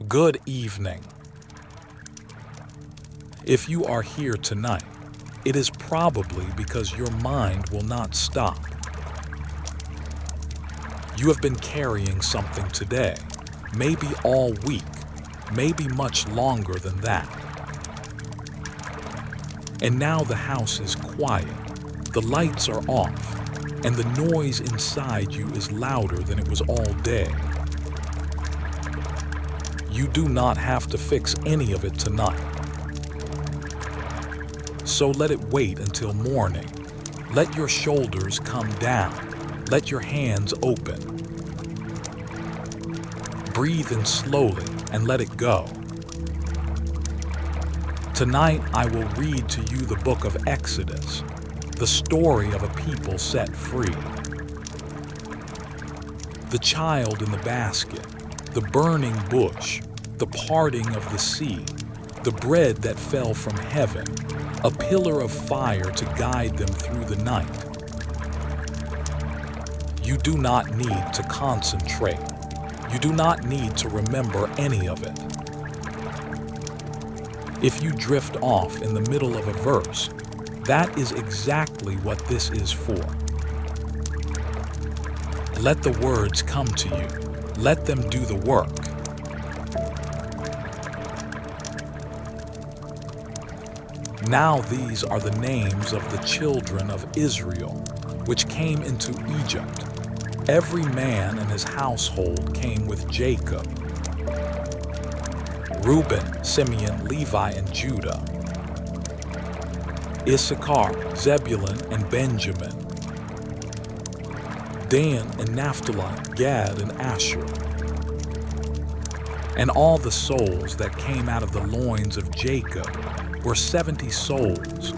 Good evening. If you are here tonight, it is probably because your mind will not stop. You have been carrying something today, maybe all week, maybe much longer than that. And now the house is quiet, the lights are off, and the noise inside you is louder than it was all day. You do not have to fix any of it tonight. So let it wait until morning. Let your shoulders come down. Let your hands open. Breathe in slowly and let it go. Tonight I will read to you the book of Exodus, the story of a people set free. The child in the basket, the burning bush, the parting of the sea, the bread that fell from heaven, a pillar of fire to guide them through the night. You do not need to concentrate. You do not need to remember any of it. If you drift off in the middle of a verse, that is exactly what this is for. Let the words come to you. Let them do the work. Now these are the names of the children of Israel, which came into Egypt. Every man and his household came with Jacob. Reuben, Simeon, Levi, and Judah. Issachar, Zebulun, and Benjamin. Dan and Naphtali, Gad and Asher. And all the souls that came out of the loins of Jacob were 70 souls,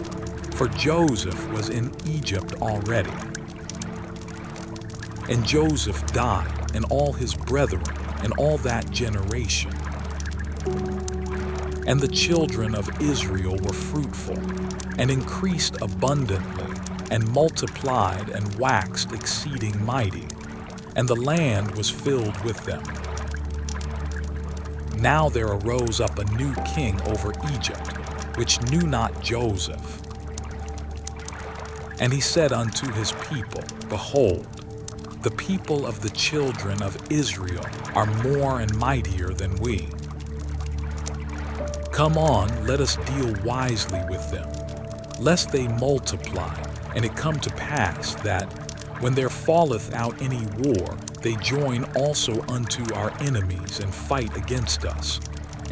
for Joseph was in Egypt already. And Joseph died, and all his brethren, and all that generation. And the children of Israel were fruitful, and increased abundantly, and multiplied and waxed exceeding mighty, and the land was filled with them. Now there arose up a new king over Egypt, which knew not Joseph. And he said unto his people, Behold, the people of the children of Israel are more and mightier than we. Come on, let us deal wisely with them, lest they multiply, and it come to pass that, when there falleth out any war, they join also unto our enemies and fight against us,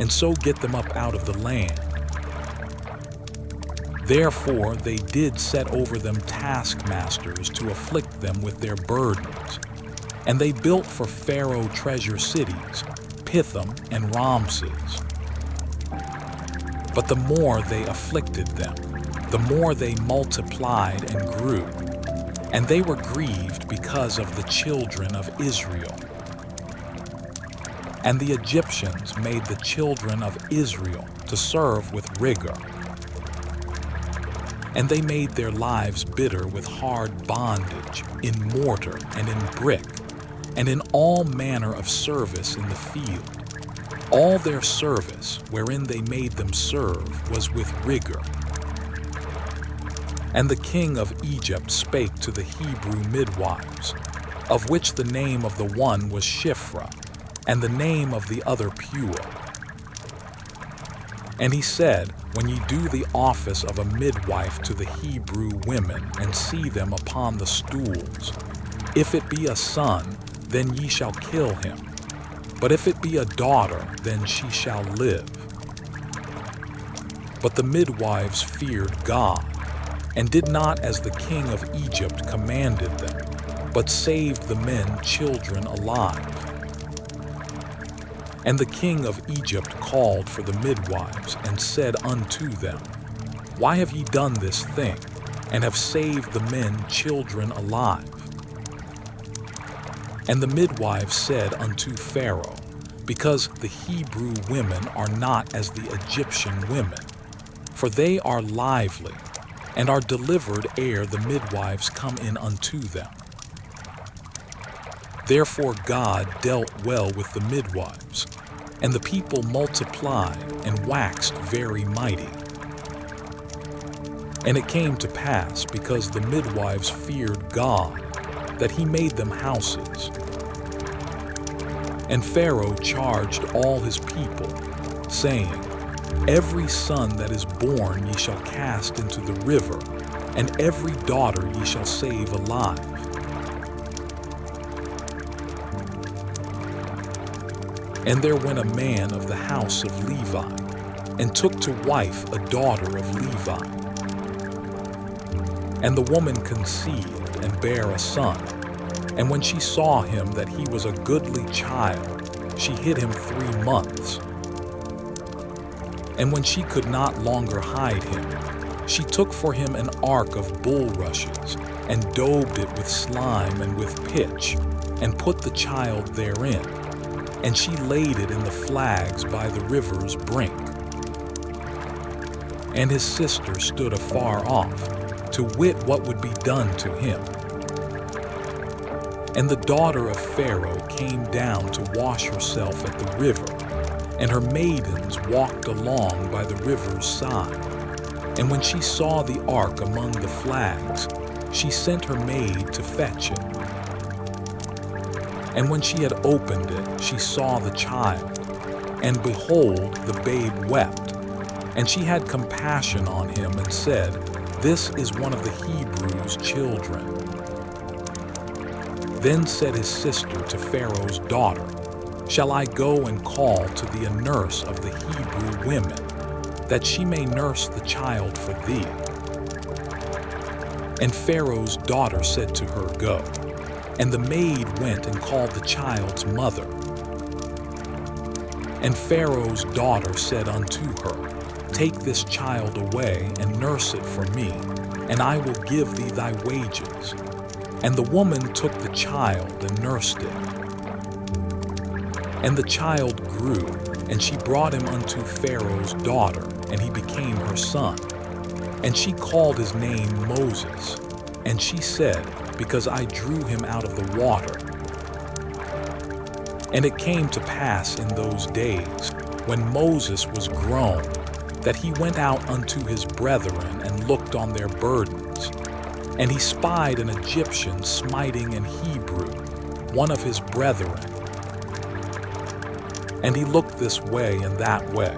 and so get them up out of the land. Therefore they did set over them taskmasters to afflict them with their burdens. And they built for Pharaoh treasure cities, Pithom and Ramses. But the more they afflicted them, the more they multiplied and grew. And they were grieved because of the children of Israel. And the Egyptians made the children of Israel to serve with rigor. And they made their lives bitter with hard bondage, in mortar and in brick, and in all manner of service in the field. All their service, wherein they made them serve, was with rigor. And the king of Egypt spake to the Hebrew midwives, of which the name of the one was Shiphrah, and the name of the other Puah. And he said, When ye do the office of a midwife to the Hebrew women, and see them upon the stools, if it be a son, then ye shall kill him. But if it be a daughter, then she shall live. But the midwives feared God, and did not as the king of Egypt commanded them, but saved the men children alive. And the king of Egypt called for the midwives, and said unto them, Why have ye done this thing, and have saved the men children alive? And the midwives said unto Pharaoh, Because the Hebrew women are not as the Egyptian women, for they are lively, and are delivered ere the midwives come in unto them. Therefore God dealt well with the midwives, And the people multiplied and waxed very mighty. And it came to pass, because the midwives feared God, that he made them houses. And Pharaoh charged all his people, saying, Every son that is born ye shall cast into the river, and every daughter ye shall save alive. And there went a man of the house of Levi, and took to wife a daughter of Levi. And the woman conceived and bare a son. And when she saw him that he was a goodly child, she hid him 3 months. And when she could not longer hide him, she took for him an ark of bulrushes, and daubed it with slime and with pitch, and put the child therein. And she laid it in the flags by the river's brink. And his sister stood afar off, to wit what would be done to him. And the daughter of Pharaoh came down to wash herself at the river, and her maidens walked along by the river's side. And when she saw the ark among the flags, she sent her maid to fetch it. And when she had opened it, she saw the child, and behold, the babe wept. And she had compassion on him, and said, This is one of the Hebrews' children. Then said his sister to Pharaoh's daughter, Shall I go and call to thee a nurse of the Hebrew women, that she may nurse the child for thee? And Pharaoh's daughter said to her, Go. And the maid went and called the child's mother. And Pharaoh's daughter said unto her, Take this child away and nurse it for me, and I will give thee thy wages. And the woman took the child and nursed it. And the child grew, and she brought him unto Pharaoh's daughter, and he became her son. And she called his name Moses. And she said, Because I drew him out of the water. And it came to pass in those days, when Moses was grown, that he went out unto his brethren and looked on their burdens. And he spied an Egyptian smiting an Hebrew, one of his brethren. And he looked this way and that way.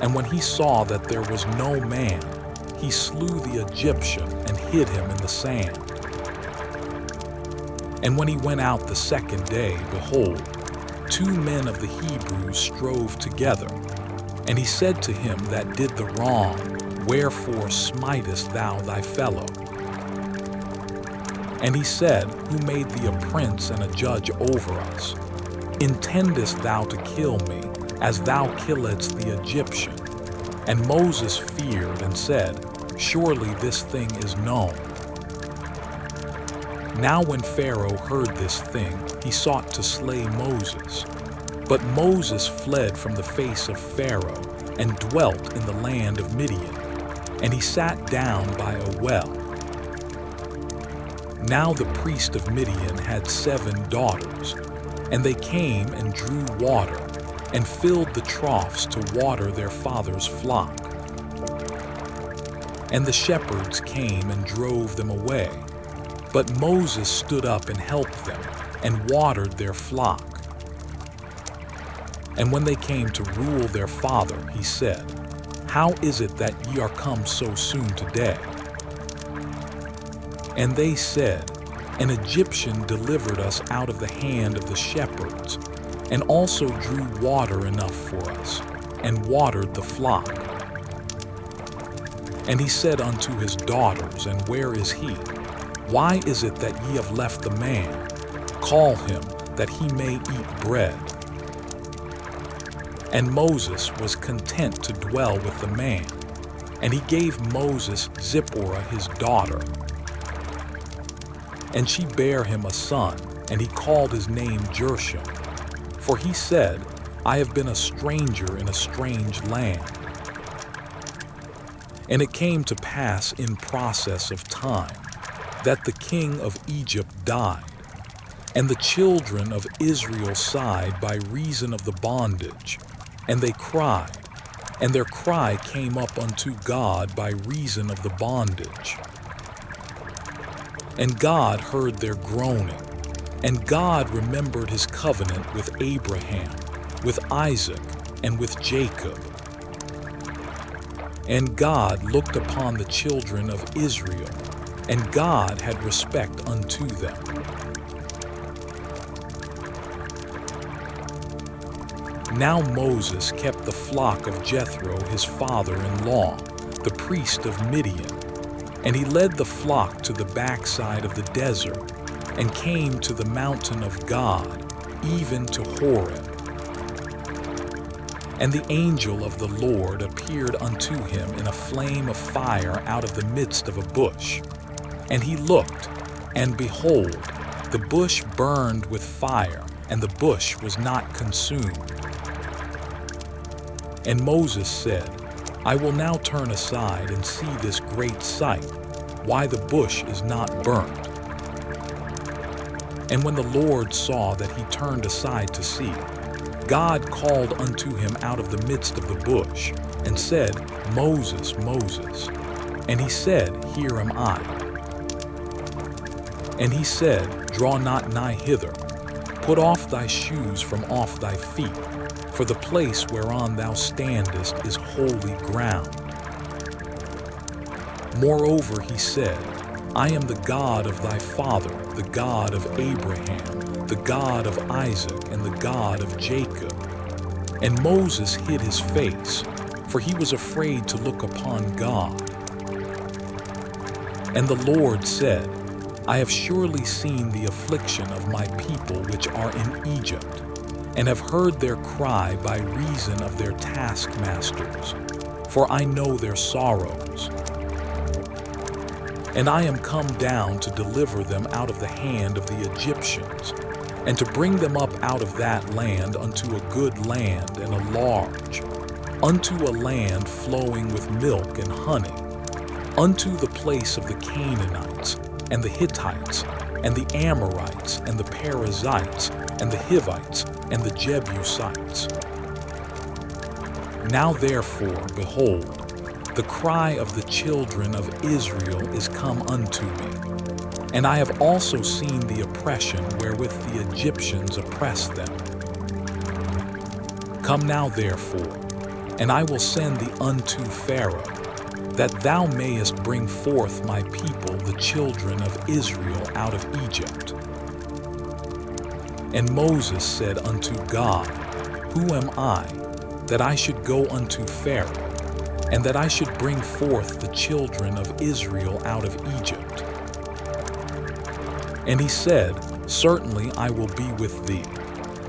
And when he saw that there was no man, he slew the Egyptian and hid him in the sand. And when he went out the second day, behold, 2 men of the Hebrews strove together. And he said to him that did the wrong, Wherefore smitest thou thy fellow? And he said, Who made thee a prince and a judge over us? Intendest thou to kill me, as thou killedst the Egyptian? And Moses feared and said, Surely this thing is known. Now when Pharaoh heard this thing, he sought to slay Moses. But Moses fled from the face of Pharaoh, and dwelt in the land of Midian. And he sat down by a well. Now the priest of Midian had 7 daughters, and they came and drew water, and filled the troughs to water their father's flock. And the shepherds came and drove them away. But Moses stood up and helped them, and watered their flock. And when they came to rule their father, he said, How is it that ye are come so soon today? And they said, An Egyptian delivered us out of the hand of the shepherds, and also drew water enough for us, and watered the flock. And he said unto his daughters, And where is he? Why is it that ye have left the man? Call him, that he may eat bread. And Moses was content to dwell with the man, and he gave Moses Zipporah his daughter. And she bare him a son, and he called his name Gershom. For he said, I have been a stranger in a strange land. And it came to pass in process of time, that the king of Egypt died, And the children of Israel sighed by reason of the bondage, and they cried, and their cry came up unto God by reason of the bondage. And God heard their groaning, and God remembered his covenant with Abraham, with Isaac, and with Jacob. And God looked upon the children of Israel, and God had respect unto them. Now Moses kept the flock of Jethro his father-in-law, the priest of Midian, and he led the flock to the backside of the desert, and came to the mountain of God, even to Horeb. And the angel of the Lord appeared unto him in a flame of fire out of the midst of a bush. And he looked, and behold, the bush burned with fire, and the bush was not consumed. And Moses said, I will now turn aside and see this great sight, why the bush is not burnt. And when the Lord saw that he turned aside to see, God called unto him out of the midst of the bush, and said, Moses, Moses. And he said, Here am I. And he said, Draw not nigh hither, put off thy shoes from off thy feet, for the place whereon thou standest is holy ground. Moreover he said, I am the God of thy father, the God of Abraham, the God of Isaac, and the God of Jacob. And Moses hid his face, for he was afraid to look upon God. And the Lord said, I have surely seen the affliction of my people which are in Egypt, and have heard their cry by reason of their taskmasters, for I know their sorrows. And I am come down to deliver them out of the hand of the Egyptians, and to bring them up out of that land unto a good land and a large, unto a land flowing with milk and honey, unto the place of the Canaanites, and the Hittites, and the Amorites, and the Perizzites, and the Hivites, and the Jebusites. Now therefore, behold, the cry of the children of Israel is come unto me, and I have also seen the oppression wherewith the Egyptians oppress them. Come now therefore, and I will send thee unto Pharaoh, that thou mayest bring forth my people the children of Israel out of Egypt. And Moses said unto God, Who am I, that I should go unto Pharaoh, and that I should bring forth the children of Israel out of Egypt? And he said, Certainly I will be with thee,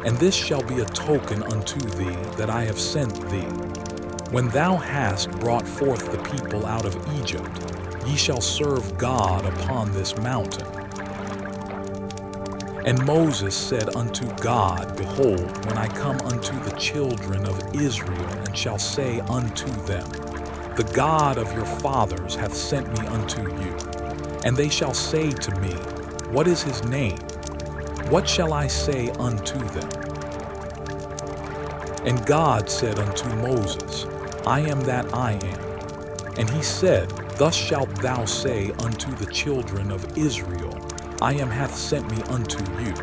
and this shall be a token unto thee that I have sent thee. When thou hast brought forth the people out of Egypt, ye shall serve God upon this mountain. And Moses said unto God, Behold, when I come unto the children of Israel, and shall say unto them, The God of your fathers hath sent me unto you. And they shall say to me, What is his name? What shall I say unto them? And God said unto Moses, I am that I am. And he said, Thus shalt thou say unto the children of Israel, I am hath sent me unto you.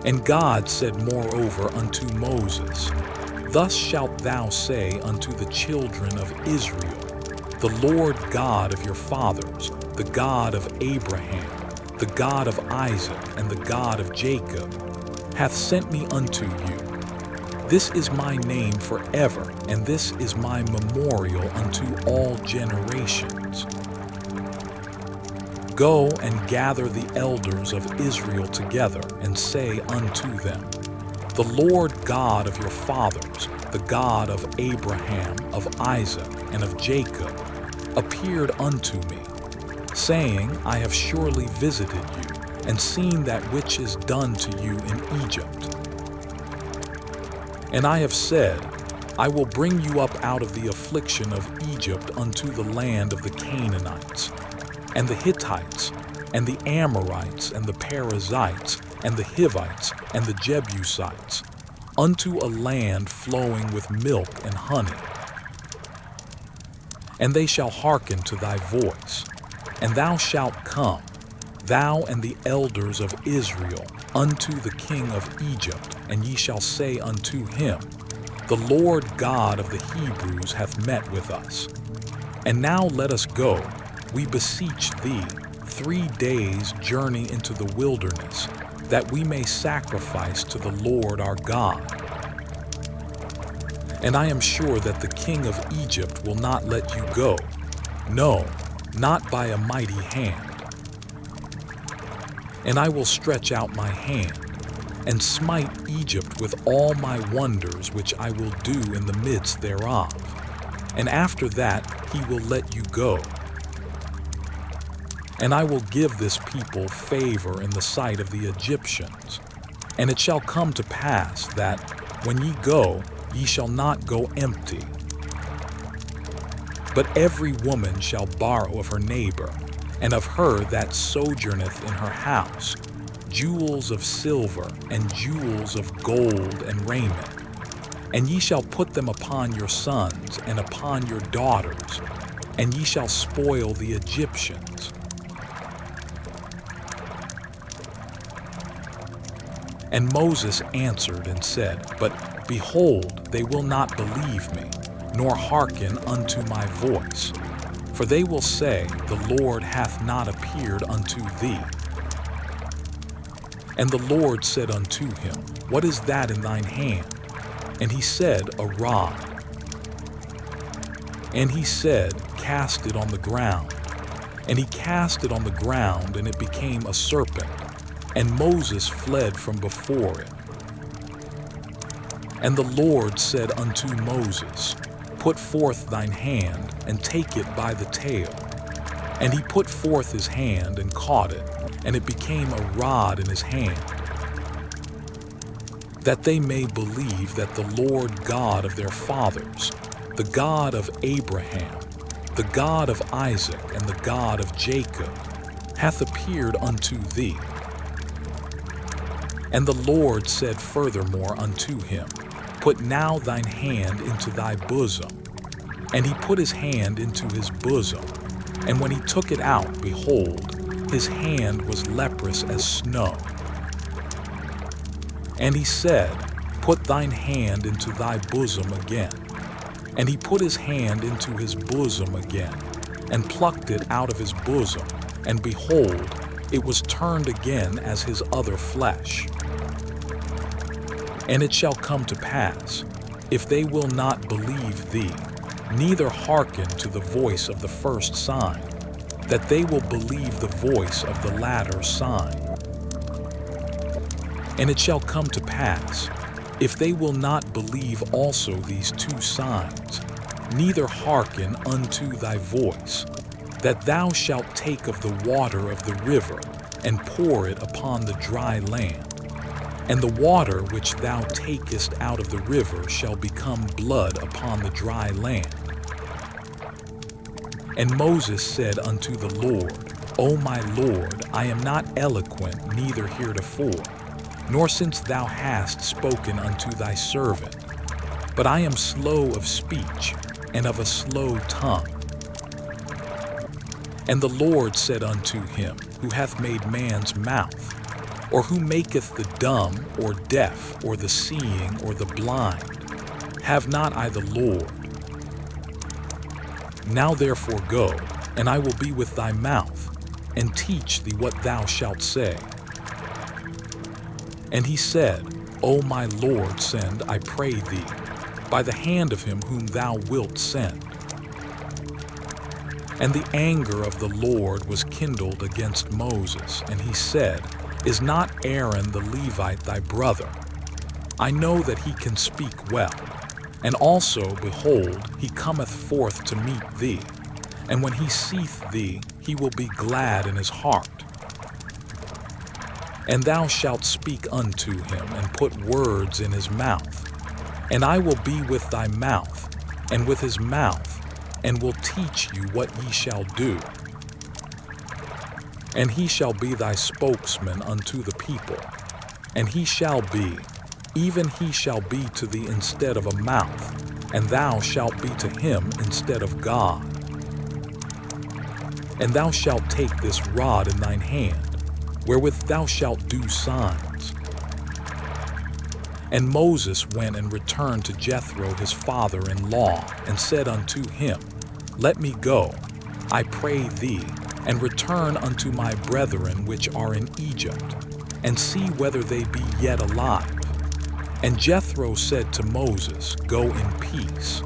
And God said moreover unto Moses, Thus shalt thou say unto the children of Israel, The Lord God of your fathers, the God of Abraham, the God of Isaac, and the God of Jacob, hath sent me unto you. This is my name forever, and this is my memorial unto all generations. Go and gather the elders of Israel together, and say unto them, The Lord God of your fathers, the God of Abraham, of Isaac, and of Jacob, appeared unto me, saying, I have surely visited you, and seen that which is done to you in Egypt. And I have said, I will bring you up out of the affliction of Egypt unto the land of the Canaanites, and the Hittites, and the Amorites, and the Perizzites, and the Hivites, and the Jebusites, unto a land flowing with milk and honey. And they shall hearken to thy voice, and thou shalt come, thou and the elders of Israel, unto the king of Egypt, and ye shall say unto him, The Lord God of the Hebrews hath met with us. And now let us go, we beseech thee, 3 days' journey into the wilderness, that we may sacrifice to the Lord our God. And I am sure that the king of Egypt will not let you go, no, not by a mighty hand. And I will stretch out my hand, and smite Egypt with all my wonders which I will do in the midst thereof. And after that he will let you go. And I will give this people favor in the sight of the Egyptians. And it shall come to pass that, when ye go, ye shall not go empty. But every woman shall borrow of her neighbor, and of her that sojourneth in her house, jewels of silver, and jewels of gold, and raiment. And ye shall put them upon your sons, and upon your daughters, and ye shall spoil the Egyptians. And Moses answered and said, But behold, they will not believe me, nor hearken unto my voice. For they will say, The Lord hath not appeared unto thee. And the Lord said unto him, What is that in thine hand? And he said, A rod. And he said, Cast it on the ground. And he cast it on the ground, and it became a serpent. And Moses fled from before it. And the Lord said unto Moses, Put forth thine hand, and take it by the tail. And he put forth his hand, and caught it, and it became a rod in his hand, that they may believe that the Lord God of their fathers, the God of Abraham, the God of Isaac, and the God of Jacob, hath appeared unto thee. And the Lord said furthermore unto him, Put now thine hand into thy bosom. And he put his hand into his bosom, and when he took it out, behold, his hand was leprous as snow. And he said, Put thine hand into thy bosom again. And he put his hand into his bosom again, and plucked it out of his bosom, and behold, it was turned again as his other flesh. And it shall come to pass, if they will not believe thee, neither hearken to the voice of the first sign, that they will believe the voice of the latter sign. And it shall come to pass, if they will not believe also these 2 signs, neither hearken unto thy voice, that thou shalt take of the water of the river, and pour it upon the dry land. And the water which thou takest out of the river shall become blood upon the dry land. And Moses said unto the Lord, O my Lord, I am not eloquent, neither heretofore, nor since thou hast spoken unto thy servant, but I am slow of speech, and of a slow tongue. And the Lord said unto him, Who hath made man's mouth? Or who maketh the dumb, or deaf, or the seeing, or the blind? Have not I the Lord? Now therefore go, and I will be with thy mouth, and teach thee what thou shalt say. And he said, O my Lord, send, I pray thee, by the hand of him whom thou wilt send. And the anger of the Lord was kindled against Moses, and he said, Is not Aaron the Levite thy brother? I know that he can speak well. And also, behold, he cometh forth to meet thee. And when he seeth thee, he will be glad in his heart. And thou shalt speak unto him, and put words in his mouth. And I will be with thy mouth, and with his mouth, and will teach you what ye shall do. and he shall be thy spokesman unto the people. And he shall be, even he shall be to thee instead of a mouth, and thou shalt be to him instead of God. And thou shalt take this rod in thine hand, wherewith thou shalt do signs. And Moses went and returned to Jethro his father-in-law, and said unto him, Let me go, I pray thee, and return unto my brethren which are in Egypt, and see whether they be yet alive. And Jethro said to Moses, Go in peace.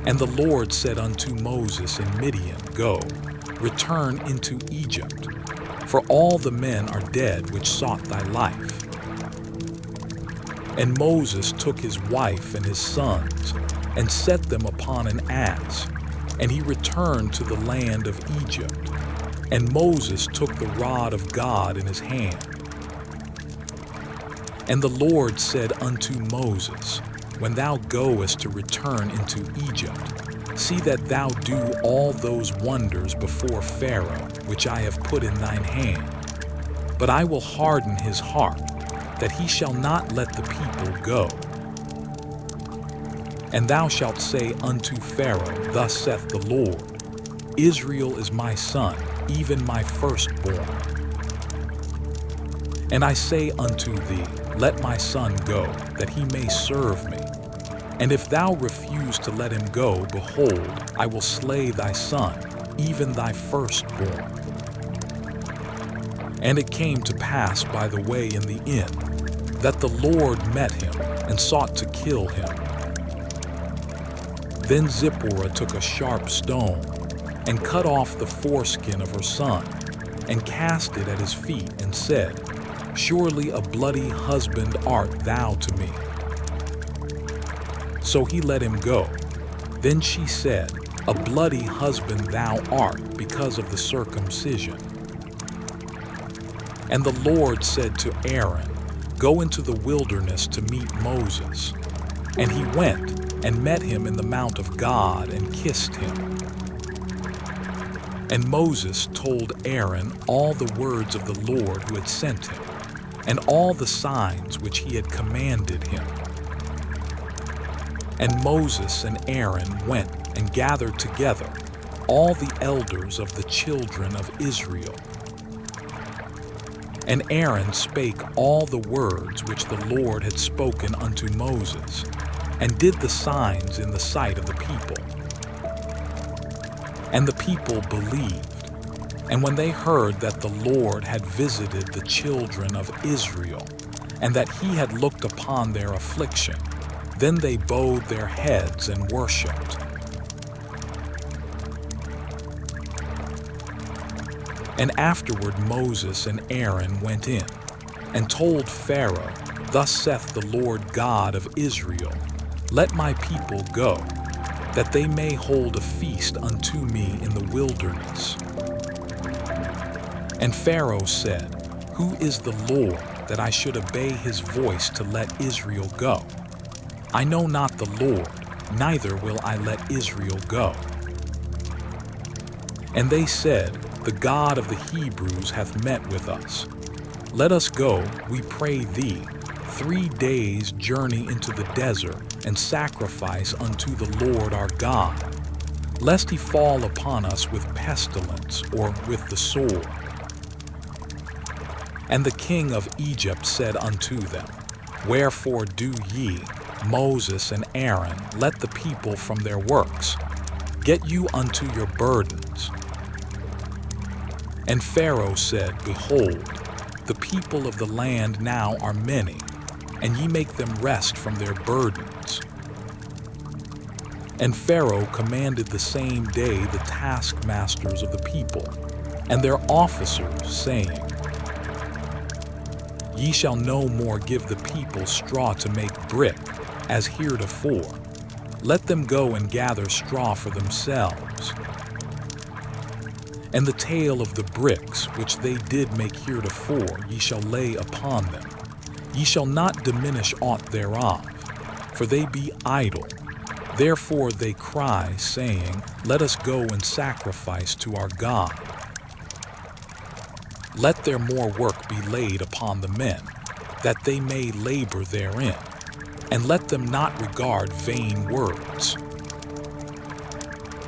And the Lord said unto Moses in Midian, Go, return into Egypt, for all the men are dead which sought thy life. And Moses took his wife and his sons, and set them upon an ass, and he returned to the land of Egypt. And Moses took the rod of God in his hand. And the Lord said unto Moses, When thou goest to return into Egypt, see that thou do all those wonders before Pharaoh, which I have put in thine hand. But I will harden his heart, that he shall not let the people go. And thou shalt say unto Pharaoh, Thus saith the Lord, Israel is my son, even my firstborn. And I say unto thee, Let my son go, that he may serve me. And if thou refuse to let him go, behold, I will slay thy son, even thy firstborn. And it came to pass by the way in the inn, that the Lord met him, and sought to kill him. Then Zipporah took a sharp stone, and cut off the foreskin of her son, and cast it at his feet, and said, Surely a bloody husband art thou to me. So he let him go. Then she said, A bloody husband thou art, because of the circumcision. And the Lord said to Aaron, Go into the wilderness to meet Moses. And he went, and met him in the mount of God, and kissed him. And Moses told Aaron all the words of the Lord who had sent him, and all the signs which he had commanded him. And Moses and Aaron went and gathered together all the elders of the children of Israel. And Aaron spake all the words which the Lord had spoken unto Moses, and did the signs in the sight of the people. And the people believed. And when they heard that the Lord had visited the children of Israel, and that he had looked upon their affliction, then they bowed their heads and worshipped. And afterward Moses and Aaron went in, and told Pharaoh, Thus saith the Lord God of Israel, Let my people go, that they may hold a feast unto me in the wilderness. And Pharaoh said, Who is the Lord, that I should obey his voice to let Israel go? I know not the Lord, neither will I let Israel go. And they said, The God of the Hebrews hath met with us. Let us go, we pray thee, 3 days' journey into the desert, and sacrifice unto the Lord our God, lest he fall upon us with pestilence or with the sword. And the king of Egypt said unto them, Wherefore do ye, Moses and Aaron, let the people from their works? Get you unto your burdens. And Pharaoh said, Behold, the people of the land now are many, and ye make them rest from their burdens. And Pharaoh commanded the same day the taskmasters of the people, and their officers, saying, Ye shall no more give the people straw to make brick, as heretofore. Let them go and gather straw for themselves. And the tale of the bricks which they did make heretofore ye shall lay upon them. Ye shall not diminish aught thereof, for they be idle. Therefore they cry, saying, Let us go and sacrifice to our God. Let there more work be laid upon the men, that they may labor therein, and let them not regard vain words.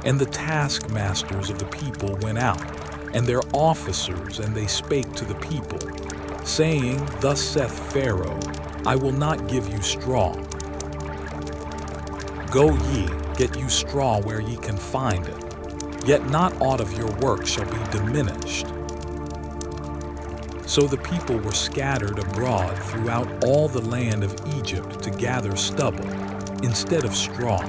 And the taskmasters of the people went out, and their officers, and they spake to the people, saying, Thus saith Pharaoh, I will not give you straw. Go ye, get you straw where ye can find it, yet not aught of your work shall be diminished. So the people were scattered abroad throughout all the land of Egypt to gather stubble instead of straw.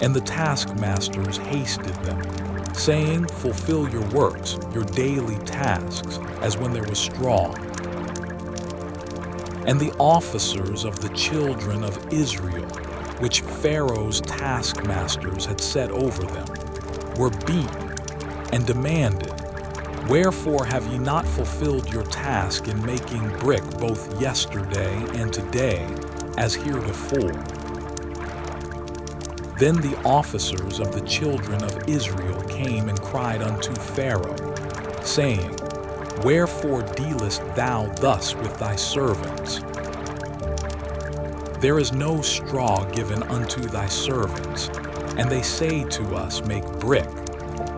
And the taskmasters hasted them, saying, Fulfill your works, your daily tasks, as when there was straw. And the officers of the children of Israel, which Pharaoh's taskmasters had set over them, were beaten and demanded, Wherefore have ye not fulfilled your task in making brick both yesterday and today, as heretofore? Then the officers of the children of Israel came and cried unto Pharaoh, saying, Wherefore dealest thou thus with thy servants? There is no straw given unto thy servants, and they say to us, Make brick.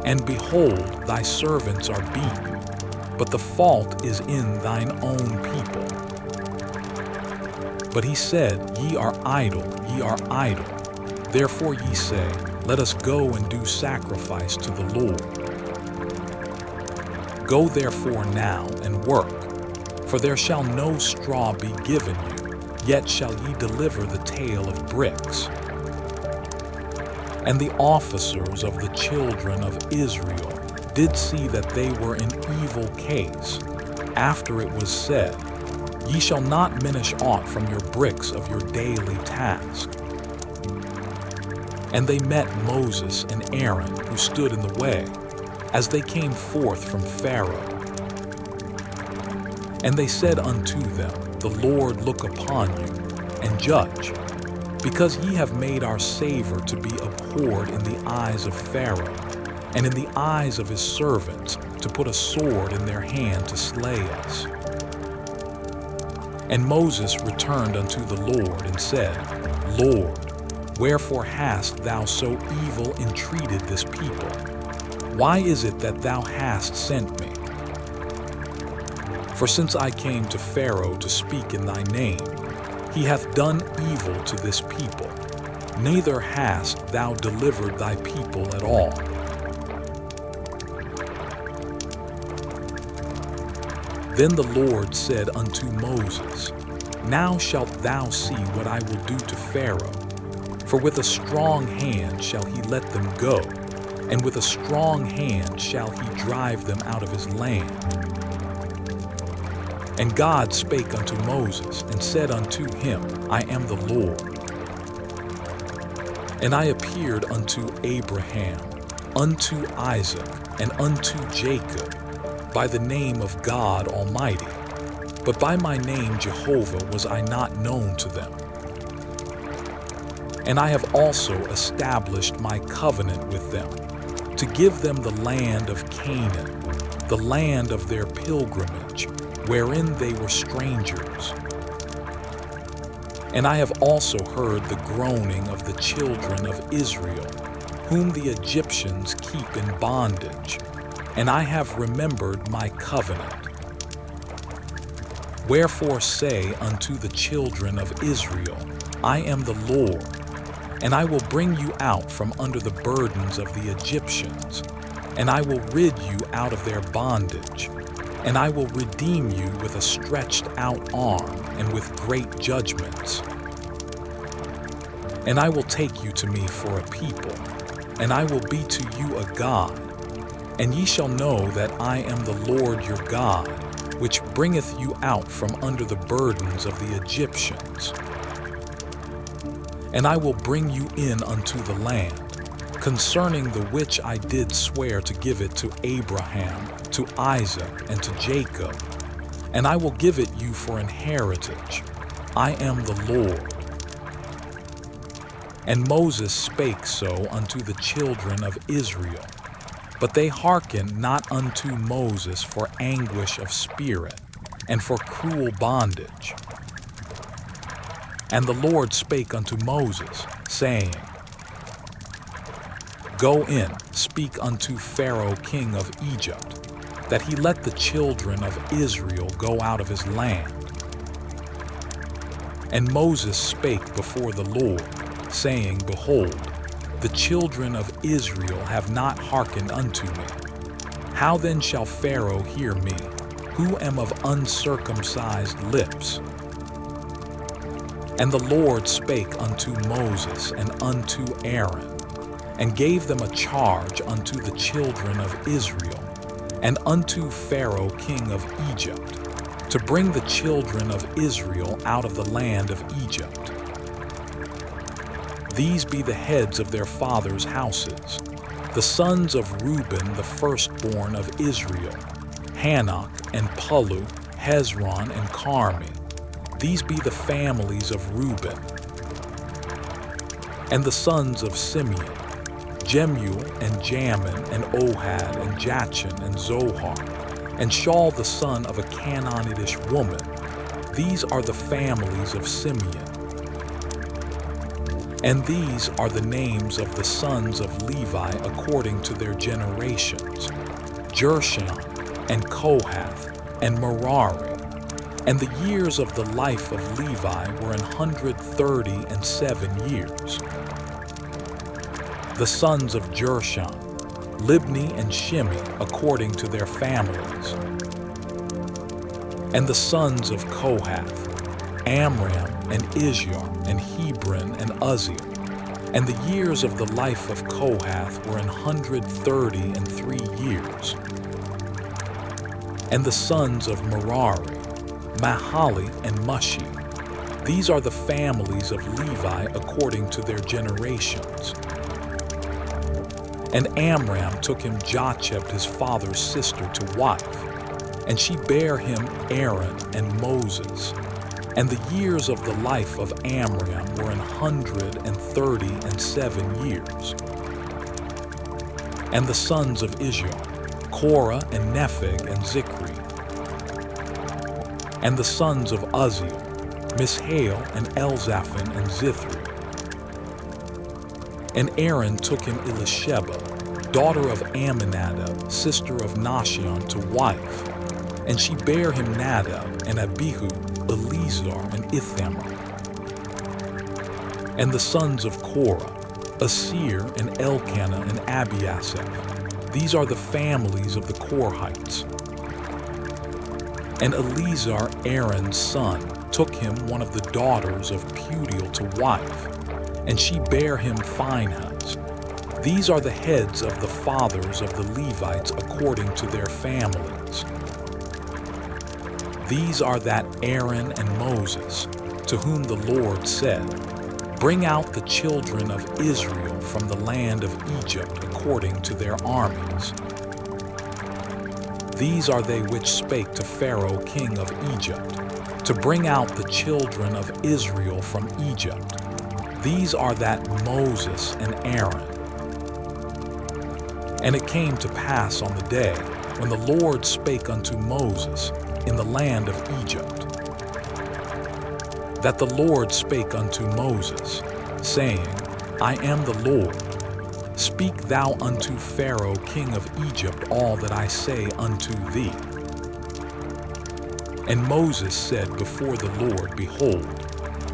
And behold, thy servants are beaten, but the fault is in thine own people. But he said, Ye are idle, ye are idle. Therefore ye say, Let us go and do sacrifice to the Lord. Go therefore now and work, for there shall no straw be given you, yet shall ye deliver the tale of bricks. And the officers of the children of Israel did see that they were in evil case, after it was said, Ye shall not minish aught from your bricks of your daily task. And they met Moses and Aaron, who stood in the way, as they came forth from Pharaoh. And they said unto them, The Lord look upon you, and judge, because ye have made our savor to be abhorred in the eyes of Pharaoh, and in the eyes of his servants, to put a sword in their hand to slay us. And Moses returned unto the Lord and said, Lord, wherefore hast thou so evil entreated this people? Why is it that thou hast sent me? For since I came to Pharaoh to speak in thy name, he hath done evil to this people, neither hast thou delivered thy people at all. Then the Lord said unto Moses, Now shalt thou see what I will do to Pharaoh. For with a strong hand shall he let them go, and with a strong hand shall he drive them out of his land. And God spake unto Moses, and said unto him, I am the Lord. And I appeared unto Abraham, unto Isaac, and unto Jacob, by the name of God Almighty, but by my name Jehovah was I not known to them. And I have also established my covenant with them, to give them the land of Canaan, the land of their pilgrimage, wherein they were strangers. And I have also heard the groaning of the children of Israel, whom the Egyptians keep in bondage, and I have remembered my covenant. Wherefore say unto the children of Israel, I am the Lord, and I will bring you out from under the burdens of the Egyptians, and I will rid you out of their bondage, and I will redeem you with a stretched out arm and with great judgments. And I will take you to me for a people, and I will be to you a God, and ye shall know that I am the Lord your God, which bringeth you out from under the burdens of the Egyptians. And I will bring you in unto the land, concerning the which I did swear to give it to Abraham, to Isaac, and to Jacob, and I will give it you for an heritage. I am the Lord. And Moses spake so unto the children of Israel. But they hearkened not unto Moses for anguish of spirit, and for cruel bondage. And the Lord spake unto Moses, saying, Go in, speak unto Pharaoh king of Egypt, that he let the children of Israel go out of his land. And Moses spake before the Lord, saying, Behold, the children of Israel have not hearkened unto me. How then shall Pharaoh hear me, who am of uncircumcised lips? And the Lord spake unto Moses and unto Aaron, and gave them a charge unto the children of Israel, and unto Pharaoh king of Egypt, to bring the children of Israel out of the land of Egypt. These be the heads of their fathers' houses, the sons of Reuben the firstborn of Israel, Hanok and Pulu, Hezron and Carmi. These be the families of Reuben. And the sons of Simeon, Jemuel and Jamin and Ohad and Jachin and Zohar, and Shaul the son of a Canaanitish woman. These are the families of Simeon. And these are the names of the sons of Levi according to their generations, Gershon and Kohath and Merari. And the years of the life of Levi were 137 years. The sons of Gershon, Libni and Shimei according to their families. And the sons of Kohath, Amram and Izhar and Hebron and Uzziel. And the years of the life of Kohath were 133 years. And the sons of Merari, Mahali and Mushi. These are the families of Levi according to their generations. And Amram took him Jochebed his father's sister to wife, and she bare him Aaron and Moses. And the years of the life of Amram were 137 years. And the sons of Izhar, Korah and Nepheg and Zikri. And the sons of Uzziel, Mishael and Elzaphan and Zithri. And Aaron took him Elisheba, daughter of Amminadab, sister of Nahshon, to wife. And she bare him Nadab and Abihu, Eleazar and Ithamar. And the sons of Korah, Asir and Elkanah and Abiasaph. These are the families of the Korhites. And Eleazar, Aaron's son, took him one of the daughters of Putiel to wife, and she bare him Phinehas. These are the heads of the fathers of the Levites according to their families. These are that Aaron and Moses, to whom the Lord said, Bring out the children of Israel from the land of Egypt according to their armies. These are they which spake to Pharaoh king of Egypt, to bring out the children of Israel from Egypt. These are that Moses and Aaron. And it came to pass on the day when the Lord spake unto Moses in the land of Egypt, that the Lord spake unto Moses, saying, I am the Lord. Speak thou unto Pharaoh king of Egypt all that I say unto thee. And Moses said before the Lord, Behold,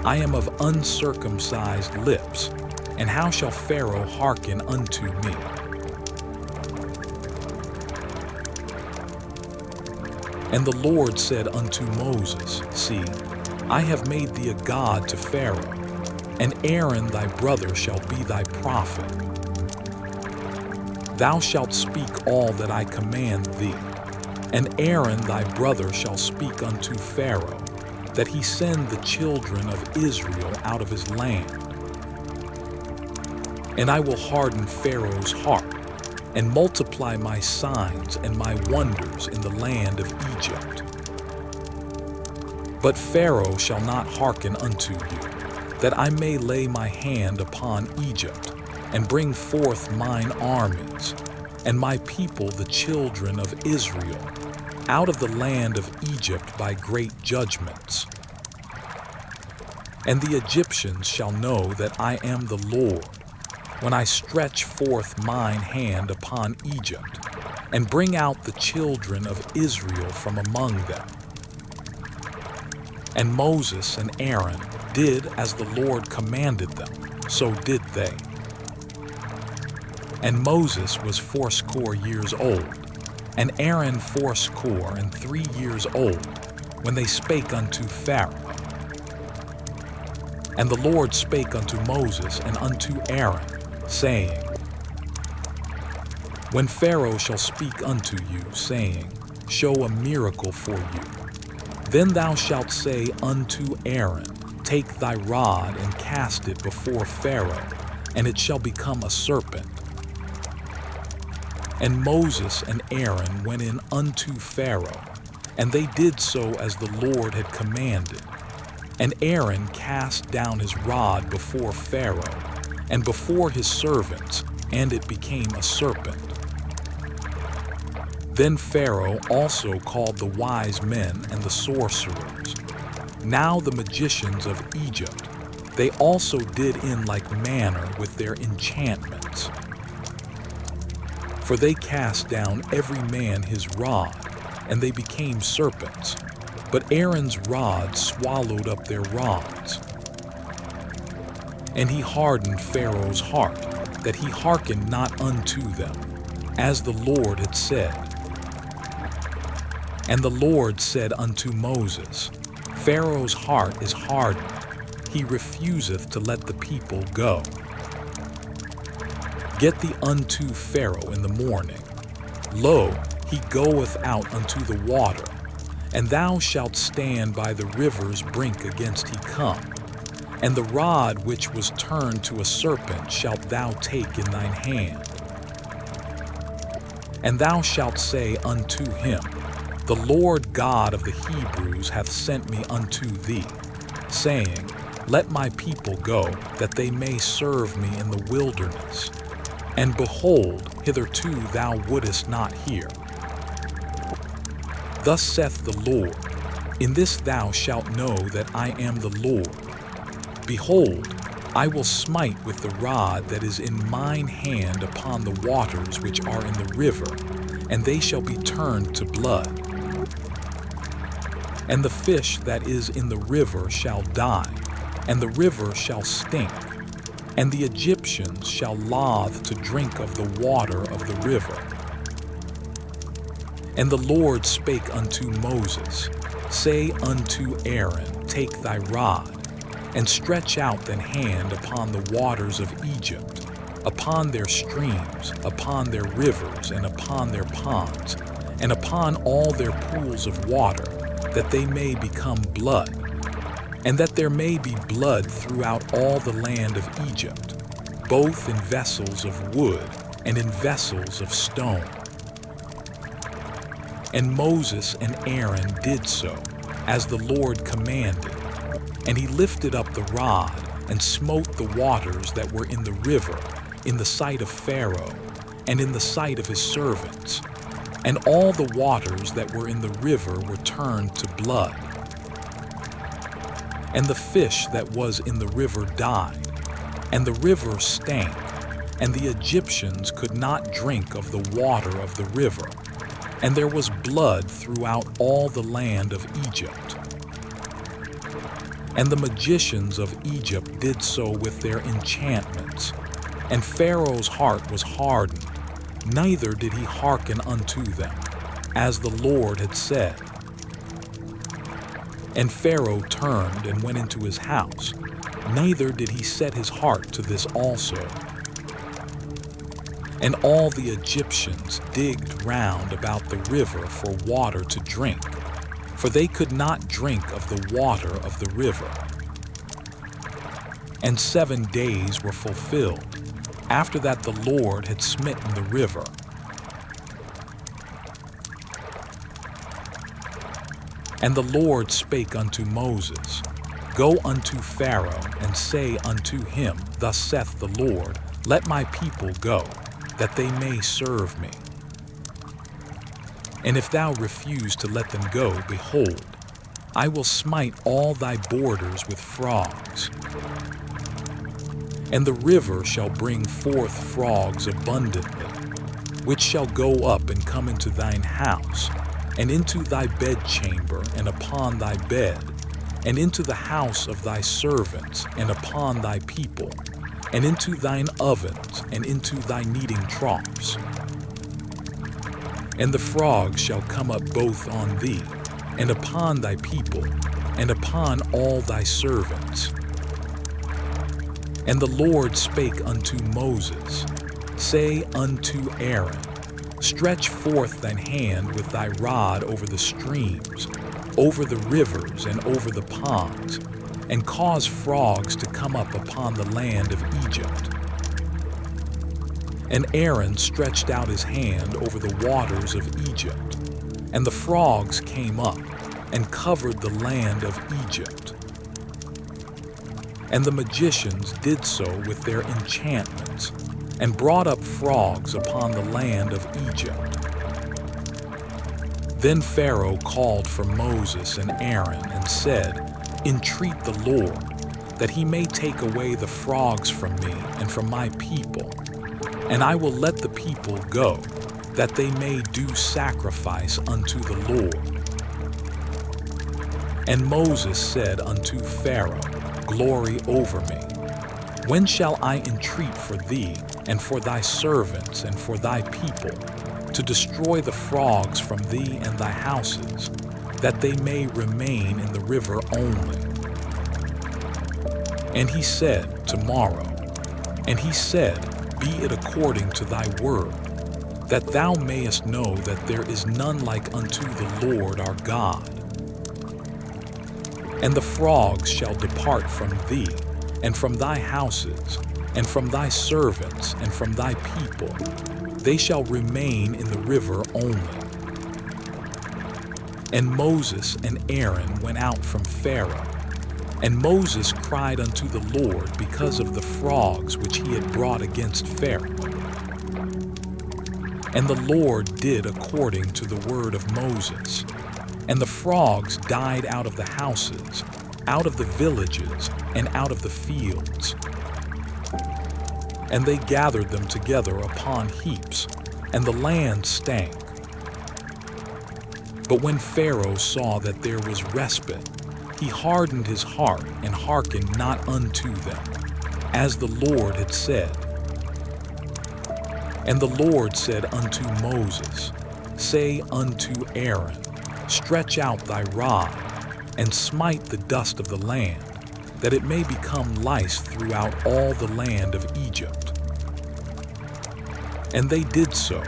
I am of uncircumcised lips, and how shall Pharaoh hearken unto me? And the Lord said unto Moses, See, I have made thee a god to Pharaoh, and Aaron thy brother shall be thy prophet. Thou shalt speak all that I command thee, and Aaron thy brother shall speak unto Pharaoh, that he send the children of Israel out of his land. And I will harden Pharaoh's heart, and multiply my signs and my wonders in the land of Egypt. But Pharaoh shall not hearken unto you, that I may lay my hand upon Egypt, and bring forth mine armies, and my people the children of Israel, out of the land of Egypt by great judgments. And the Egyptians shall know that I am the Lord, when I stretch forth mine hand upon Egypt, and bring out the children of Israel from among them. And Moses and Aaron did as the Lord commanded them, so did they. And Moses was 80 years old, and Aaron 83 years old, when they spake unto Pharaoh. And the Lord spake unto Moses and unto Aaron, saying, When Pharaoh shall speak unto you, saying, Show a miracle for you, then thou shalt say unto Aaron, Take thy rod and cast it before Pharaoh, and it shall become a serpent. And Moses and Aaron went in unto Pharaoh, and they did so as the Lord had commanded. And Aaron cast down his rod before Pharaoh, and before his servants, and it became a serpent. Then Pharaoh also called the wise men and the sorcerers, now the magicians of Egypt. They also did in like manner with their enchantments. For they cast down every man his rod, and they became serpents. But Aaron's rod swallowed up their rods. And he hardened Pharaoh's heart, that he hearkened not unto them, as the Lord had said. And the Lord said unto Moses, Pharaoh's heart is hardened, he refuseth to let the people go. Get thee unto Pharaoh in the morning. Lo, he goeth out unto the water, and thou shalt stand by the river's brink against he come. And the rod which was turned to a serpent shalt thou take in thine hand. And thou shalt say unto him, The Lord God of the Hebrews hath sent me unto thee, saying, Let my people go, that they may serve me in the wilderness. And behold, hitherto thou wouldest not hear. Thus saith the Lord, In this thou shalt know that I am the Lord. Behold, I will smite with the rod that is in mine hand upon the waters which are in the river, and they shall be turned to blood. And the fish that is in the river shall die, and the river shall stink, and the Egyptians shall loathe to drink of the water of the river. And the Lord spake unto Moses, Say unto Aaron, Take thy rod, and stretch out thine hand upon the waters of Egypt, upon their streams, upon their rivers, and upon their ponds, and upon all their pools of water, that they may become blood, and that there may be blood throughout all the land of Egypt, both in vessels of wood and in vessels of stone. And Moses and Aaron did so, as the Lord commanded. And he lifted up the rod, and smote the waters that were in the river, in the sight of Pharaoh, and in the sight of his servants. And all the waters that were in the river were turned to blood. And the fish that was in the river died, and the river stank, and the Egyptians could not drink of the water of the river. And there was blood throughout all the land of Egypt. And the magicians of Egypt did so with their enchantments. And Pharaoh's heart was hardened, neither did he hearken unto them, as the Lord had said. And Pharaoh turned and went into his house, neither did he set his heart to this also. And all the Egyptians digged round about the river for water to drink, for they could not drink of the water of the river. And 7 days were fulfilled, after that the Lord had smitten the river. And the Lord spake unto Moses, Go unto Pharaoh, and say unto him, Thus saith the Lord, Let my people go, that they may serve me. And if thou refuse to let them go, behold, I will smite all thy borders with frogs. And the river shall bring forth frogs abundantly, which shall go up and come into thine house, and into thy bedchamber, and upon thy bed, and into the house of thy servants, and upon thy people, and into thine ovens, and into thy kneading troughs. And the frogs shall come up both on thee, and upon thy people, and upon all thy servants. And the Lord spake unto Moses, say unto Aaron, stretch forth thine hand with thy rod over the streams, over the rivers, and over the ponds, and cause frogs to come up upon the land of Egypt. And Aaron stretched out his hand over the waters of Egypt, and the frogs came up and covered the land of Egypt. And the magicians did so with their enchantments, and brought up frogs upon the land of Egypt. Then Pharaoh called for Moses and Aaron and said, entreat the Lord, that he may take away the frogs from me and from my people, and I will let the people go, that they may do sacrifice unto the Lord. And Moses said unto Pharaoh, glory over me. When shall I entreat for thee, and for thy servants, and for thy people, to destroy the frogs from thee and thy houses, that they may remain in the river only? And he said, tomorrow. And he said, be it according to thy word, that thou mayest know that there is none like unto the Lord our God. And the frogs shall depart from thee, and from thy houses, and from thy servants, and from thy people. They shall remain in the river only. And Moses and Aaron went out from Pharaoh. And Moses cried unto the Lord because of the frogs which he had brought against Pharaoh. And the Lord did according to the word of Moses. And the frogs died out of the houses, out of the villages, and out of the fields. And they gathered them together upon heaps, and the land stank. But when Pharaoh saw that there was respite, he hardened his heart and hearkened not unto them, as the Lord had said. And the Lord said unto Moses, say unto Aaron, stretch out thy rod, and smite the dust of the land, that it may become lice throughout all the land of Egypt. And they did so,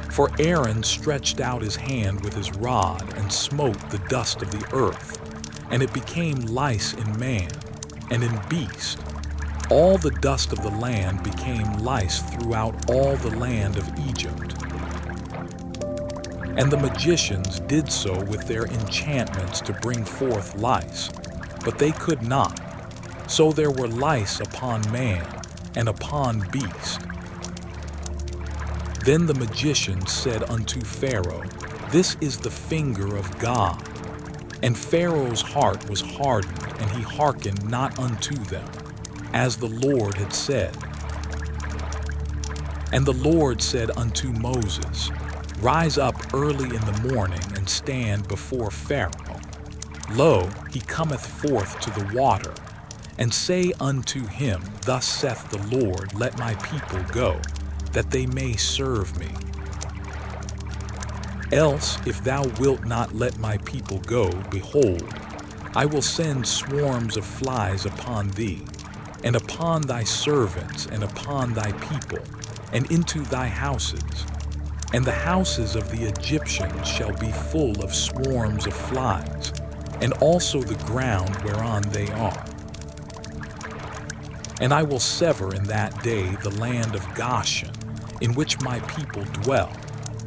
for Aaron stretched out his hand with his rod, and smote the dust of the earth, and it became lice in man, and in beast. All the dust of the land became lice throughout all the land of Egypt. And the magicians did so with their enchantments to bring forth lice, but they could not. So there were lice upon man and upon beast. Then the magicians said unto Pharaoh, this is the finger of God. And Pharaoh's heart was hardened, and he hearkened not unto them, as the Lord had said. And the Lord said unto Moses, rise up early in the morning, and stand before Pharaoh. Lo, he cometh forth to the water. And say unto him, thus saith the Lord, let my people go, that they may serve me. Else, if thou wilt not let my people go, behold, I will send swarms of flies upon thee, and upon thy servants, and upon thy people, and into thy houses. And the houses of the Egyptians shall be full of swarms of flies, and also the ground whereon they are. And I will sever in that day the land of Goshen, in which my people dwell,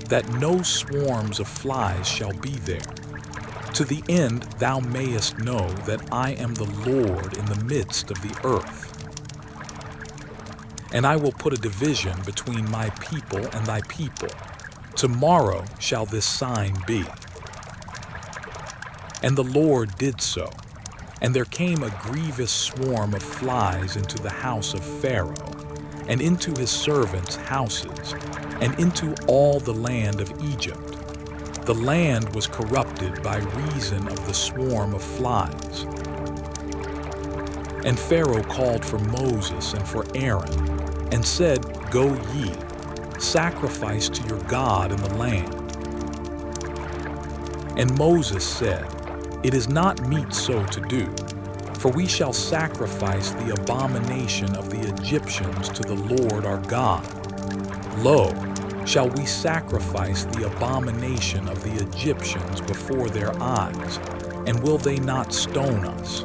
that no swarms of flies shall be there, to the end thou mayest know that I am the Lord in the midst of the earth. and I will put a division between my people and thy people. Tomorrow shall this sign be. And the Lord did so. And there came a grievous swarm of flies into the house of Pharaoh, and into his servants' houses, and into all the land of Egypt. The land was corrupted by reason of the swarm of flies. And Pharaoh called for Moses and for Aaron, and said, Go ye, sacrifice to your God in the land. And Moses said, It is not meet so to do, for we shall sacrifice the abomination of the Egyptians to the Lord our God. Lo, shall we sacrifice the abomination of the Egyptians before their eyes, and will they not stone us?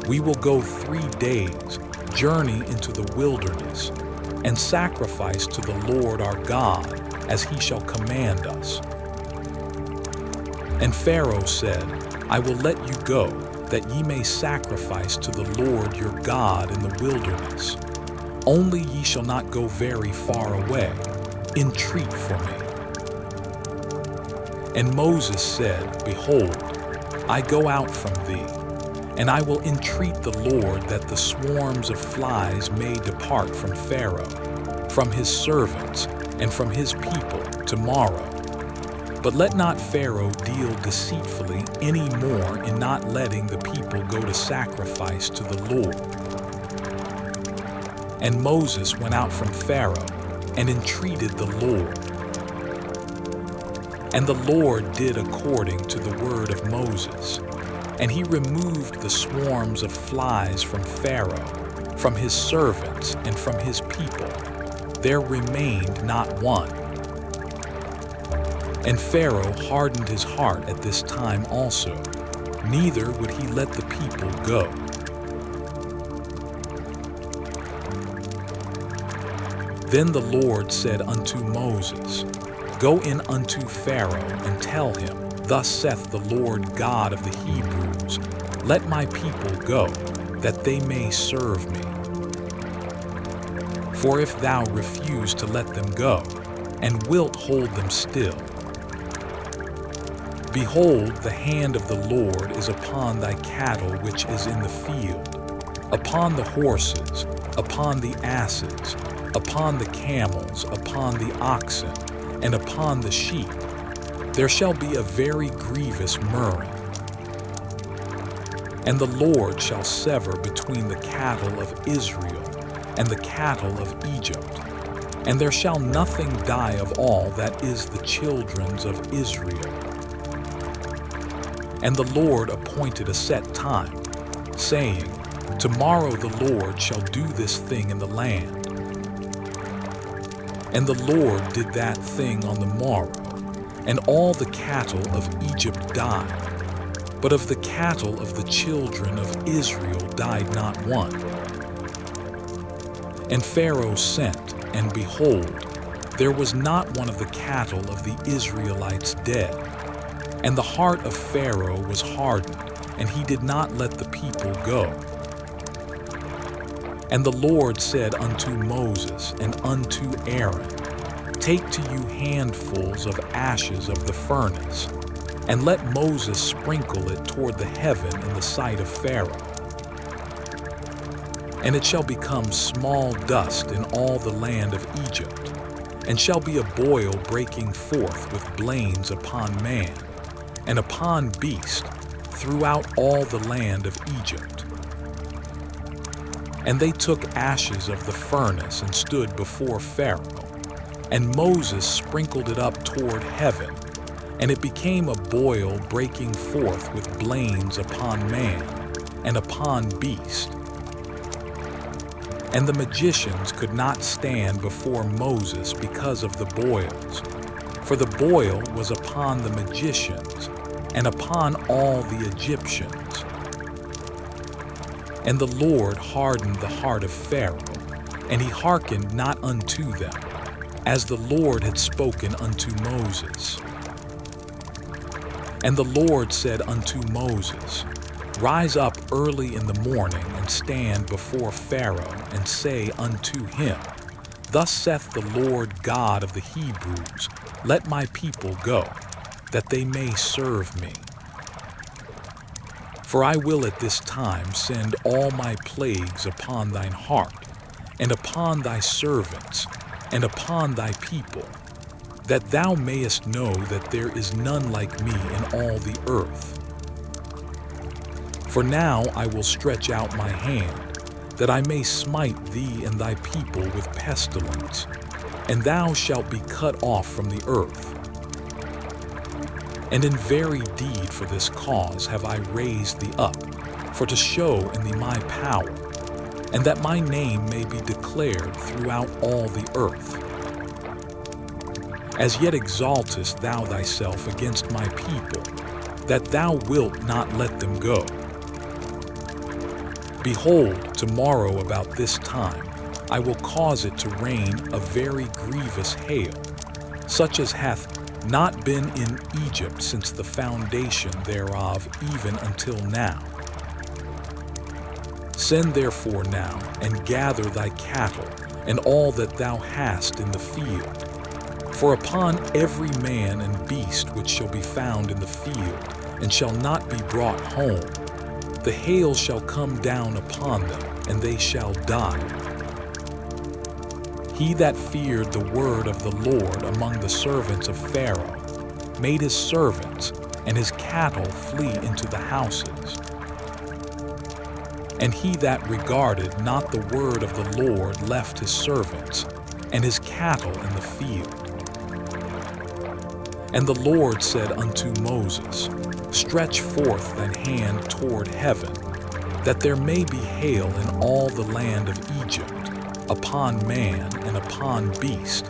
We will go 3 days, journey into the wilderness, and sacrifice to the Lord our God, as he shall command us. And Pharaoh said, I will let you go, that ye may sacrifice to the Lord your God in the wilderness. Only ye shall not go very far away. Entreat for me. And Moses said, Behold, I go out from thee, and I will entreat the Lord that the swarms of flies may depart from Pharaoh, from his servants, and from his people tomorrow. But let not Pharaoh deal deceitfully any more in not letting the people go to sacrifice to the Lord. And Moses went out from Pharaoh and entreated the Lord. And the Lord did according to the word of Moses. And he removed the swarms of flies from Pharaoh, from his servants, and from his people. There remained not one. And Pharaoh hardened his heart at this time also, neither would he let the people go. Then the Lord said unto Moses, Go in unto Pharaoh, and tell him, Thus saith the Lord God of the Hebrews, Let my people go, that they may serve me. For if thou refuse to let them go, and wilt hold them still, behold, the hand of the Lord is upon thy cattle which is in the field, upon the horses, upon the asses, upon the camels, upon the oxen, and upon the sheep. There shall be a very grievous murmuring. And the Lord shall sever between the cattle of Israel and the cattle of Egypt, and there shall nothing die of all that is the children's of Israel. And the Lord appointed a set time, saying, Tomorrow the Lord shall do this thing in the land. And the Lord did that thing on the morrow, and all the cattle of Egypt died, but of the cattle of the children of Israel died not one. And Pharaoh sent, and behold, there was not one of the cattle of the Israelites dead. And the heart of Pharaoh was hardened, and he did not let the people go. And the Lord said unto Moses and unto Aaron, Take to you handfuls of ashes of the furnace, and let Moses sprinkle it toward the heaven in the sight of Pharaoh. And it shall become small dust in all the land of Egypt, and shall be a boil breaking forth with blains upon man, and upon beast, throughout all the land of Egypt. And they took ashes of the furnace and stood before Pharaoh, and Moses sprinkled it up toward heaven, and it became a boil breaking forth with blains upon man, and upon beast. And the magicians could not stand before Moses because of the boils, for the boil was upon the magicians, and upon all the Egyptians. And the Lord hardened the heart of Pharaoh, and he hearkened not unto them, as the Lord had spoken unto Moses. And the Lord said unto Moses, Rise up early in the morning and stand before Pharaoh and say unto him, Thus saith the Lord God of the Hebrews, Let my people go, that they may serve me. For I will at this time send all my plagues upon thine heart, and upon thy servants, and upon thy people, that thou mayest know that there is none like me in all the earth. For now I will stretch out my hand, that I may smite thee and thy people with pestilence, and thou shalt be cut off from the earth. And in very deed for this cause have I raised thee up, for to show in thee my power, and that my name may be declared throughout all the earth. As yet exaltest thou thyself against my people, that thou wilt not let them go. Behold, tomorrow about this time I will cause it to rain a very grievous hail, such as hath not been in Egypt since the foundation thereof even until now. Send therefore now, and gather thy cattle, and all that thou hast in the field. For upon every man and beast which shall be found in the field, and shall not be brought home, the hail shall come down upon them, and they shall die. He that feared the word of the Lord among the servants of Pharaoh made his servants and his cattle flee into the houses. And he that regarded not the word of the Lord left his servants and his cattle in the field. And the Lord said unto Moses, Stretch forth thine hand toward heaven, that there may be hail in all the land of Egypt, upon man and upon beast,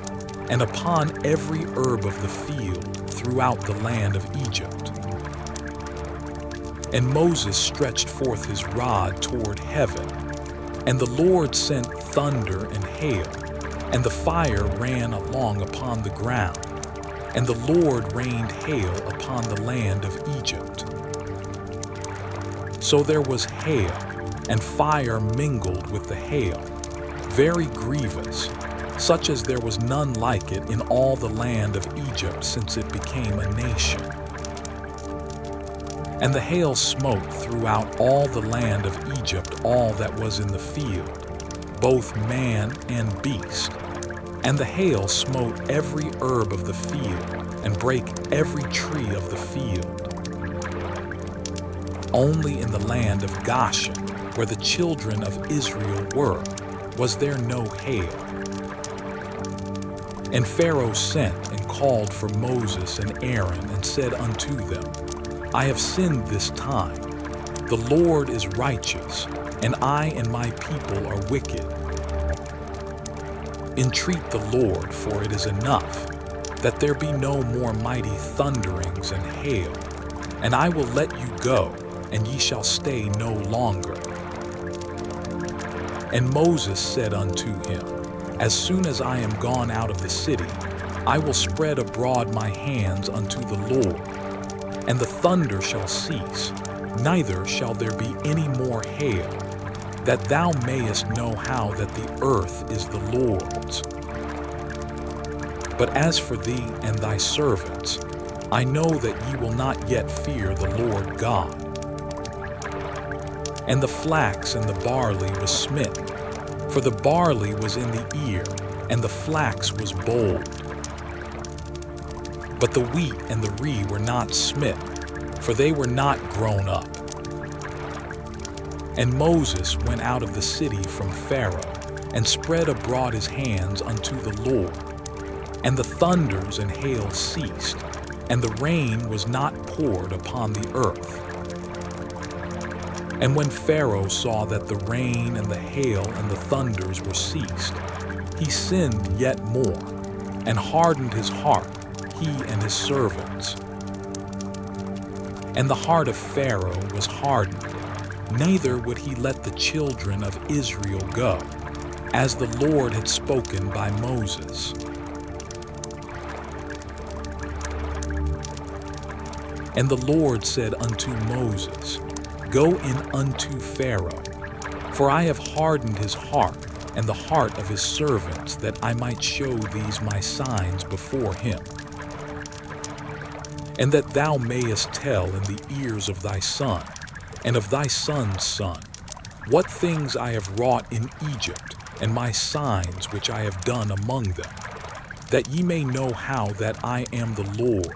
and upon every herb of the field throughout the land of Egypt. And Moses stretched forth his rod toward heaven, and the Lord sent thunder and hail, and the fire ran along upon the ground, and the Lord rained hail upon the land of Egypt. So there was hail, and fire mingled with the hail, very grievous, such as there was none like it in all the land of Egypt since it became a nation. And the hail smote throughout all the land of Egypt all that was in the field, both man and beast. And the hail smote every herb of the field, and brake every tree of the field. Only in the land of Goshen, where the children of Israel were, was there no hail. And Pharaoh sent and called for Moses and Aaron, and said unto them, I have sinned this time. The Lord is righteous, and I and my people are wicked. Entreat the Lord, for it is enough, that there be no more mighty thunderings and hail, and I will let you go, and ye shall stay no longer. And Moses said unto him, As soon as I am gone out of the city, I will spread abroad my hands unto the Lord, and the thunder shall cease, neither shall there be any more hail, that thou mayest know how that the earth is the Lord's. But as for thee and thy servants, I know that ye will not yet fear the Lord God. And the flax and the barley was smitten, for the barley was in the ear, and the flax was bold. But the wheat and the rye were not smitten, for they were not grown up. And Moses went out of the city from Pharaoh, and spread abroad his hands unto the Lord. And the thunders and hail ceased, and the rain was not poured upon the earth. And when Pharaoh saw that the rain and the hail and the thunders were ceased, he sinned yet more, and hardened his heart, he and his servants. And the heart of Pharaoh was hardened, neither would he let the children of Israel go, as the Lord had spoken by Moses. And the Lord said unto Moses, Go in unto Pharaoh, for I have hardened his heart and the heart of his servants, that I might show these my signs before him, and that thou mayest tell in the ears of thy son and of thy son's son what things I have wrought in Egypt, and my signs which I have done among them, that ye may know how that I am the Lord.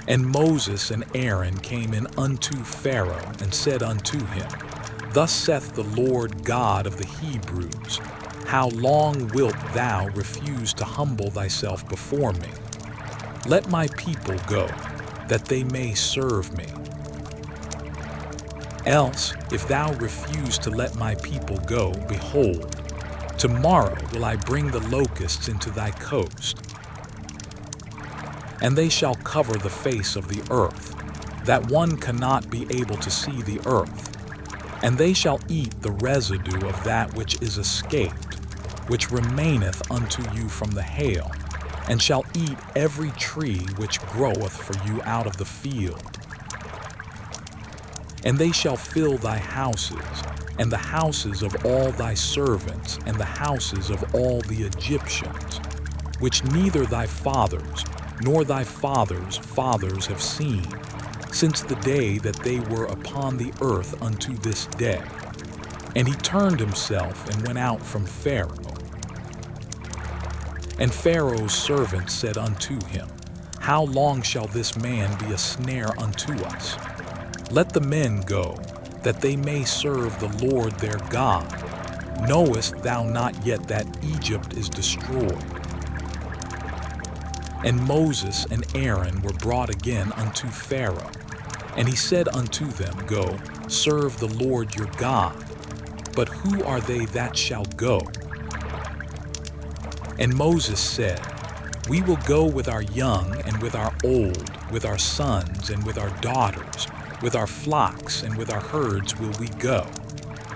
And Moses and Aaron came in unto Pharaoh, and said unto him, Thus saith the Lord God of the Hebrews, How long wilt thou refuse to humble thyself before me? Let my people go, that they may serve me. Else, if thou refuse to let my people go, behold, tomorrow will I bring the locusts into thy coast, and they shall cover the face of the earth, that one cannot be able to see the earth. And they shall eat the residue of that which is escaped, which remaineth unto you from the hail, and shall eat every tree which groweth for you out of the field. And they shall fill thy houses, and the houses of all thy servants, and the houses of all the Egyptians, which neither thy fathers nor thy fathers' fathers have seen, since the day that they were upon the earth unto this day. And he turned himself and went out from Pharaoh. And Pharaoh's servants said unto him, How long shall this man be a snare unto us? Let the men go, that they may serve the Lord their God. Knowest thou not yet that Egypt is destroyed? And Moses and Aaron were brought again unto Pharaoh. And he said unto them, Go, serve the Lord your God. But who are they that shall go? And Moses said, We will go with our young and with our old, with our sons and with our daughters, with our flocks and with our herds will we go.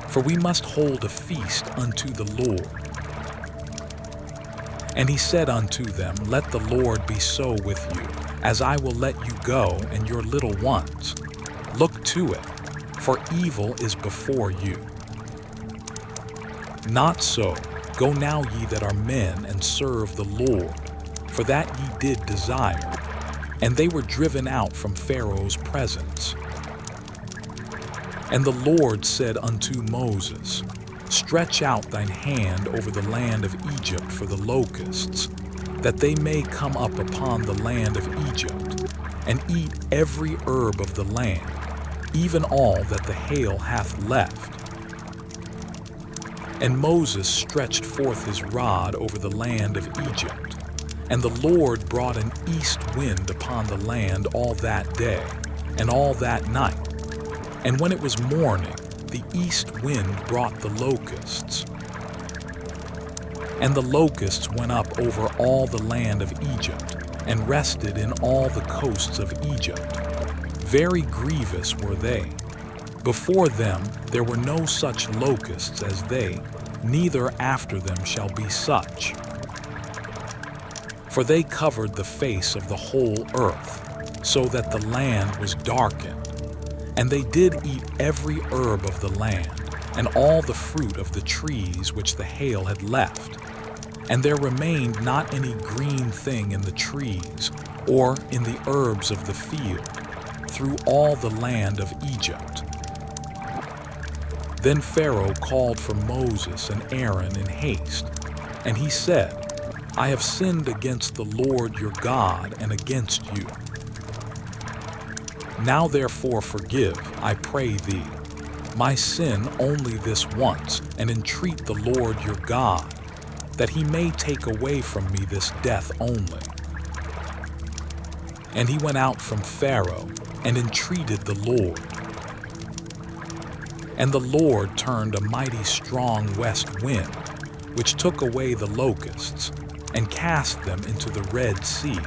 For we must hold a feast unto the Lord. And he said unto them, Let the Lord be so with you, as I will let you go and your little ones. Look to it, for evil is before you. Not so, go now ye that are men, and serve the Lord, for that ye did desire. And they were driven out from Pharaoh's presence. And the Lord said unto Moses, Stretch out thine hand over the land of Egypt for the locusts, that they may come up upon the land of Egypt, and eat every herb of the land, even all that the hail hath left. And Moses stretched forth his rod over the land of Egypt, and the Lord brought an east wind upon the land all that day, and all that night. And when it was morning, the east wind brought the locusts. And the locusts went up over all the land of Egypt, and rested in all the coasts of Egypt. Very grievous were they. Before them there were no such locusts as they, neither after them shall be such. For they covered the face of the whole earth, so that the land was darkened. And they did eat every herb of the land, and all the fruit of the trees which the hail had left. And there remained not any green thing in the trees, or in the herbs of the field, through all the land of Egypt. Then Pharaoh called for Moses and Aaron in haste, and he said, I have sinned against the Lord your God and against you. Now therefore forgive, I pray thee, my sin only this once, and entreat the Lord your God, that he may take away from me this death only. And he went out from Pharaoh, and entreated the Lord. And the Lord turned a mighty strong west wind, which took away the locusts, and cast them into the Red Sea.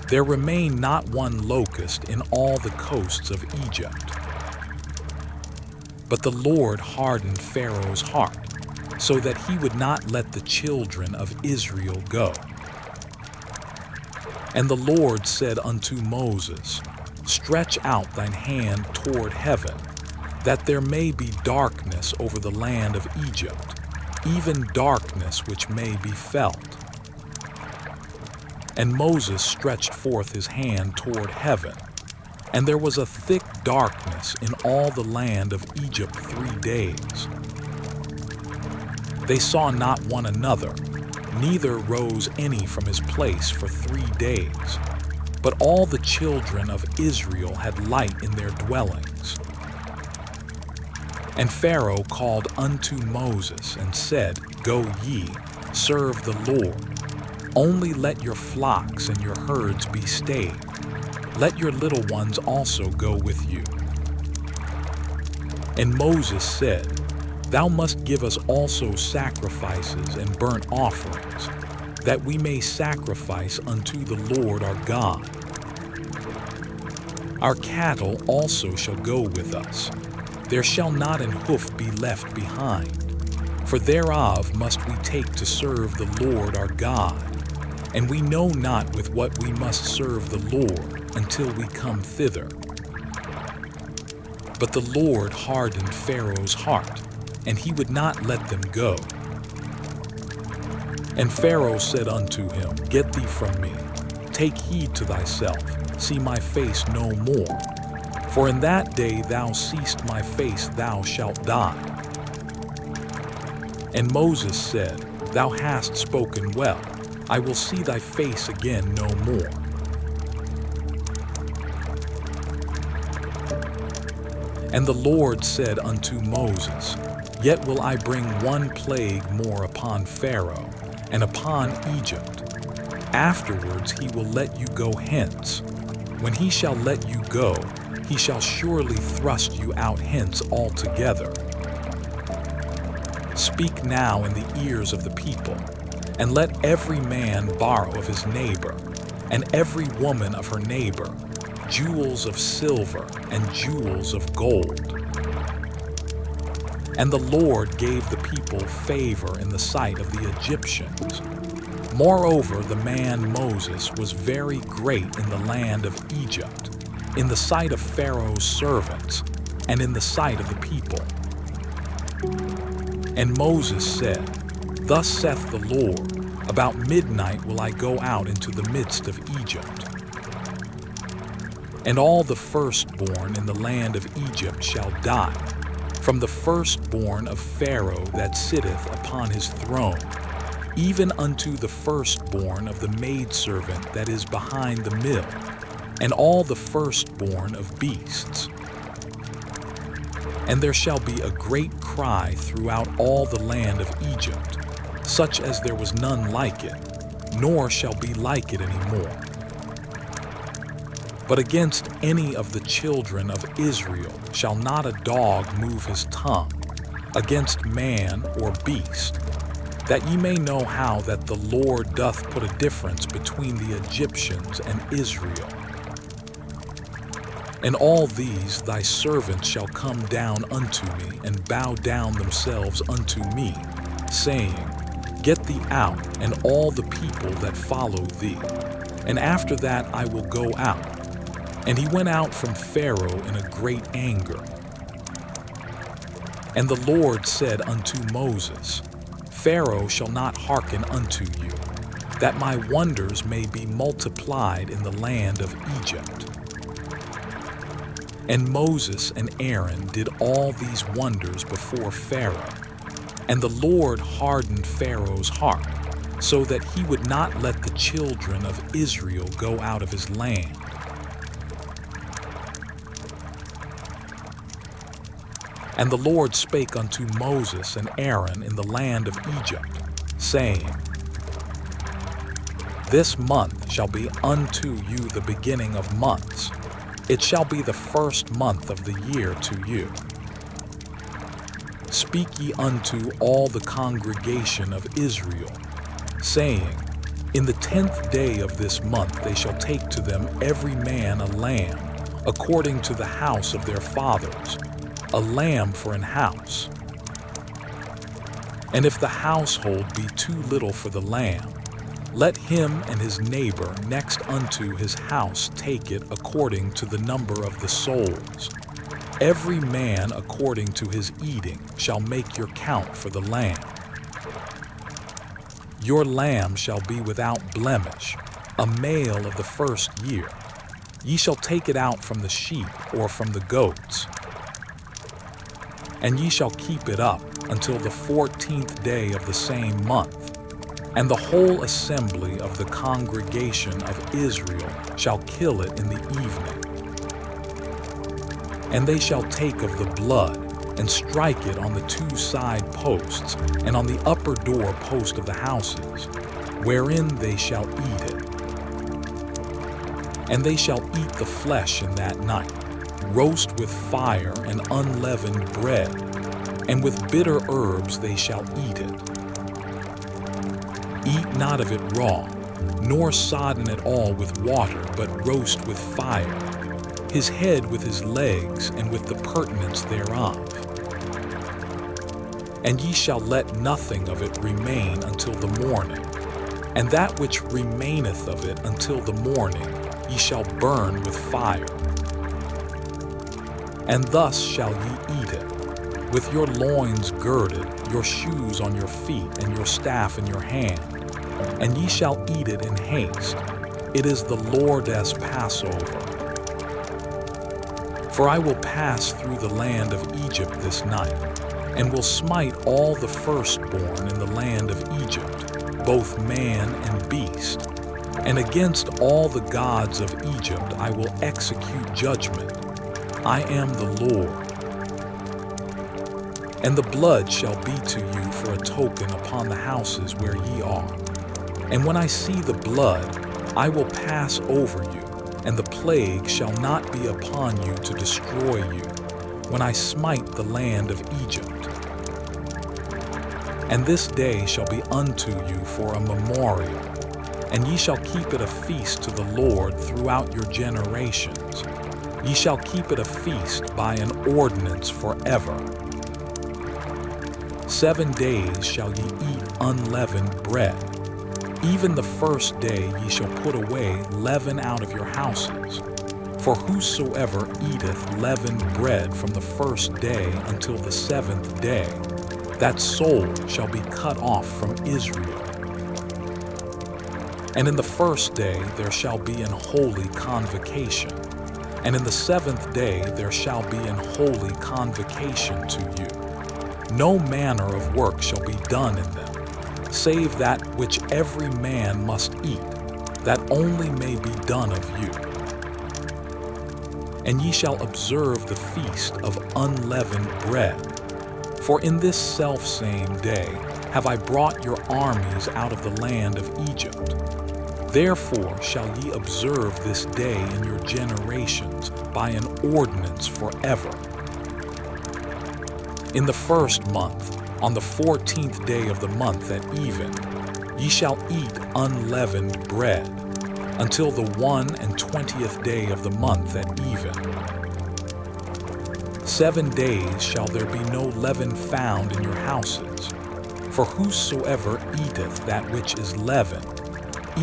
There remained not one locust in all the coasts of Egypt. But the Lord hardened Pharaoh's heart, so that he would not let the children of Israel go. And the Lord said unto Moses, Stretch out thine hand toward heaven, that there may be darkness over the land of Egypt, even darkness which may be felt. And Moses stretched forth his hand toward heaven, and there was a thick darkness in all the land of Egypt 3 days. They saw not one another, neither rose any from his place for 3 days. But all the children of Israel had light in their dwellings. And Pharaoh called unto Moses and said, Go ye, serve the Lord. Only let your flocks and your herds be stayed. Let your little ones also go with you. And Moses said, Thou must give us also sacrifices and burnt offerings, that we may sacrifice unto the Lord our God. Our cattle also shall go with us. There shall not an hoof be left behind, for thereof must we take to serve the Lord our God. And we know not with what we must serve the Lord until we come thither. But the Lord hardened Pharaoh's heart, and he would not let them go. And Pharaoh said unto him, Get thee from me, take heed to thyself, see my face no more. For in that day thou seest my face, thou shalt die. And Moses said, Thou hast spoken well, I will see thy face again no more. And the Lord said unto Moses, Yet will I bring one plague more upon Pharaoh, and upon Egypt. Afterwards he will let you go hence. When he shall let you go, he shall surely thrust you out hence altogether. Speak now in the ears of the people, and let every man borrow of his neighbor, and every woman of her neighbor, jewels of silver and jewels of gold. And the Lord gave the people favor in the sight of the Egyptians. Moreover, the man Moses was very great in the land of Egypt, in the sight of Pharaoh's servants, and in the sight of the people. And Moses said, Thus saith the Lord, About midnight will I go out into the midst of Egypt. And all the firstborn in the land of Egypt shall die, from the firstborn of Pharaoh that sitteth upon his throne, even unto the firstborn of the maidservant that is behind the mill, and all the firstborn of beasts. And there shall be a great cry throughout all the land of Egypt, such as there was none like it, nor shall be like it any more. But against any of the children of Israel shall not a dog move his tongue, against man or beast, that ye may know how that the Lord doth put a difference between the Egyptians and Israel. And all these thy servants shall come down unto me, and bow down themselves unto me, saying, Get thee out, and all the people that follow thee, and after that I will go out. And he went out from Pharaoh in a great anger. And the Lord said unto Moses, Pharaoh shall not hearken unto you, that my wonders may be multiplied in the land of Egypt. And Moses and Aaron did all these wonders before Pharaoh. And the Lord hardened Pharaoh's heart, so that he would not let the children of Israel go out of his land. And the Lord spake unto Moses and Aaron in the land of Egypt, saying, This month shall be unto you the beginning of months. It shall be the first month of the year to you. Speak ye unto all the congregation of Israel, saying, In the 10th day of this month they shall take to them every man a lamb, according to the house of their fathers, a lamb for an house. And if the household be too little for the lamb, Let him and his neighbor next unto his house take it according to the number of the souls. Every man according to his eating shall make your count for the lamb. Your lamb shall be without blemish, a male of the first year. Ye shall take it out from the sheep or from the goats. And ye shall keep it up until the 14th day of the same month. And the whole assembly of the congregation of Israel shall kill it in the evening. And they shall take of the blood, and strike it on the 2 side posts, and on the upper door post of the houses, wherein they shall eat it. And they shall eat the flesh in that night, roast with fire and unleavened bread, and with bitter herbs they shall eat it. Eat not of it raw, nor sodden it all with water, but roast with fire, his head with his legs, and with the purtenance thereof. And ye shall let nothing of it remain until the morning, and that which remaineth of it until the morning ye shall burn with fire. And thus shall ye eat it, with your loins girded, your shoes on your feet, and your staff in your hand. And ye shall eat it in haste. It is the Lord's Passover. For I will pass through the land of Egypt this night, and will smite all the firstborn in the land of Egypt, both man and beast. And against all the gods of Egypt I will execute judgment. I am the Lord. And the blood shall be to you for a token upon the houses where ye are. And when I see the blood, I will pass over you, and the plague shall not be upon you to destroy you, when I smite the land of Egypt. And this day shall be unto you for a memorial, and ye shall keep it a feast to the Lord throughout your generations. Ye shall keep it a feast by an ordinance forever. 7 days shall ye eat unleavened bread. Even the first day ye shall put away leaven out of your houses. For whosoever eateth leavened bread from the first day until the 7th day, that soul shall be cut off from Israel. And in the first day there shall be an holy convocation, and in the 7th day there shall be an holy convocation to you. No manner of work shall be done in them, save that which every man must eat, that only may be done of you. And ye shall observe the feast of unleavened bread. For in this selfsame day have I brought your armies out of the land of Egypt. Therefore shall ye observe this day in your generations by an ordinance forever. In the first month, on the 14th day of the month at even, ye shall eat unleavened bread, until the 21st day of the month at even. 7 days shall there be no leaven found in your houses. For whosoever eateth that which is leavened,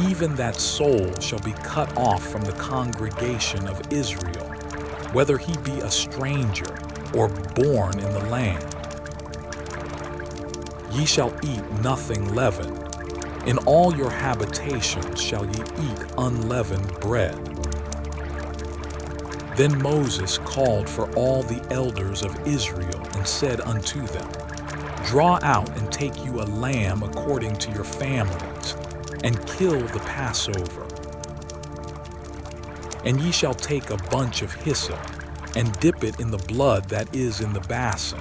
even that soul shall be cut off from the congregation of Israel, whether he be a stranger or born in the land. Ye shall eat nothing leavened. In all your habitations shall ye eat unleavened bread. Then Moses called for all the elders of Israel and said unto them, Draw out and take you a lamb according to your families, and kill the Passover. And ye shall take a bunch of hyssop, and dip it in the blood that is in the basin,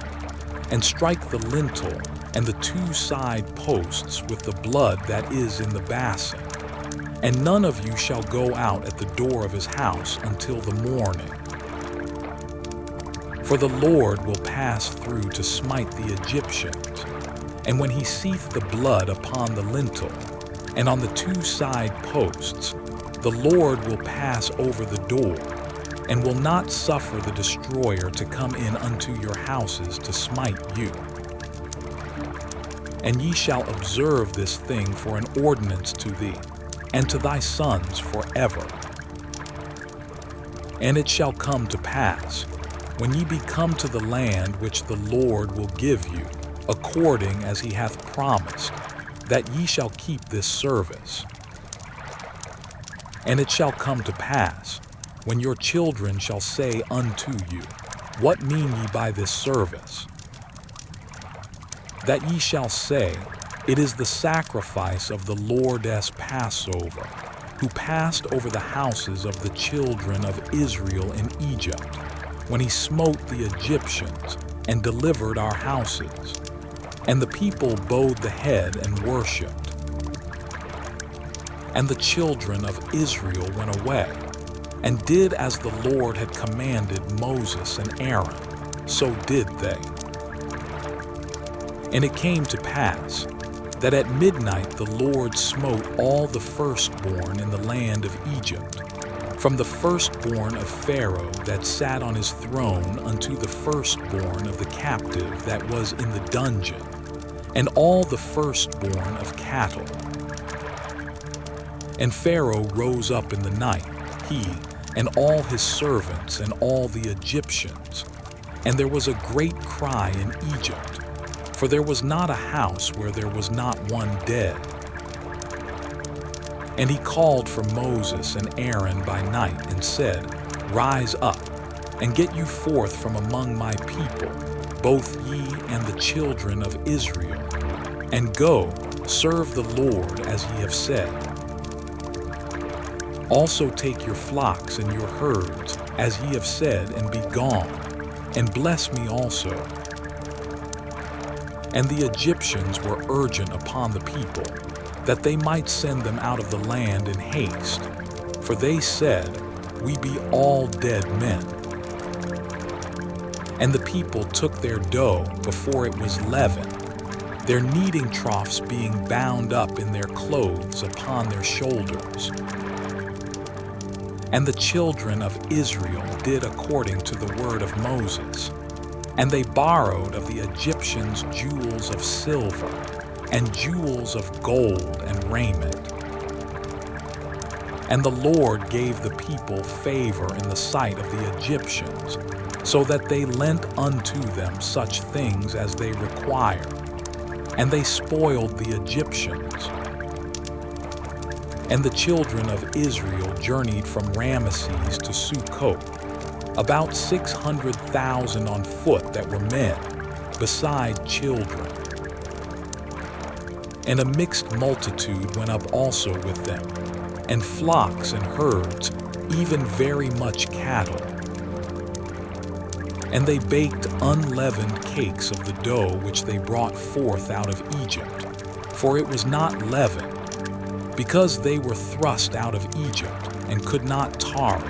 and strike the lintel and the 2 side posts with the blood that is in the basin. And none of you shall go out at the door of his house until the morning. For the Lord will pass through to smite the Egyptians. And when he seeth the blood upon the lintel, and on the 2 side posts, the Lord will pass over the door, and will not suffer the destroyer to come in unto your houses to smite you. And ye shall observe this thing for an ordinance to thee, and to thy sons forever. And it shall come to pass, when ye be come to the land which the Lord will give you, according as he hath promised, that ye shall keep this service. And it shall come to pass, when your children shall say unto you, What mean ye by this service? That ye shall say, It is the sacrifice of the Lord's Passover, who passed over the houses of the children of Israel in Egypt, when he smote the Egyptians and delivered our houses. And the people bowed the head and worshipped. And the children of Israel went away, and did as the Lord had commanded Moses and Aaron, so did they. And it came to pass, that at midnight the Lord smote all the firstborn in the land of Egypt, from the firstborn of Pharaoh that sat on his throne unto the firstborn of the captive that was in the dungeon, and all the firstborn of cattle. And Pharaoh rose up in the night, he and all his servants and all the Egyptians, and there was a great cry in Egypt, for there was not a house where there was not one dead. And he called for Moses and Aaron by night and said, Rise up, and get you forth from among my people, both ye and the children of Israel, and go, serve the Lord as ye have said. Also take your flocks and your herds, as ye have said, and be gone, and bless me also. And the Egyptians were urgent upon the people, that they might send them out of the land in haste. For they said, We be all dead men. And the people took their dough before it was leavened, their kneading troughs being bound up in their clothes upon their shoulders. And the children of Israel did according to the word of Moses. And they borrowed of the Egyptians jewels of silver, and jewels of gold and raiment. And the Lord gave the people favor in the sight of the Egyptians, so that they lent unto them such things as they required, and they spoiled the Egyptians. And the children of Israel journeyed from Ramesses to Succoth, about 600,000 on foot that were men, beside children. And a mixed multitude went up also with them, and flocks and herds, even very much cattle. And they baked unleavened cakes of the dough which they brought forth out of Egypt, for it was not leavened, because they were thrust out of Egypt, and could not tarry,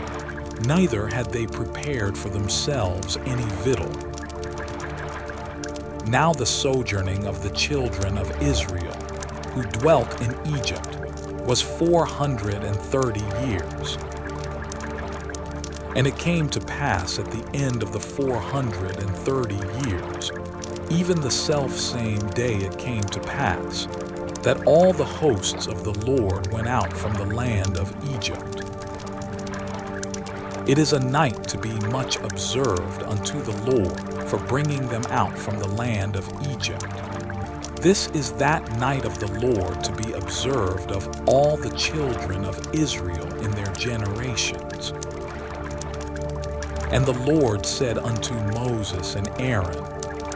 neither had they prepared for themselves any victual. Now the sojourning of the children of Israel, who dwelt in Egypt, was 430 years. And it came to pass at the end of the 430 years, even the selfsame day it came to pass, that all the hosts of the Lord went out from the land of Egypt. It is a night to be much observed unto the Lord for bringing them out from the land of Egypt. This is that night of the Lord to be observed of all the children of Israel in their generations. And the Lord said unto Moses and Aaron,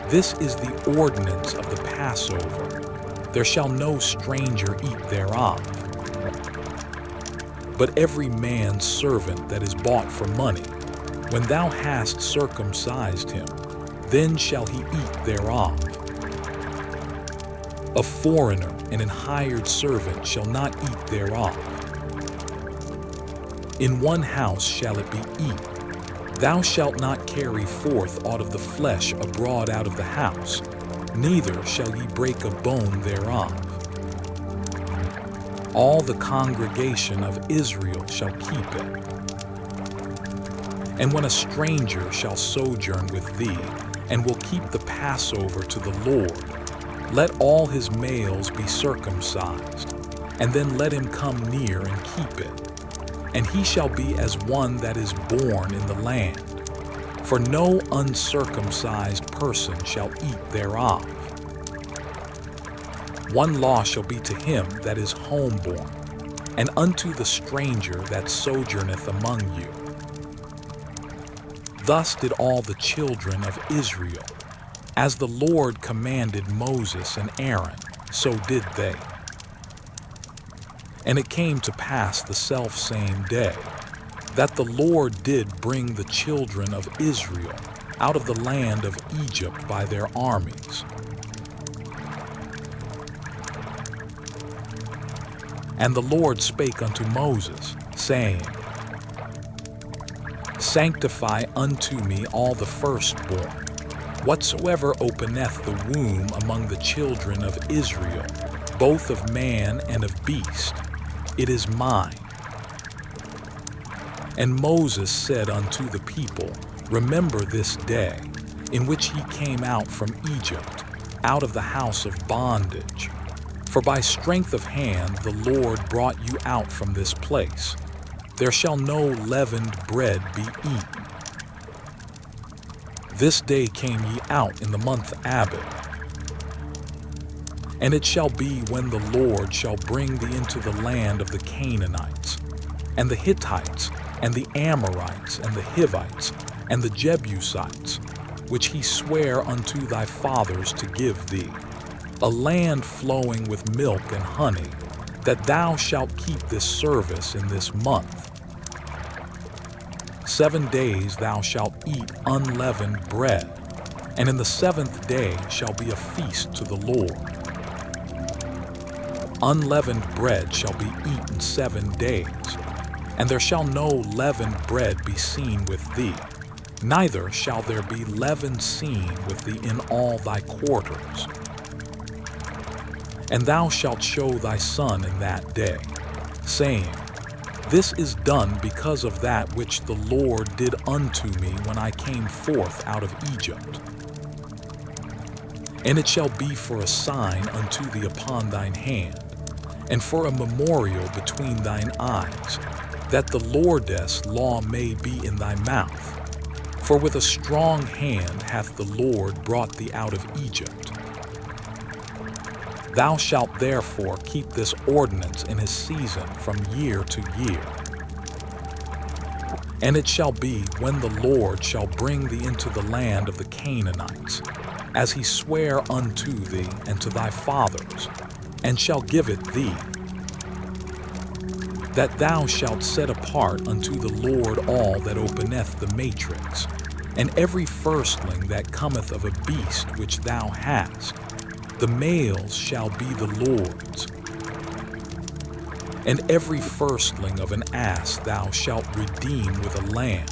This is the ordinance of the Passover. There shall no stranger eat thereof. But every man's servant that is bought for money, when thou hast circumcised him, then shall he eat thereof. A foreigner and an hired servant shall not eat thereof. In one house shall it be eaten. Thou shalt not carry forth aught of the flesh abroad out of the house, neither shall ye break a bone thereof. All the congregation of Israel shall keep it. And when a stranger shall sojourn with thee, and will keep the Passover to the Lord, Let all his males be circumcised, and then let him come near and keep it. And he shall be as one that is born in the land. For no uncircumcised person shall eat thereof. One law shall be to him that is homeborn, and unto the stranger that sojourneth among you. Thus did all the children of Israel. As the Lord commanded Moses and Aaron, so did they. And it came to pass the selfsame day, that the Lord did bring the children of Israel out of the land of Egypt by their armies. And the Lord spake unto Moses, saying, Sanctify unto me all the firstborn, whatsoever openeth the womb among the children of Israel, both of man and of beast, it is mine. And Moses said unto the people, Remember this day, in which ye came out from Egypt, out of the house of bondage. For by strength of hand the Lord brought you out from this place. There shall no leavened bread be eaten. This day came ye out in the month Abib. And it shall be when the Lord shall bring thee into the land of the Canaanites, and the Hittites, and the Amorites, and the Hivites, and the Jebusites, which he sware unto thy fathers to give thee, a land flowing with milk and honey, that thou shalt keep this service in this month. 7 days thou shalt eat unleavened bread, and in the 7th day shall be a feast to the Lord. Unleavened bread shall be eaten 7 days, and there shall no leavened bread be seen with thee, neither shall there be leaven seen with thee in all thy quarters. And thou shalt show thy son in that day, saying, This is done because of that which the Lord did unto me when I came forth out of Egypt. And it shall be for a sign unto thee upon thine hand, and for a memorial between thine eyes, that the Lord's law may be in thy mouth. For with a strong hand hath the Lord brought thee out of Egypt. Thou shalt therefore keep this ordinance in his season from year to year. And it shall be when the Lord shall bring thee into the land of the Canaanites, as he sware unto thee and to thy fathers, and shall give it thee, that thou shalt set apart unto the Lord all that openeth the matrix, and every firstling that cometh of a beast which thou hast, the males shall be the Lord's. And every firstling of an ass thou shalt redeem with a lamb,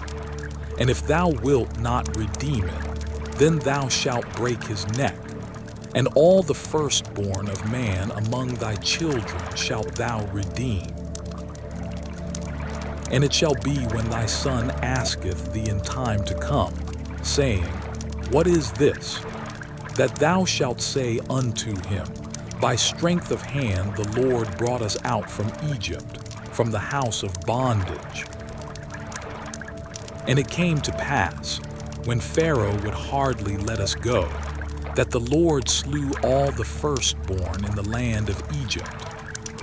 and if thou wilt not redeem it, then thou shalt break his neck. And all the firstborn of man among thy children shalt thou redeem. And it shall be when thy son asketh thee in time to come, saying, What is this? That thou shalt say unto him, By strength of hand the Lord brought us out from Egypt, from the house of bondage. And it came to pass, when Pharaoh would hardly let us go, that the Lord slew all the firstborn in the land of Egypt,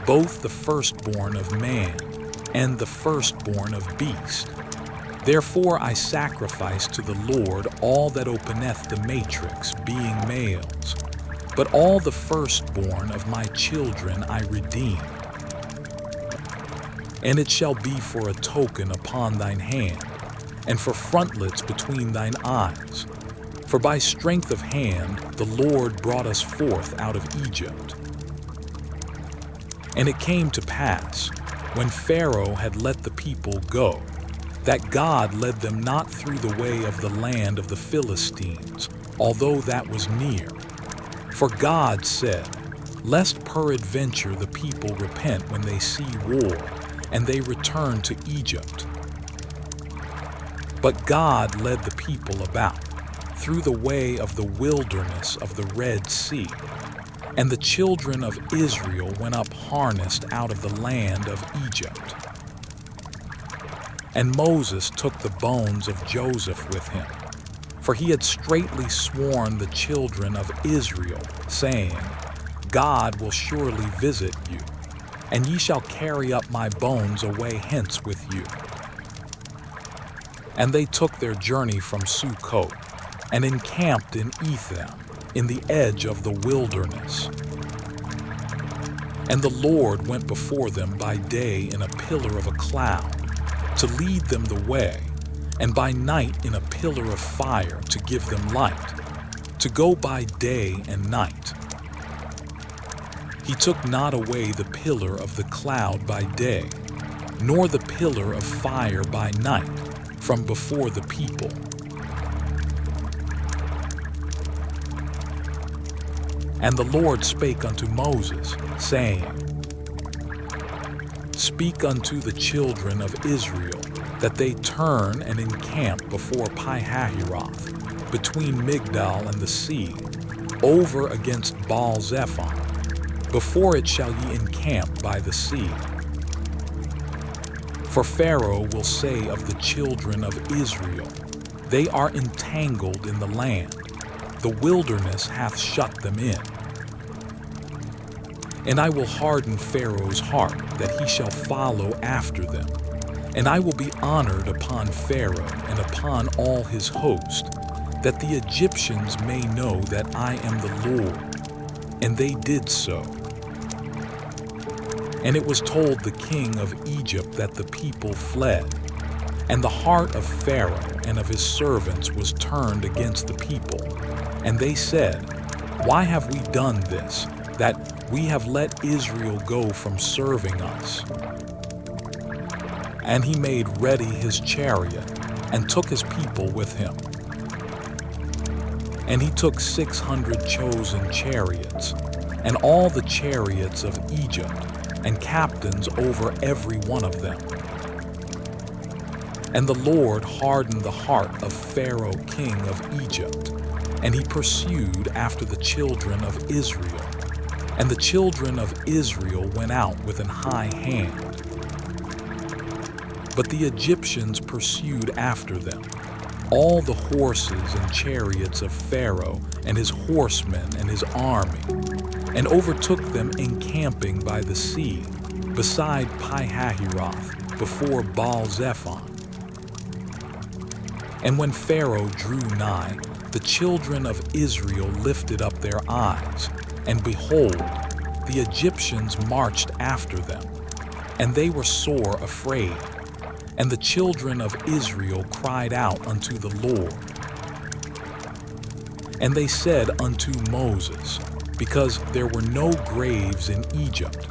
both the firstborn of man and the firstborn of beast. Therefore I sacrifice to the Lord all that openeth the matrix, being males, but all the firstborn of my children I redeem. And it shall be for a token upon thine hand, and for frontlets between thine eyes. For by strength of hand the Lord brought us forth out of Egypt. And it came to pass, when Pharaoh had let the people go, that God led them not through the way of the land of the Philistines, although that was near. For God said, Lest peradventure the people repent when they see war, and they return to Egypt. But God led the people about, through the way of the wilderness of the Red Sea, And the children of Israel went up harnessed out of the land of Egypt. And Moses took the bones of Joseph with him, for he had straitly sworn the children of Israel, saying, God will surely visit you, and ye shall carry up my bones away hence with you. And they took their journey from Sukkot, and encamped in Etham, in the edge of the wilderness. And the Lord went before them by day in a pillar of a cloud, to lead them the way, and by night in a pillar of fire to give them light, to go by day and night. He took not away the pillar of the cloud by day, nor the pillar of fire by night, from before the people. And the Lord spake unto Moses, saying, Speak unto the children of Israel, that they turn and encamp before Pi-hahiroth, between Migdal and the sea, over against Baal-zephon. Before it shall ye encamp by the sea. For Pharaoh will say of the children of Israel, They are entangled in the land, the wilderness hath shut them in. And I will harden Pharaoh's heart, that he shall follow after them. And I will be honored upon Pharaoh and upon all his host, that the Egyptians may know that I am the Lord. And they did so. And it was told the king of Egypt that the people fled. And the heart of Pharaoh and of his servants was turned against the people. And they said, Why have we done this, that we have let Israel go from serving us? And he made ready his chariot, and took his people with him. And he took 600 chosen chariots, and all the chariots of Egypt, and captains over every one of them. And the Lord hardened the heart of Pharaoh king of Egypt, and he pursued after the children of Israel. And the children of Israel went out with an high hand. But the Egyptians pursued after them, all the horses and chariots of Pharaoh, and his horsemen and his army, and overtook them encamping by the sea, beside Pi-hahiroth, before Baal-zephon. And when Pharaoh drew nigh, the children of Israel lifted up their eyes, and behold, the Egyptians marched after them, and they were sore afraid. And the children of Israel cried out unto the Lord. And they said unto Moses, Because there were no graves in Egypt,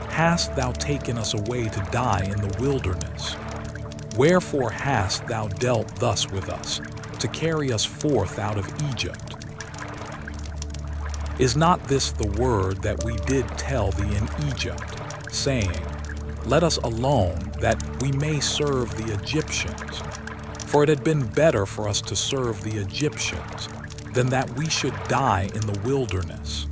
hast thou taken us away to die in the wilderness? Wherefore hast thou dealt thus with us, to carry us forth out of Egypt? Is not this the word that we did tell thee in Egypt, saying, Let us alone, that we may serve the Egyptians? For it had been better for us to serve the Egyptians, than that we should die in the wilderness.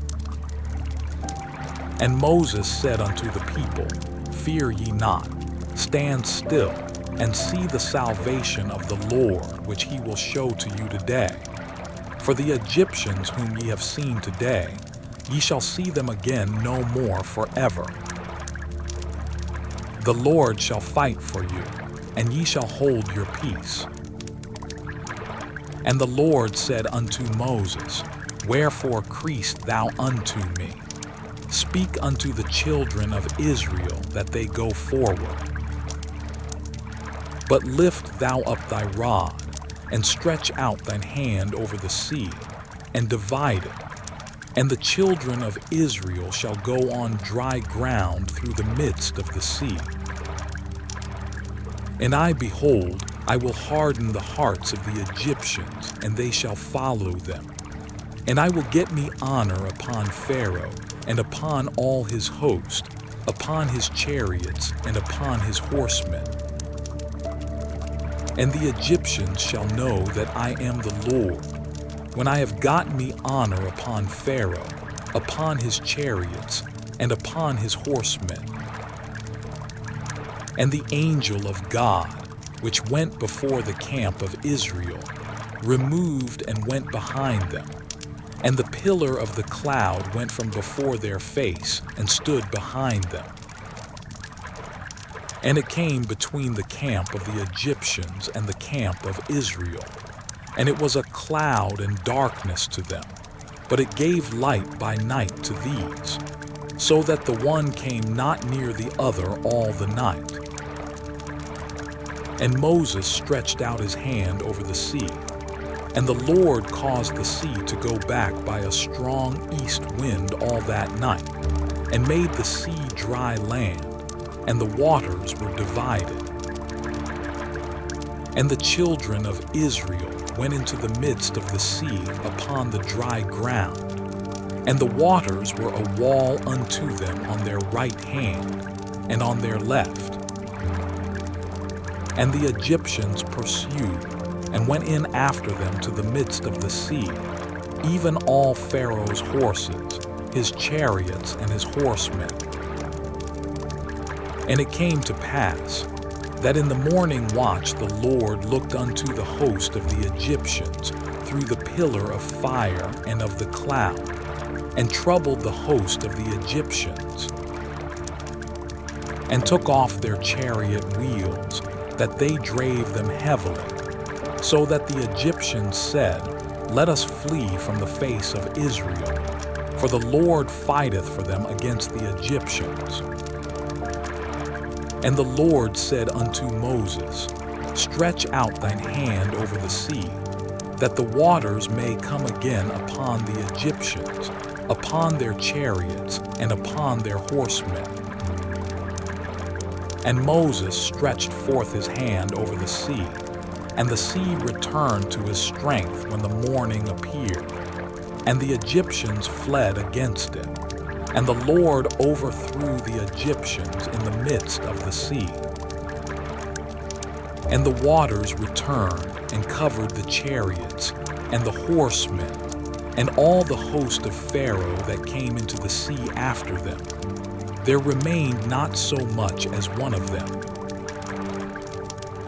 And Moses said unto the people, Fear ye not, stand still, and see the salvation of the Lord, which he will show to you today. For the Egyptians whom ye have seen today, ye shall see them again no more forever. The Lord shall fight for you, and ye shall hold your peace. And the Lord said unto Moses, Wherefore criest thou unto me? Speak unto the children of Israel that they go forward. But lift thou up thy rod, and stretch out thine hand over the sea, and divide it. And the children of Israel shall go on dry ground through the midst of the sea. And I, behold, I will harden the hearts of the Egyptians, and they shall follow them. And I will get me honor upon Pharaoh, and upon all his host, upon his chariots, and upon his horsemen. And the Egyptians shall know that I am the Lord, when I have gotten me honor upon Pharaoh, upon his chariots, and upon his horsemen. And the angel of God, which went before the camp of Israel, removed and went behind them. And the pillar of the cloud went from before their face and stood behind them. And it came between the camp of the Egyptians and the camp of Israel. And it was a cloud and darkness to them, but it gave light by night to these, so that the one came not near the other all the night. And Moses stretched out his hand over the sea, and the Lord caused the sea to go back by a strong east wind all that night, and made the sea dry land, and the waters were divided. And the children of Israel went into the midst of the sea upon the dry ground, and the waters were a wall unto them on their right hand and on their left. And the Egyptians pursued, and went in after them to the midst of the sea, even all Pharaoh's horses, his chariots, and his horsemen. And it came to pass, that in the morning watch the Lord looked unto the host of the Egyptians through the pillar of fire and of the cloud, and troubled the host of the Egyptians, and took off their chariot wheels, that they drave them heavily, so that the Egyptians said, Let us flee from the face of Israel, for the Lord fighteth for them against the Egyptians. And the Lord said unto Moses, Stretch out thine hand over the sea, that the waters may come again upon the Egyptians, upon their chariots, and upon their horsemen. And Moses stretched forth his hand over the sea, and the sea returned to his strength when the morning appeared, and the Egyptians fled against it. And the Lord overthrew the Egyptians in the midst of the sea. And the waters returned and covered the chariots and the horsemen, and all the host of Pharaoh that came into the sea after them. There remained not so much as one of them.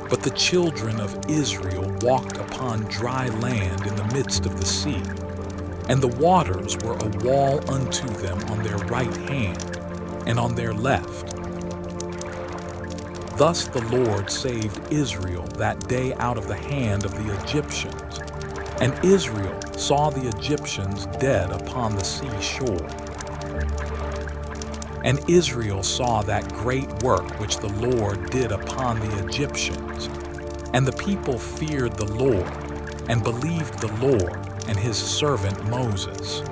But the children of Israel walked upon dry land in the midst of the sea, and the waters were a wall unto them on their right hand and on their left. Thus the Lord saved Israel that day out of the hand of the Egyptians, and Israel saw the Egyptians dead upon the seashore. And Israel saw that great work which the Lord did upon the Egyptians. And the people feared the Lord, and believed the Lord and his servant Moses.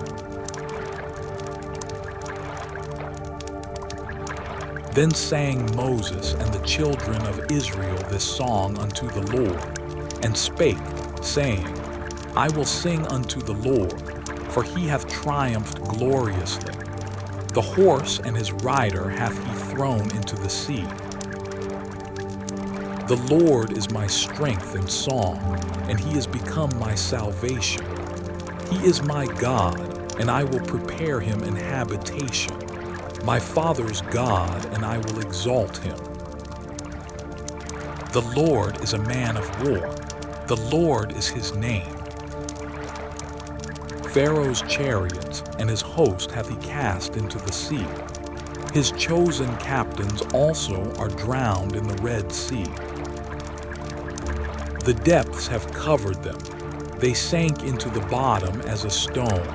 Then sang Moses and the children of Israel this song unto the Lord, and spake, saying, I will sing unto the Lord, for he hath triumphed gloriously. The horse and his rider hath he thrown into the sea. The Lord is my strength and song, and he is become my salvation. He is my God, and I will prepare him an habitation, my father's God, and I will exalt him. The Lord is a man of war, the Lord is his name. Pharaoh's chariots and his host hath he cast into the sea. His chosen captains also are drowned in the Red Sea. The depths have covered them. They sank into the bottom as a stone.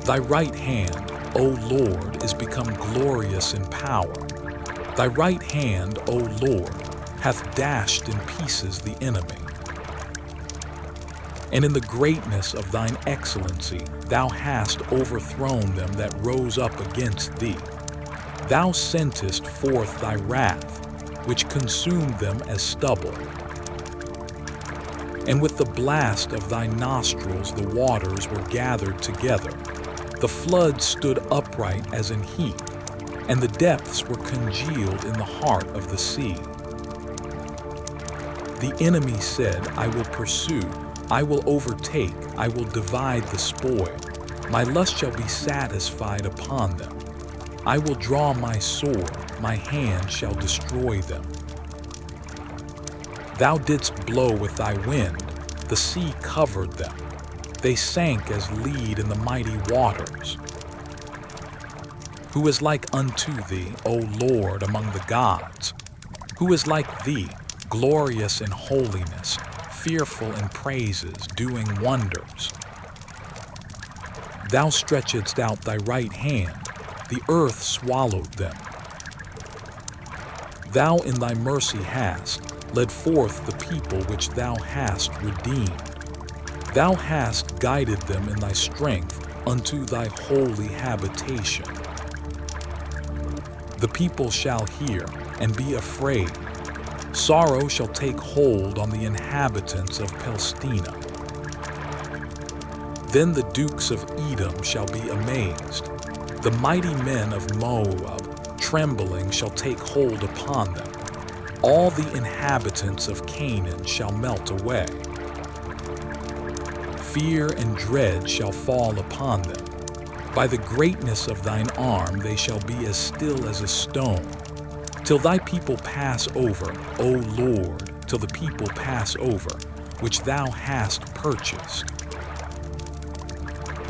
Thy right hand, O Lord, is become glorious in power. Thy right hand, O Lord, hath dashed in pieces the enemy. And in the greatness of thine excellency thou hast overthrown them that rose up against thee. Thou sentest forth thy wrath, which consumed them as stubble. And with the blast of thy nostrils the waters were gathered together. The floods stood upright as an heap, and the depths were congealed in the heart of the sea. The enemy said, I will pursue, I will overtake, I will divide the spoil. My lust shall be satisfied upon them. I will draw my sword, my hand shall destroy them. Thou didst blow with thy wind, the sea covered them. They sank as lead in the mighty waters. Who is like unto thee, O Lord, among the gods? Who is like thee, glorious in holiness, fearful in praises, doing wonders? Thou stretchedst out thy right hand, the earth swallowed them. Thou in thy mercy hast led forth the people which thou hast redeemed. Thou hast guided them in thy strength unto thy holy habitation. The people shall hear and be afraid. Sorrow shall take hold on the inhabitants of Palestina. Then the dukes of Edom shall be amazed. The mighty men of Moab, trembling, shall take hold upon them. All the inhabitants of Canaan shall melt away. Fear and dread shall fall upon them. By the greatness of thine arm they shall be as still as a stone. Till thy people pass over, O Lord, till the people pass over, which thou hast purchased.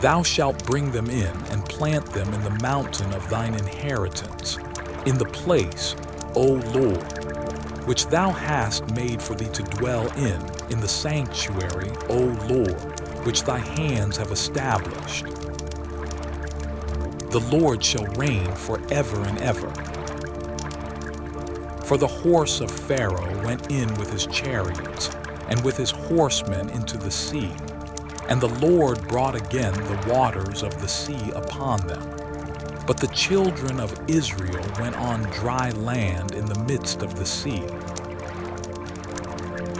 Thou shalt bring them in and plant them in the mountain of thine inheritance, in the place, O Lord, which thou hast made for thee to dwell in the sanctuary, O Lord, which thy hands have established. The Lord shall reign forever and ever. For the horse of Pharaoh went in with his chariots, and with his horsemen into the sea, and the Lord brought again the waters of the sea upon them. But the children of Israel went on dry land in the midst of the sea.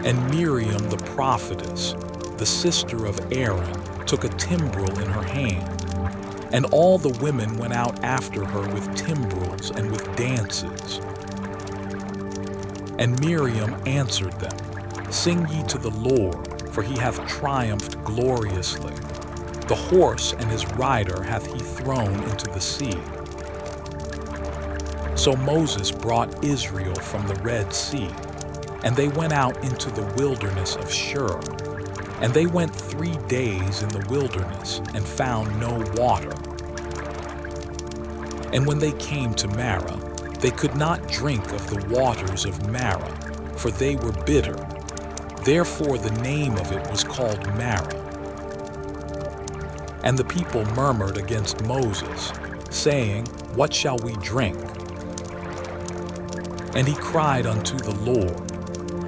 And Miriam the prophetess, the sister of Aaron, took a timbrel in her hand, and all the women went out after her with timbrels and with dances. And Miriam answered them, Sing ye to the Lord, for he hath triumphed gloriously. The horse and his rider hath he thrown into the sea. So Moses brought Israel from the Red Sea, and they went out into the wilderness of Shur. And they went 3 days in the wilderness, and found no water. And when they came to Marah, they could not drink of the waters of Marah, for they were bitter. Therefore the name of it was called Marah. And the people murmured against Moses, saying, What shall we drink? And he cried unto the Lord.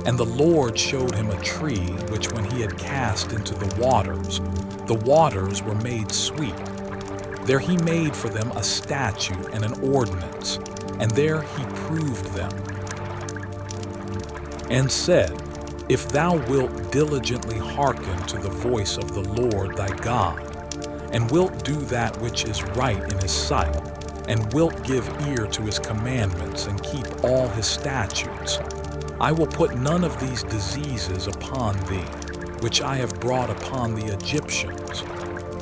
And the Lord showed him a tree, which when he had cast into the waters were made sweet. There he made for them a statute and an ordinance, and there he proved them. And said, If thou wilt diligently hearken to the voice of the Lord thy God, and wilt do that which is right in his sight, and wilt give ear to his commandments and keep all his statutes, I will put none of these diseases upon thee, which I have brought upon the Egyptians,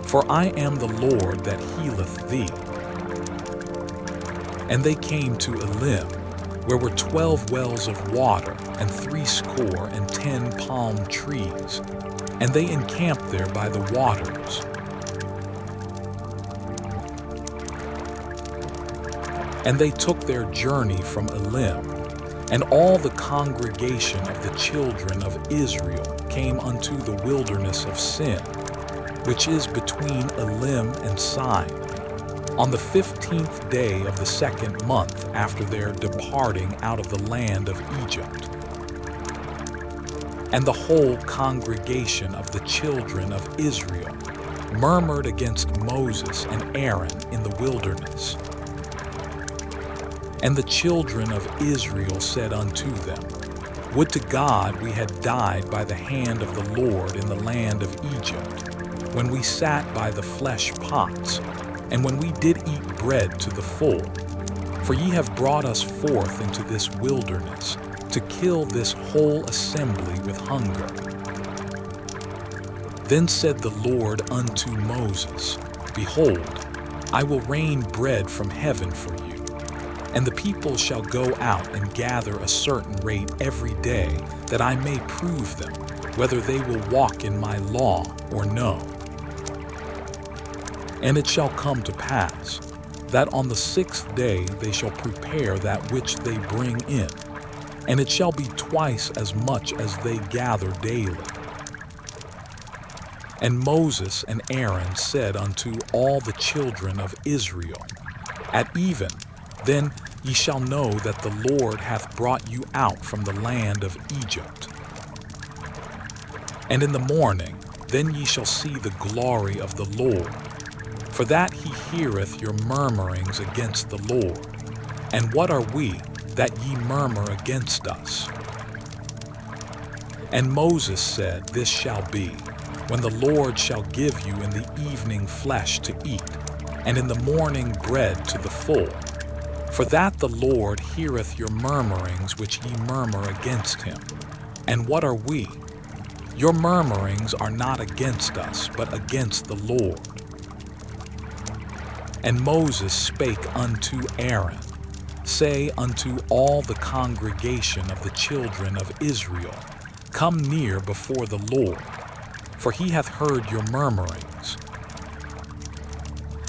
for I am the Lord that healeth thee. And they came to Elim, where were 12 wells of water, and 70 palm trees, and they encamped there by the waters. And they took their journey from Elim, and all the congregation of the children of Israel came unto the wilderness of Sin, which is between Elim and Sin, on the 15th day of the 2nd month after their departing out of the land of Egypt. And the whole congregation of the children of Israel murmured against Moses and Aaron in the wilderness. And the children of Israel said unto them, Would to God we had died by the hand of the Lord in the land of Egypt, when we sat by the flesh pots, and when we did eat bread to the full. For ye have brought us forth into this wilderness, to kill this whole assembly with hunger. Then said the Lord unto Moses, Behold, I will rain bread from heaven for you, and the people shall go out and gather a certain rate every day, that I may prove them, whether they will walk in my law or no. And it shall come to pass, that on the 6th day they shall prepare that which they bring in, and it shall be twice as much as they gather daily. And Moses and Aaron said unto all the children of Israel, At even, then ye shall know that the Lord hath brought you out from the land of Egypt. And in the morning, then ye shall see the glory of the Lord, for that he heareth your murmurings against the Lord. And what are we, that ye murmur against us? And Moses said, This shall be, when the Lord shall give you in the evening flesh to eat, and in the morning bread to the full. For that the Lord heareth your murmurings which ye murmur against him. And what are we? Your murmurings are not against us, but against the Lord. And Moses spake unto Aaron, Say unto all the congregation of the children of Israel, Come near before the Lord, for he hath heard your murmurings.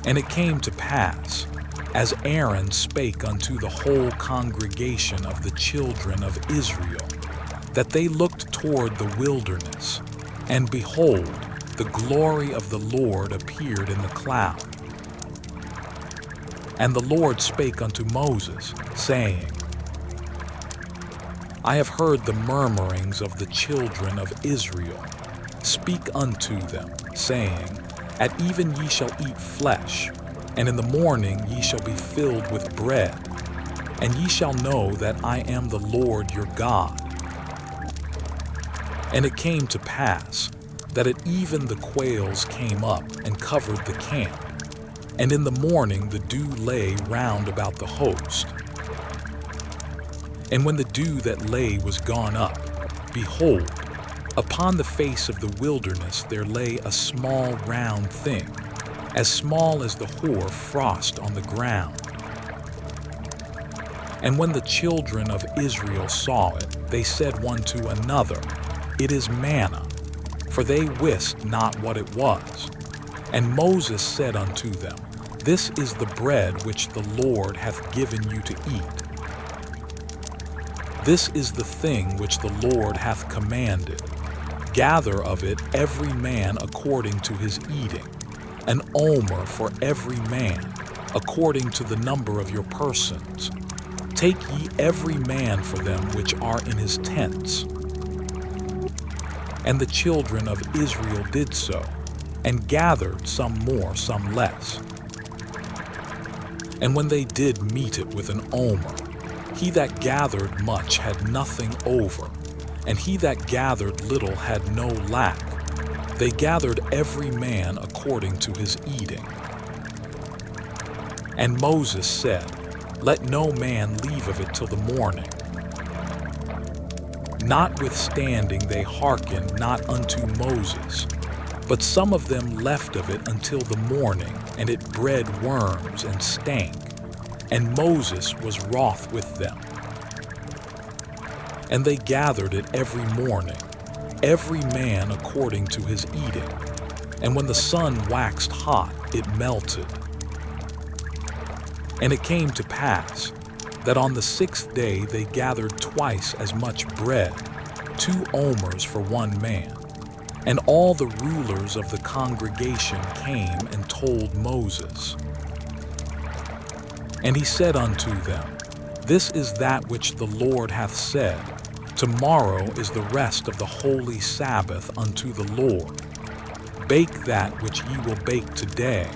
And it came to pass, as Aaron spake unto the whole congregation of the children of Israel, that they looked toward the wilderness, and behold, the glory of the Lord appeared in the cloud. And the Lord spake unto Moses, saying, I have heard the murmurings of the children of Israel. Speak unto them, saying, At even ye shall eat flesh, and in the morning ye shall be filled with bread, and ye shall know that I am the Lord your God. And it came to pass, that at even the quails came up and covered the camp, and in the morning the dew lay round about the host. And when the dew that lay was gone up, behold, upon the face of the wilderness there lay a small round thing, as small as the hoar frost on the ground. And when the children of Israel saw it, they said one to another, It is manna, for they wist not what it was. And Moses said unto them, This is the bread which the Lord hath given you to eat. This is the thing which the Lord hath commanded. Gather of it every man according to his eating, an omer for every man, according to the number of your persons. Take ye every man for them which are in his tents. And the children of Israel did so, and gathered some more, some less. And when they did meet it with an omer, he that gathered much had nothing over, and he that gathered little had no lack. They gathered every man according to his eating. And Moses said, Let no man leave of it till the morning. Notwithstanding they hearkened not unto Moses, but some of them left of it until the morning, and it bred worms and stank. And Moses was wroth with them. And they gathered it every morning, every man according to his eating. And when the sun waxed hot, it melted. And it came to pass, that on the 6th day they gathered twice as much bread, 2 omers for one man. And all the rulers of the congregation came and told Moses. And he said unto them, This is that which the Lord hath said, Tomorrow is the rest of the holy Sabbath unto the Lord. Bake that which ye will bake today,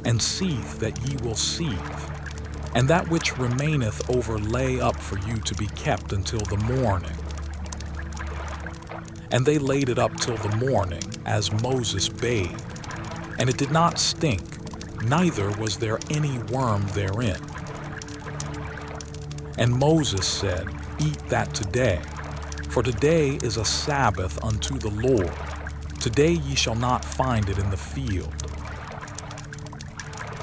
and seethe that ye will seethe, and that which remaineth over lay up for you to be kept until the morning. And they laid it up till the morning, as Moses bade. And it did not stink, neither was there any worm therein. And Moses said, Eat that today, for today is a Sabbath unto the Lord. Today ye shall not find it in the field.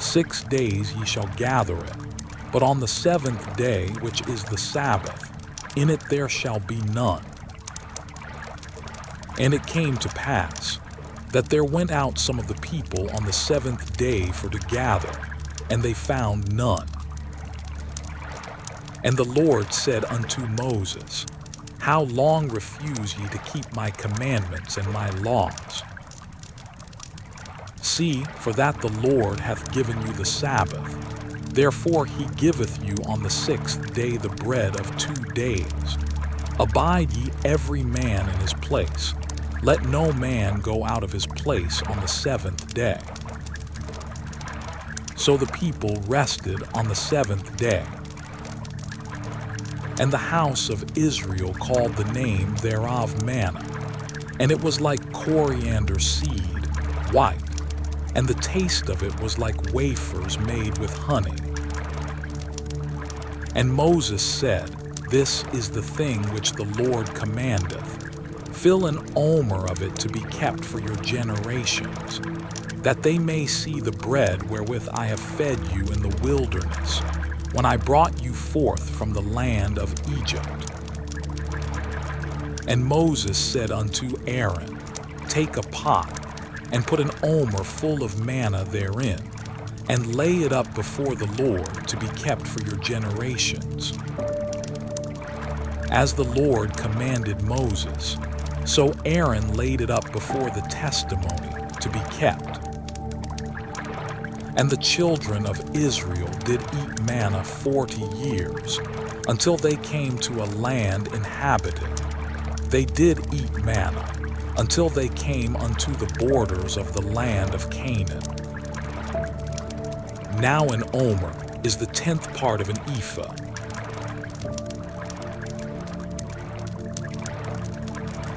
6 days ye shall gather it, but on the 7th day, which is the Sabbath, in it there shall be none. And it came to pass that there went out some of the people on the 7th day for to gather, and they found none. And the Lord said unto Moses, How long refuse ye to keep my commandments and my laws? See, for that the Lord hath given you the Sabbath. Therefore he giveth you on the 6th day the bread of 2 days. Abide ye every man in his place. Let no man go out of his place on the 7th day. So the people rested on the 7th day. And the house of Israel called the name thereof manna, and it was like coriander seed, white, and the taste of it was like wafers made with honey. And Moses said, This is the thing which the Lord commandeth. Fill an omer of it to be kept for your generations, that they may see the bread wherewith I have fed you in the wilderness, when I brought you forth from the land of Egypt. And Moses said unto Aaron, Take a pot, and put an omer full of manna therein, and lay it up before the Lord to be kept for your generations. As the Lord commanded Moses, so Aaron laid it up before the testimony to be kept. And the children of Israel did eat manna 40 years, until they came to a land inhabited. They did eat manna, until they came unto the borders of the land of Canaan. Now an omer is the 10th part of an ephah.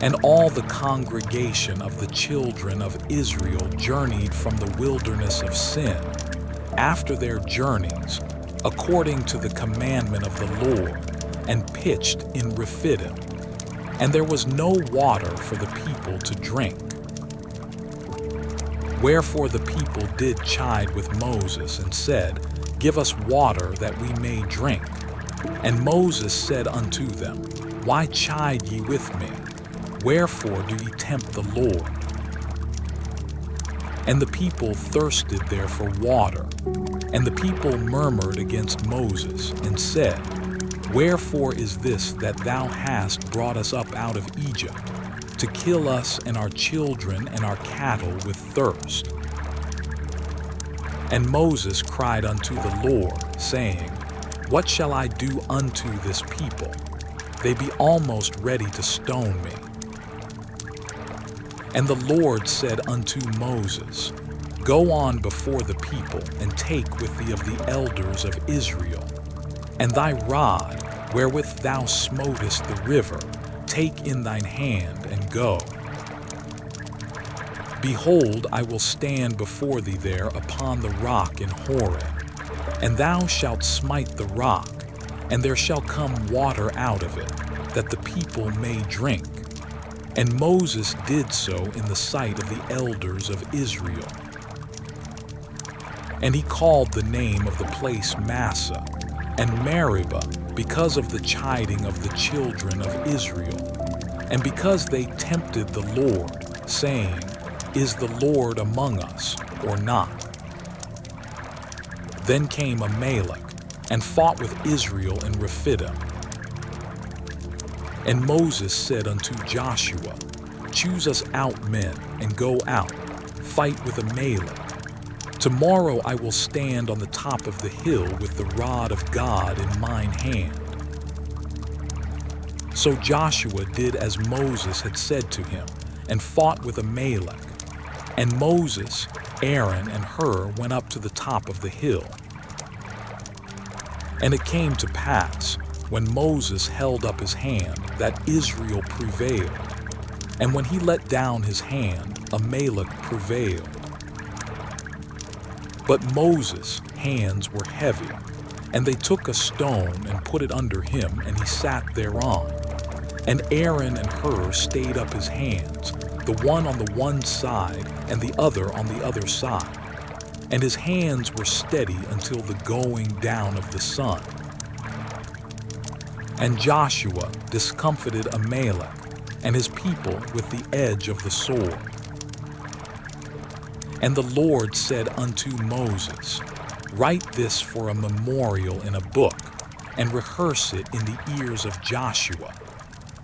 And all the congregation of the children of Israel journeyed from the wilderness of Sin, after their journeys, according to the commandment of the Lord, and pitched in Rephidim. And there was no water for the people to drink. Wherefore the people did chide with Moses, and said, Give us water that we may drink. And Moses said unto them, Why chide ye with me? Wherefore do ye tempt the Lord? And the people thirsted there for water. And the people murmured against Moses, and said, Wherefore is this that thou hast brought us up out of Egypt, to kill us and our children and our cattle with thirst? And Moses cried unto the Lord, saying, What shall I do unto this people? They be almost ready to stone me. And the Lord said unto Moses, Go on before the people, and take with thee of the elders of Israel, and thy rod, wherewith thou smotest the river, take in thine hand, and go. Behold, I will stand before thee there upon the rock in Horeb, and thou shalt smite the rock, and there shall come water out of it, that the people may drink. And Moses did so in the sight of the elders of Israel. And he called the name of the place Massah, and Meribah, because of the chiding of the children of Israel, and because they tempted the Lord, saying, Is the Lord among us, or not? Then came Amalek, and fought with Israel in Rephidim. And Moses said unto Joshua, Choose us out men, and go out, fight with Amalek. Tomorrow I will stand on the top of the hill with the rod of God in mine hand. So Joshua did as Moses had said to him, and fought with Amalek. And Moses, Aaron, and Hur went up to the top of the hill. And it came to pass, when Moses held up his hand, that Israel prevailed. And when he let down his hand, Amalek prevailed. But Moses' hands were heavy, and they took a stone and put it under him, and he sat thereon. And Aaron and Hur stayed up his hands, the one on the one side, and the other on the other side. and his hands were steady until the going down of the sun. And Joshua discomfited Amalek and his people with the edge of the sword. And the Lord said unto Moses, Write this for a memorial in a book, and rehearse it in the ears of Joshua.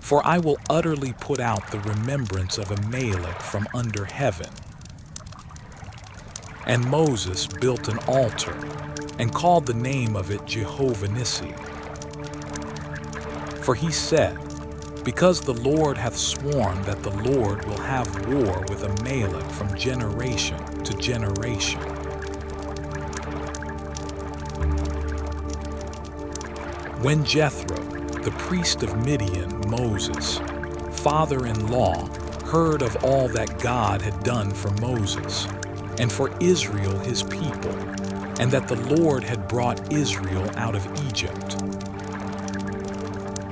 For I will utterly put out the remembrance of Amalek from under heaven. And Moses built an altar, and called the name of it Jehovah Nissi. For he said, Because the Lord hath sworn that the Lord will have war with Amalek from generation to generation. When Jethro, the priest of Midian, Moses' father-in-law, heard of all that God had done for Moses and for Israel his people, and that the Lord had brought Israel out of Egypt.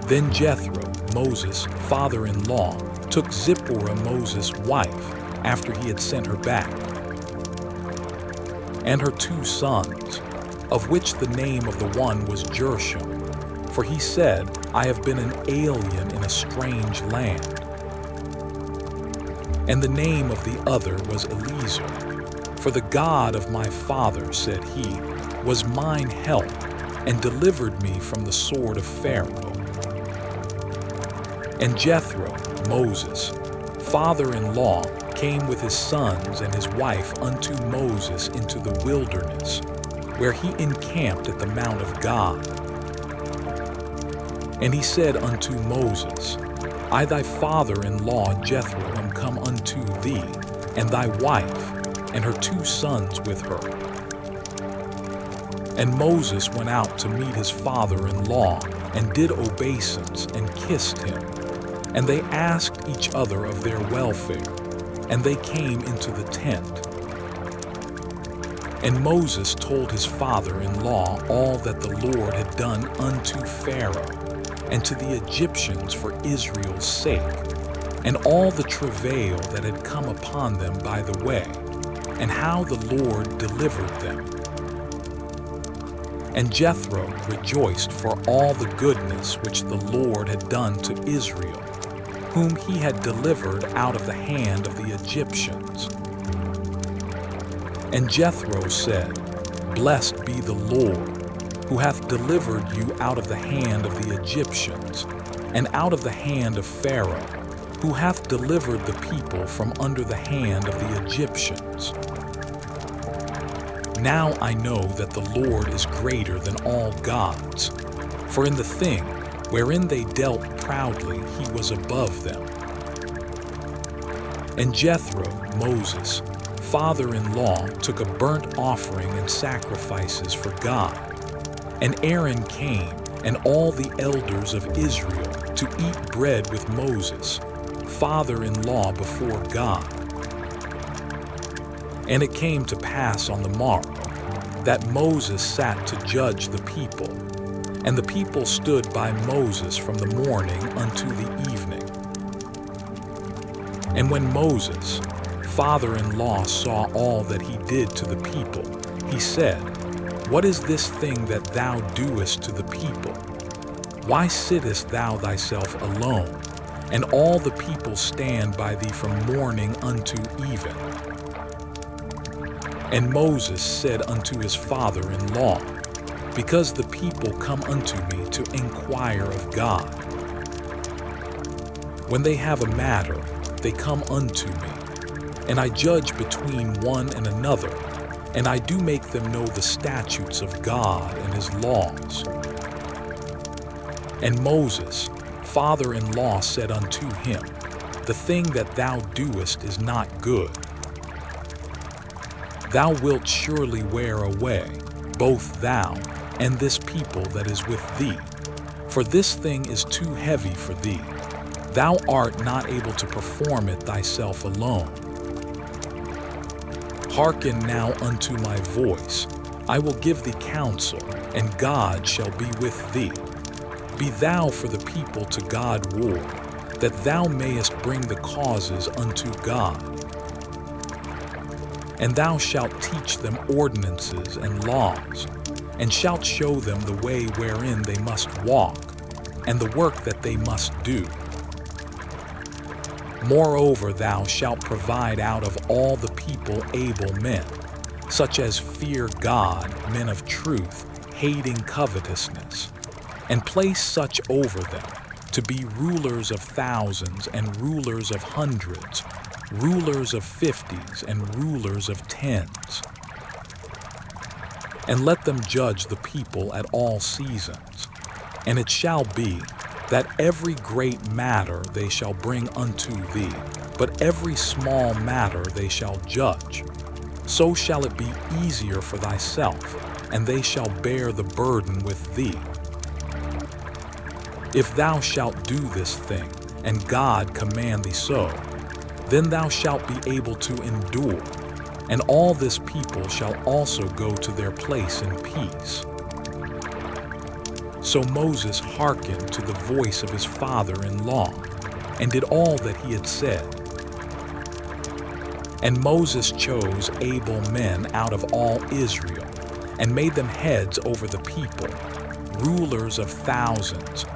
Then Jethro, Moses' father-in-law, took Zipporah, Moses' wife, after he had sent her back, and her 2 sons, of which the name of the one was Gershom, for he said, I have been an alien in a strange land. And the name of the other was Eliezer, for the God of my father, said he, was mine help, and delivered me from the sword of Pharaoh. And Jethro, Moses' father-in-law, came with his sons and his wife unto Moses into the wilderness, where he encamped at the mount of God. And he said unto Moses, I thy father-in-law Jethro am come unto thee, and thy wife, and her 2 sons with her. And Moses went out to meet his father-in-law, and did obeisance, and kissed him. And they asked each other of their welfare, and they came into the tent. And Moses told his father-in-law all that the Lord had done unto Pharaoh, and to the Egyptians for Israel's sake, and all the travail that had come upon them by the way, and how the Lord delivered them. And Jethro rejoiced for all the goodness which the Lord had done to Israel, whom he had delivered out of the hand of the Egyptians. And Jethro said, Blessed be the Lord, who hath delivered you out of the hand of the Egyptians, and out of the hand of Pharaoh, who hath delivered the people from under the hand of the Egyptians. Now I know that the Lord is greater than all gods, for in the thing wherein they dealt proudly he was above them. And Jethro, Moses' father-in-law, took a burnt offering and sacrifices for God. And Aaron came, and all the elders of Israel, to eat bread with Moses, father-in-law, before God. And it came to pass on the morrow, that Moses sat to judge the people, and the people stood by Moses from the morning unto the evening. And when Moses, father-in-law, saw all that he did to the people, he said, What is this thing that thou doest to the people? Why sittest thou thyself alone, and all the people stand by thee from morning unto even? And Moses said unto his father-in-law, Because the people come unto me to inquire of God. When they have a matter, they come unto me, and I judge between one and another, and I do make them know the statutes of God and his laws. And Moses, father-in-law, said unto him, The thing that thou doest is not good. Thou wilt surely wear away, both thou and this people that is with thee, for this thing is too heavy for thee. Thou art not able to perform it thyself alone. Hearken now unto my voice. I will give thee counsel, and God shall be with thee. Be thou for the people to God war, that thou mayest bring the causes unto God. And thou shalt teach them ordinances and laws, and shalt show them the way wherein they must walk, and the work that they must do. Moreover, thou shalt provide out of all the people able men, such as fear God, men of truth, hating covetousness, and place such over them, to be rulers of thousands and rulers of hundreds, rulers of fifties and rulers of tens. And let them judge the people at all seasons. And it shall be, that every great matter they shall bring unto thee, but every small matter they shall judge. So shall it be easier for thyself, and they shall bear the burden with thee. If thou shalt do this thing, and God command thee so, then thou shalt be able to endure, and all this people shall also go to their place in peace. So Moses hearkened to the voice of his father-in-law, and did all that he had said. And Moses chose able men out of all Israel, and made them heads over the people, rulers of thousands,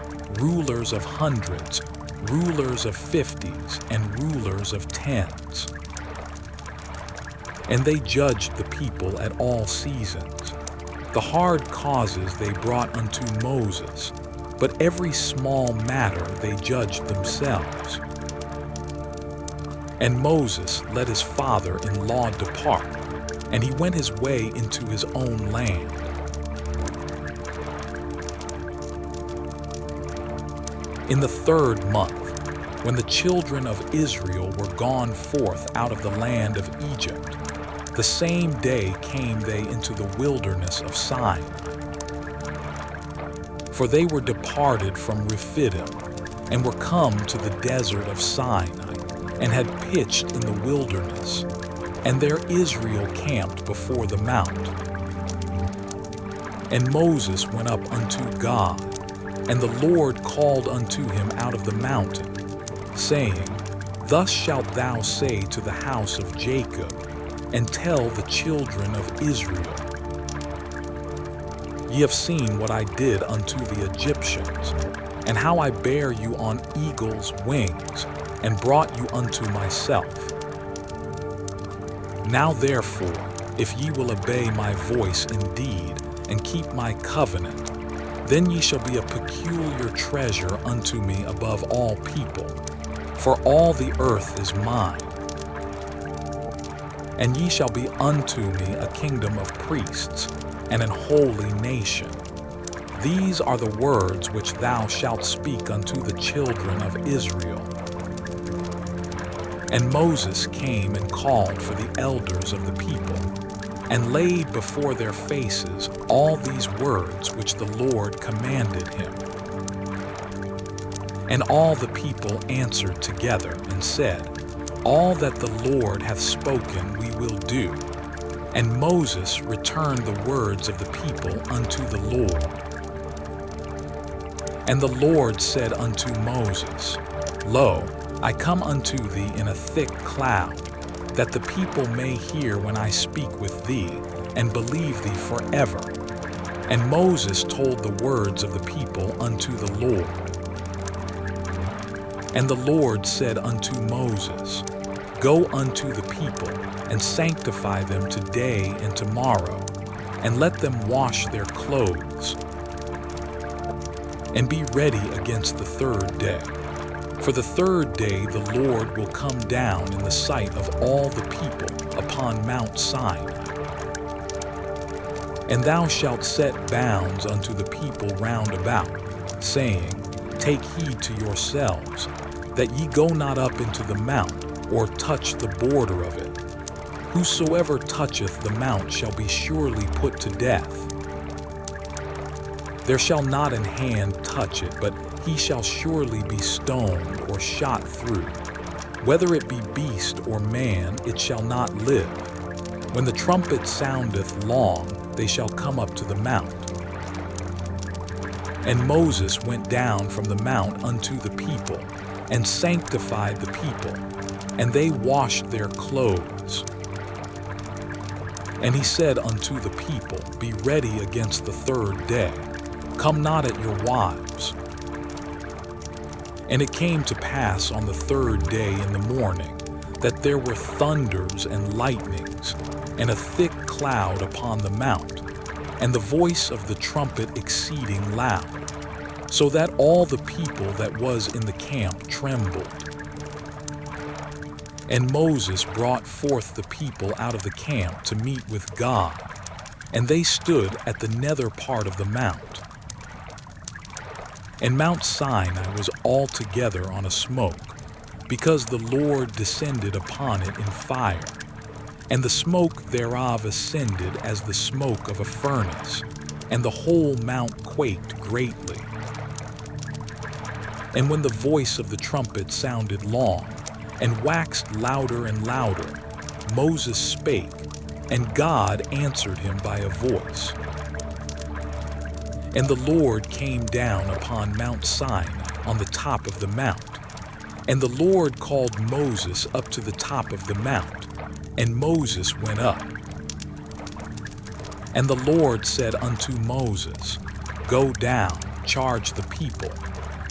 rulers of hundreds, rulers of fifties, and rulers of tens. And they judged the people at all seasons. The hard causes they brought unto Moses, but every small matter they judged themselves. And Moses let his father-in-law depart, and he went his way into his own land. In the 3rd month, when the children of Israel were gone forth out of the land of Egypt, the same day came they into the wilderness of Sin. For they were departed from Rephidim, and were come to the desert of Sinai, and had pitched in the wilderness, and there Israel camped before the mount. And Moses went up unto God, and the Lord called unto him out of the mountain, saying, Thus shalt thou say to the house of Jacob, and tell the children of Israel, Ye have seen what I did unto the Egyptians, and how I bare you on eagles' wings, and brought you unto myself. Now therefore, if ye will obey my voice indeed, and keep my covenant, then ye shall be a peculiar treasure unto me above all people, for all the earth is mine. And ye shall be unto me a kingdom of priests, and an holy nation. These are the words which thou shalt speak unto the children of Israel. And Moses came and called for the elders of the people, and laid before their faces all these words which the Lord commanded him. And all the people answered together and said, All that the Lord hath spoken we will do. And Moses returned the words of the people unto the Lord. And the Lord said unto Moses, Lo, I come unto thee in a thick cloud, that the people may hear when I speak with thee, and believe thee forever. And Moses told the words of the people unto the Lord. And the Lord said unto Moses, Go unto the people, and sanctify them today and tomorrow, and let them wash their clothes, and be ready against the 3rd day. For the 3rd day the Lord will come down in the sight of all the people upon Mount Sinai. And thou shalt set bounds unto the people round about, saying, Take heed to yourselves, that ye go not up into the mount, or touch the border of it. Whosoever toucheth the mount shall be surely put to death. There shall not an hand touch it, but he shall surely be stoned or shot through. Whether it be beast or man, it shall not live. When the trumpet soundeth long, they shall come up to the mount. And Moses went down from the mount unto the people, and sanctified the people, and they washed their clothes. And he said unto the people, Be ready against the third day. Come not at your wives. And it came to pass on the third day in the morning, that there were thunders and lightnings, and a thick cloud upon the mount, and the voice of the trumpet exceeding loud, so that all the people that was in the camp trembled. And Moses brought forth the people out of the camp to meet with God, and they stood at the nether part of the mount. And Mount Sinai was altogether on a smoke, because the Lord descended upon it in fire, and the smoke thereof ascended as the smoke of a furnace, and the whole mount quaked greatly. And when the voice of the trumpet sounded long, and waxed louder and louder, Moses spake, and God answered him by a voice. And the Lord came down upon Mount Sinai on the top of the mount. And the Lord called Moses up to the top of the mount, and Moses went up. And the Lord said unto Moses, Go down, charge the people,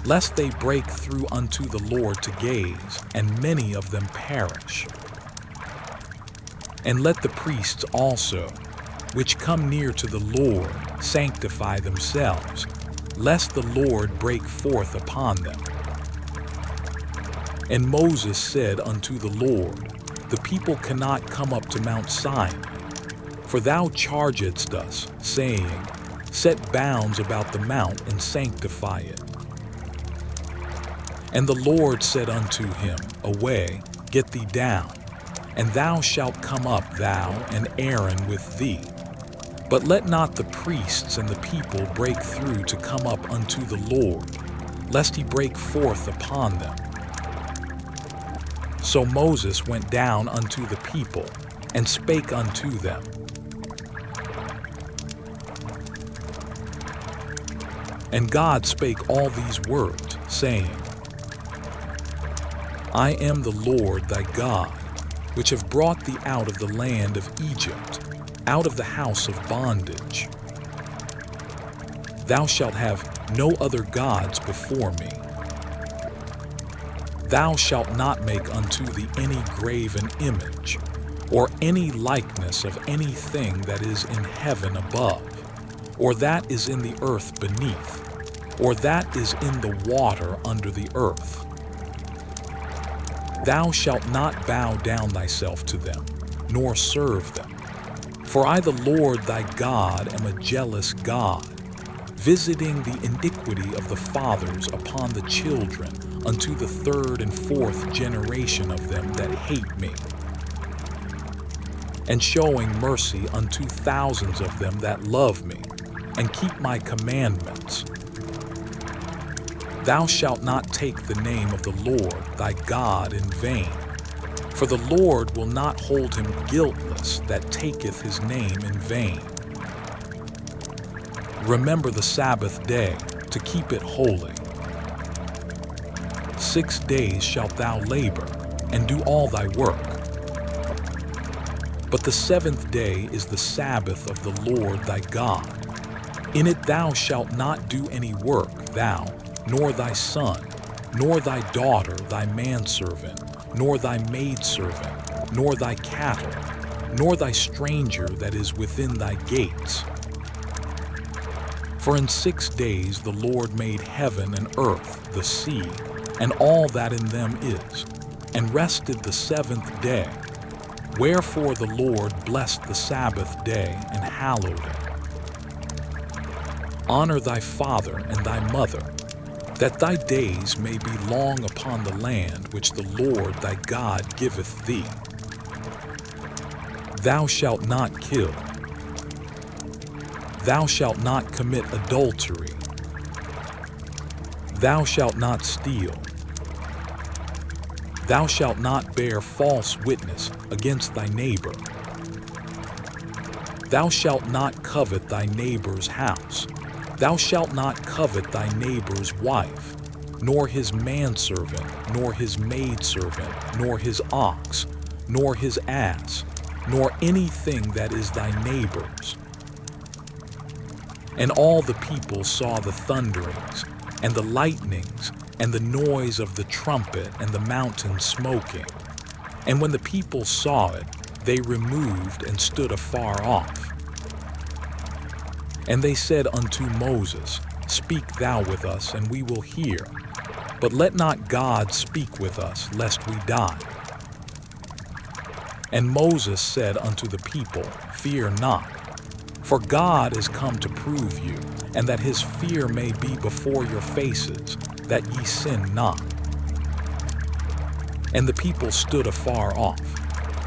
lest they break through unto the Lord to gaze, and many of them perish. And let the priests also, which come near to the Lord, sanctify themselves, lest the Lord break forth upon them. And Moses said unto the Lord, The people cannot come up to Mount Sinai, for thou chargedst us, saying, Set bounds about the mount and sanctify it. And the Lord said unto him, Away, get thee down, and thou shalt come up, thou and Aaron with thee. But let not the priests and the people break through to come up unto the Lord, lest he break forth upon them. So Moses went down unto the people, and spake unto them. And God spake all these words, saying, I am the Lord thy God, which have brought thee out of the land of Egypt, out of the house of bondage. Thou shalt have no other gods before me. Thou shalt not make unto thee any graven image, or any likeness of anything that is in heaven above, or that is in the earth beneath, or that is in the water under the earth. Thou shalt not bow down thyself to them, nor serve them. For I, the Lord thy God, am a jealous God, visiting the iniquity of the fathers upon the children unto the third and fourth generation of them that hate me, and showing mercy unto thousands of them that love me, and keep my commandments. Thou shalt not take the name of the Lord thy God in vain, for the Lord will not hold him guiltless that taketh his name in vain. Remember the Sabbath day, to keep it holy. 6 days shalt thou labor, and do all thy work. But the 7th day is the Sabbath of the Lord thy God. In it thou shalt not do any work, thou, nor thy son, nor thy daughter, thy manservant, nor thy maidservant, nor thy cattle, nor thy stranger that is within thy gates. For in 6 days the Lord made heaven and earth, the sea, and all that in them is, and rested the 7th day. Wherefore the Lord blessed the Sabbath day and hallowed it. Honor thy father and thy mother, that thy days may be long upon the land which the Lord thy God giveth thee. Thou shalt not kill. Thou shalt not commit adultery. Thou shalt not steal. Thou shalt not bear false witness against thy neighbor. Thou shalt not covet thy neighbor's house. Thou shalt not covet thy neighbor's wife, nor his manservant, nor his maidservant, nor his ox, nor his ass, nor anything that is thy neighbor's. And all the people saw the thunderings, and the lightnings, and the noise of the trumpet, and the mountain smoking. And when the people saw it, they removed and stood afar off. And they said unto Moses, Speak thou with us, and we will hear. But let not God speak with us, lest we die. And Moses said unto the people, Fear not, for God is come to prove you, and that his fear may be before your faces, that ye sin not. And the people stood afar off,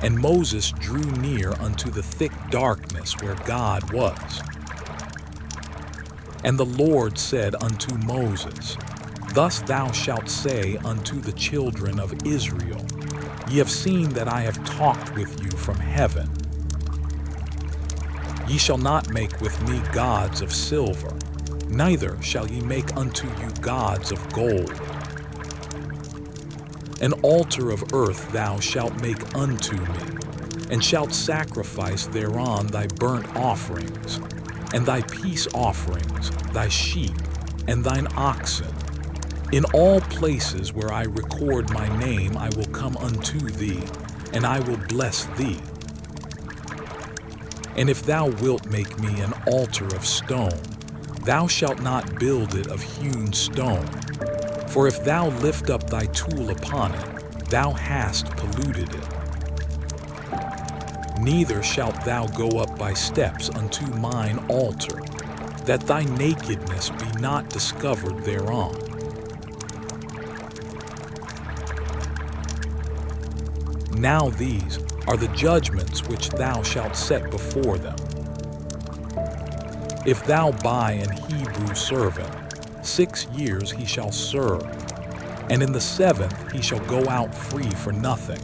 and Moses drew near unto the thick darkness where God was. And the Lord said unto Moses, Thus thou shalt say unto the children of Israel, Ye have seen that I have talked with you from heaven. Ye shall not make with me gods of silver, neither shall ye make unto you gods of gold. An altar of earth thou shalt make unto me, and shalt sacrifice thereon thy burnt offerings, and thy peace offerings, thy sheep, and thine oxen. In all places where I record my name I will come unto thee, and I will bless thee. And if thou wilt make me an altar of stone, thou shalt not build it of hewn stone. For if thou lift up thy tool upon it, thou hast polluted it. Neither shalt thou go up by steps unto mine altar, that thy nakedness be not discovered thereon. Now these are the judgments which thou shalt set before them. If thou buy an Hebrew servant, 6 years he shall serve, and in the 7th he shall go out free for nothing.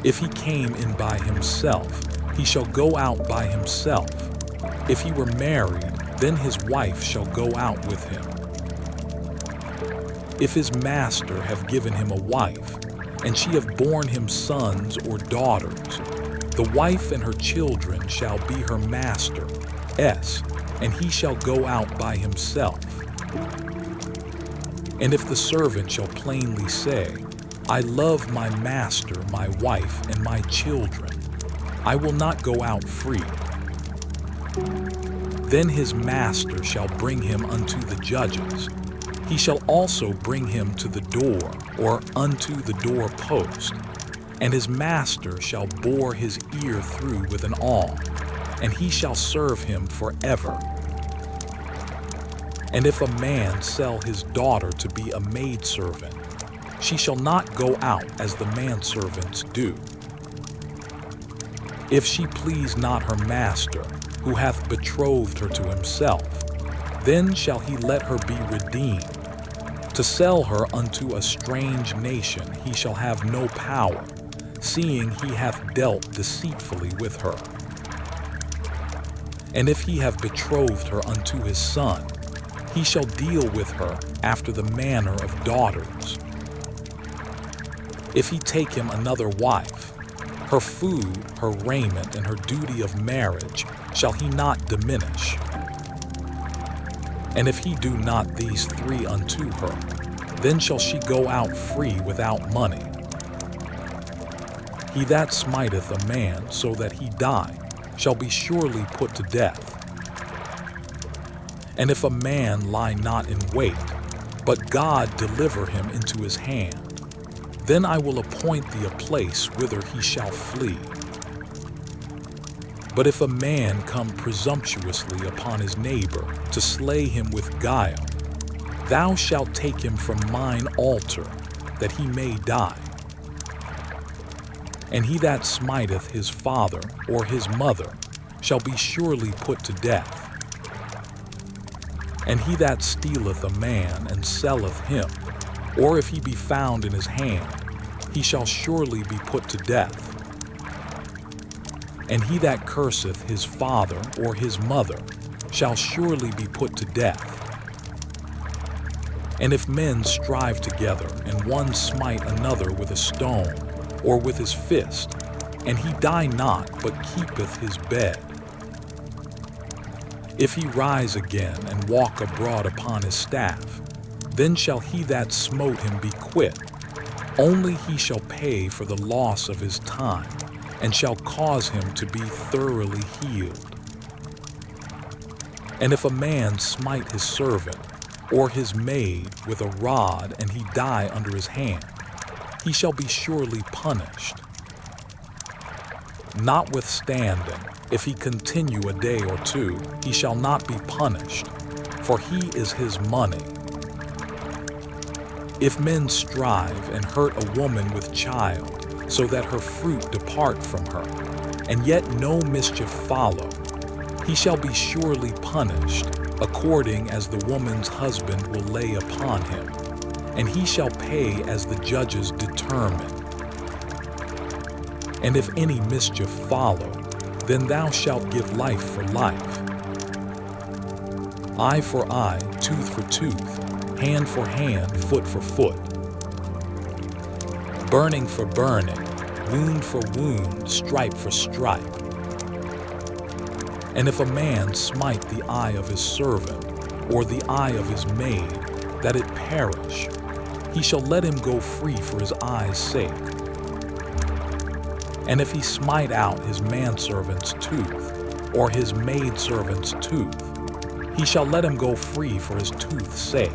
If he came in by himself, he shall go out by himself. If he were married, then his wife shall go out with him. If his master have given him a wife, and she have borne him sons or daughters, the wife and her children shall be her master's, and he shall go out by himself. And if the servant shall plainly say, I love my master, my wife, and my children, I will not go out free, then his master shall bring him unto the judges. He shall also bring him to the door, or unto the door post, and his master shall bore his ear through with an awl, and he shall serve him forever. And if a man sell his daughter to be a maidservant, she shall not go out as the manservants do. If she please not her master, who hath betrothed her to himself, then shall he let her be redeemed. To sell her unto a strange nation he shall have no power, seeing he hath dealt deceitfully with her. And if he have betrothed her unto his son, he shall deal with her after the manner of daughters. If he take him another wife, her food, her raiment, and her duty of marriage shall he not diminish. And if he do not these 3 unto her, then shall she go out free without money. He that smiteth a man so that he die shall be surely put to death. And if a man lie not in wait, but God deliver him into his hand, then I will appoint thee a place whither he shall flee. But if a man come presumptuously upon his neighbor to slay him with guile, thou shalt take him from mine altar, that he may die. And he that smiteth his father or his mother shall be surely put to death. And he that stealeth a man and selleth him, or if he be found in his hand, he shall surely be put to death. And he that curseth his father or his mother shall surely be put to death. And if men strive together, and one smite another with a stone, or with his fist, and he die not, but keepeth his bed. If he rise again and walk abroad upon his staff, then shall he that smote him be quit. Only he shall pay for the loss of his time, and shall cause him to be thoroughly healed. And if a man smite his servant or his maid with a rod, and he die under his hand, he shall be surely punished. Notwithstanding, if he continue a day or two, he shall not be punished, for he is his money. If men strive and hurt a woman with child, so that her fruit depart from her, and yet no mischief follow, he shall be surely punished, according as the woman's husband will lay upon him, and he shall pay as the judges determine. And if any mischief follow, then thou shalt give life for life, eye for eye, tooth for tooth, hand for hand, foot for foot, burning for burning, wound for wound, stripe for stripe. And if a man smite the eye of his servant, or the eye of his maid, that it perish, he shall let him go free for his eye's sake. And if he smite out his manservant's tooth, or his maidservant's tooth, he shall let him go free for his tooth's sake.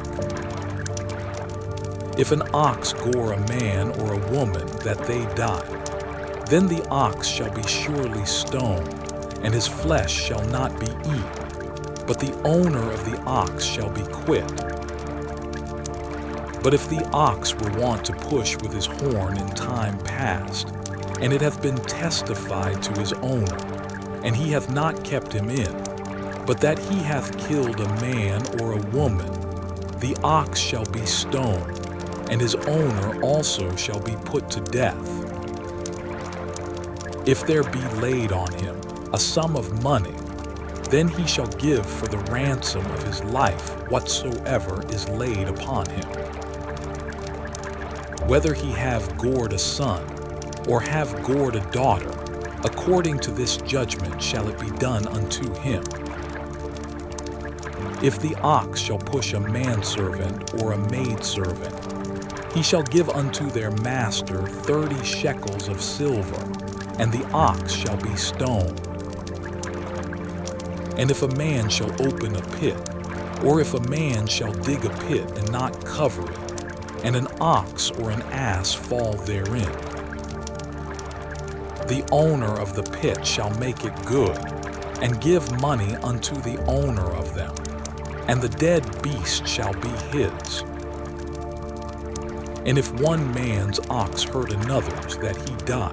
If an ox gore a man or a woman that they die, then the ox shall be surely stoned, and his flesh shall not be eaten, but the owner of the ox shall be quit. But if the ox were wont to push with his horn in time past, and it hath been testified to his owner, and he hath not kept him in, but that he hath killed a man or a woman, the ox shall be stoned, and his owner also shall be put to death. If there be laid on him a sum of money, then he shall give for the ransom of his life whatsoever is laid upon him. Whether he have gored a son, or have gored a daughter, according to this judgment shall it be done unto him. If the ox shall push a manservant or a maidservant, he shall give unto their master 30 shekels of silver, and the ox shall be stoned. And if a man shall open a pit, or if a man shall dig a pit and not cover it, and an ox or an ass fall therein, the owner of the pit shall make it good, and give money unto the owner of them, and the dead beast shall be his. And if one man's ox hurt another's that he die,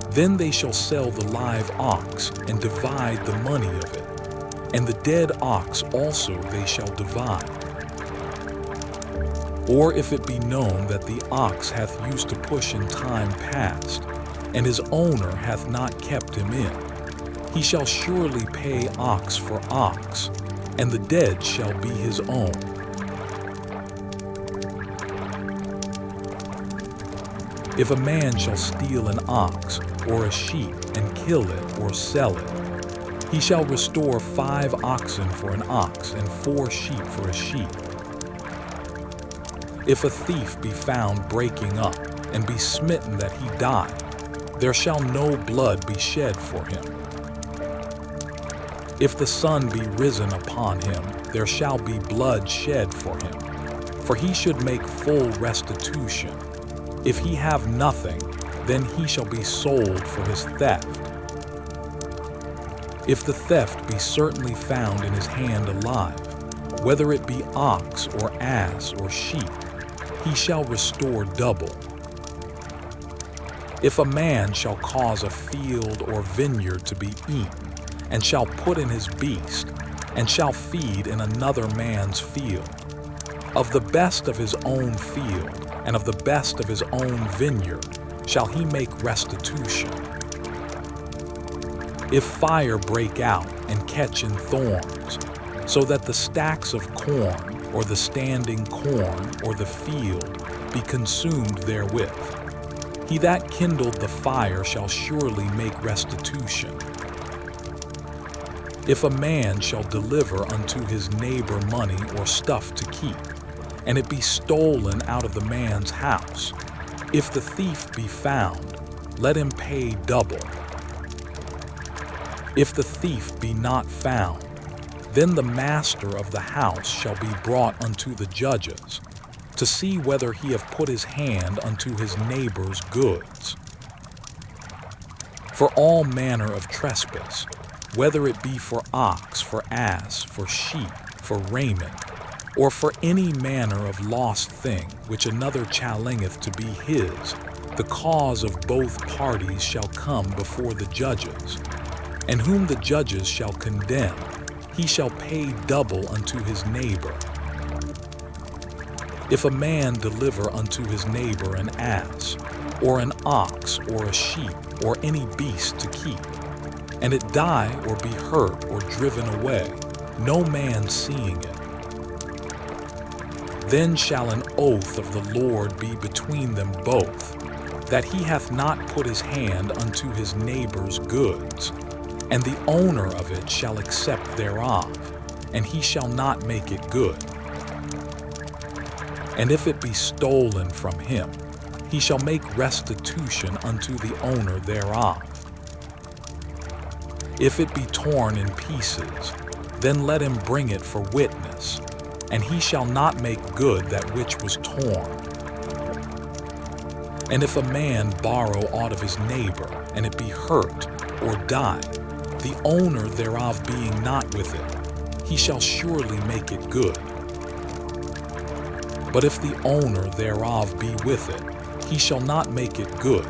then they shall sell the live ox and divide the money of it, and the dead ox also they shall divide. Or if it be known that the ox hath used to push in time past, and his owner hath not kept him in, he shall surely pay ox for ox, and the dead shall be his own. If a man shall steal an ox or a sheep and kill it or sell it, he shall restore 5 oxen for an ox and 4 sheep for a sheep. If a thief be found breaking up, and be smitten that he die, there shall no blood be shed for him. If the sun be risen upon him, there shall be blood shed for him, for he should make full restitution. If he have nothing, then he shall be sold for his theft. If the theft be certainly found in his hand alive, whether it be ox or ass or sheep, he shall restore double. If a man shall cause a field or vineyard to be eaten, and shall put in his beast, and shall feed in another man's field, of the best of his own field, and of the best of his own vineyard, shall he make restitution. If fire break out and catch in thorns, so that the stacks of corn, or the standing corn, or the field, be consumed therewith, He that kindled the fire shall surely make restitution. If a man shall deliver unto his neighbor money or stuff to keep, and it be stolen out of the man's house, if the thief be found, let him pay double. If the thief be not found, then the master of the house shall be brought unto the judges, to see whether he have put his hand unto his neighbor's goods. For all manner of trespass, whether it be for ox, for ass, for sheep, for raiment, or for any manner of lost thing which another challengeth to be his, the cause of both parties shall come before the judges, and whom the judges shall condemn, he shall pay double unto his neighbor. If a man deliver unto his neighbor an ass, or an ox, or a sheep, or any beast to keep, and it die or be hurt or driven away, no man seeing it, then shall an oath of the Lord be between them both, that he hath not put his hand unto his neighbor's goods, and the owner of it shall accept thereof, and he shall not make it good. And if it be stolen from him, he shall make restitution unto the owner thereof. If it be torn in pieces, then let him bring it for witness, and he shall not make good that which was torn. And if a man borrow aught of his neighbor, and it be hurt or die, the owner thereof being not with it, he shall surely make it good. But if the owner thereof be with it, he shall not make it good.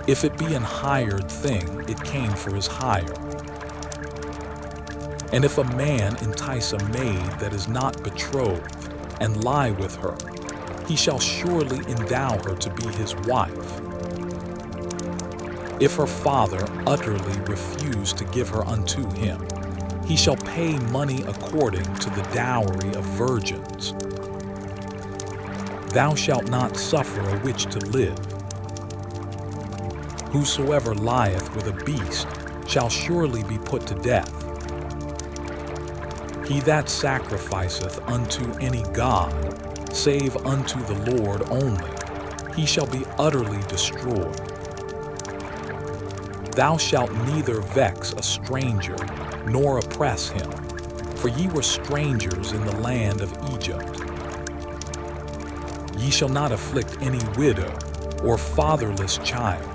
If it be an hired thing, it came for his hire. And if a man entice a maid that is not betrothed, and lie with her, he shall surely endow her to be his wife. If her father utterly refuse to give her unto him, he shall pay money according to the dowry of virgins. Thou shalt not suffer a witch to live. Whosoever lieth with a beast shall surely be put to death. He that sacrificeth unto any god, save unto the Lord only, he shall be utterly destroyed. Thou shalt neither vex a stranger, nor oppress him, for ye were strangers in the land of Egypt. Ye shall not afflict any widow, or fatherless child.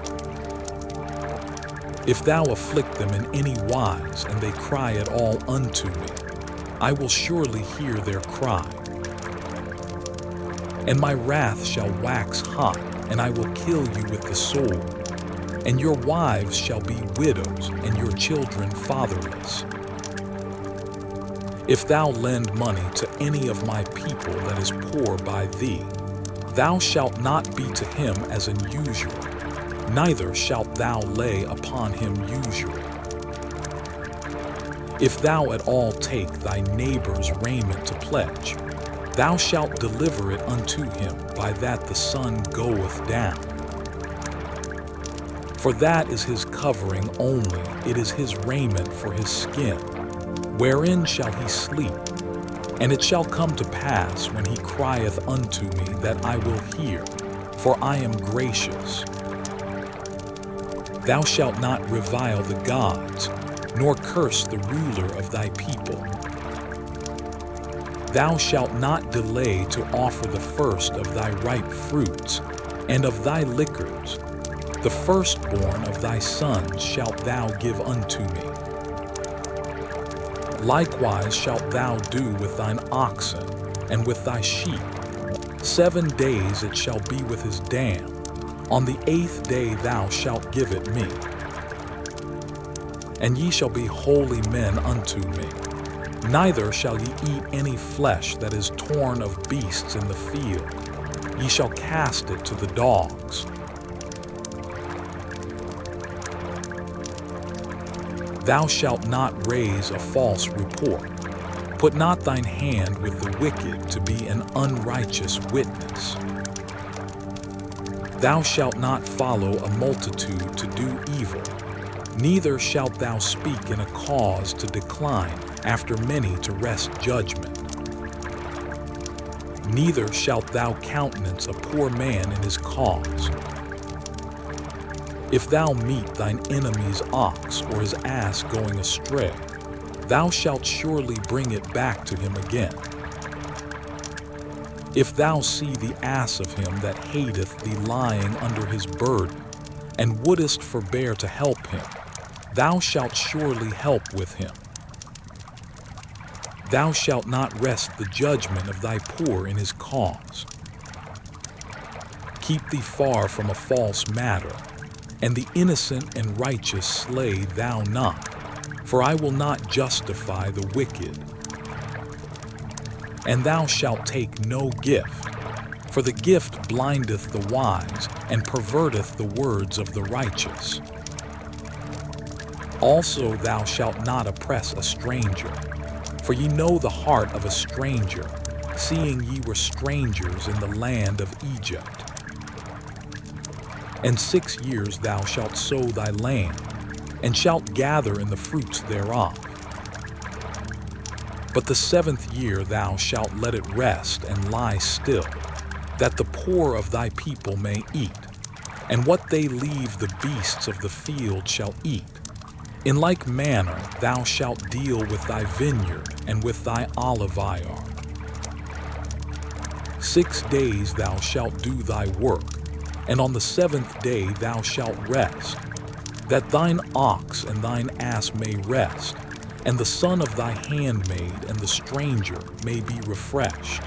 If thou afflict them in any wise, and they cry at all unto me, I will surely hear their cry. And my wrath shall wax hot, and I will kill you with the sword. And your wives shall be widows, and your children fatherless. If thou lend money to any of my people that is poor by thee, thou shalt not be to him as an usurer, neither shalt thou lay upon him usury. If thou at all take thy neighbor's raiment to pledge, thou shalt deliver it unto him by that the sun goeth down. For that is his covering only, it is his raiment for his skin. Wherein shall he sleep? And it shall come to pass when he crieth unto me that I will hear, for I am gracious. Thou shalt not revile the gods, nor curse the ruler of thy people. Thou shalt not delay to offer the first of thy ripe fruits, and of thy liquors. The firstborn of thy sons shalt thou give unto me. Likewise shalt thou do with thine oxen, and with thy sheep. 7 days it shall be with his dam. On the 8th day thou shalt give it me. And ye shall be holy men unto me. Neither shall ye eat any flesh that is torn of beasts in the field. Ye shall cast it to the dogs. Thou shalt not raise a false report. Put not thine hand with the wicked to be an unrighteous witness. Thou shalt not follow a multitude to do evil, neither shalt thou speak in a cause to decline after many to wrest judgment. Neither shalt thou countenance a poor man in his cause. If thou meet thine enemy's ox or his ass going astray, thou shalt surely bring it back to him again. If thou see the ass of him that hateth thee lying under his burden, and wouldest forbear to help him, thou shalt surely help with him. Thou shalt not wrest the judgment of thy poor in his cause. Keep thee far from a false matter, and the innocent and righteous slay thou not, for I will not justify the wicked. And thou shalt take no gift, for the gift blindeth the wise, and perverteth the words of the righteous. Also thou shalt not oppress a stranger, for ye know the heart of a stranger, seeing ye were strangers in the land of Egypt. And 6 years thou shalt sow thy land, and shalt gather in the fruits thereof. But the 7th year thou shalt let it rest and lie still, that the poor of thy people may eat, and what they leave the beasts of the field shall eat. In like manner thou shalt deal with thy vineyard and with thy olive vineyard. 6 days thou shalt do thy work, and on the 7th day thou shalt rest, that thine ox and thine ass may rest, and the son of thy handmaid and the stranger may be refreshed.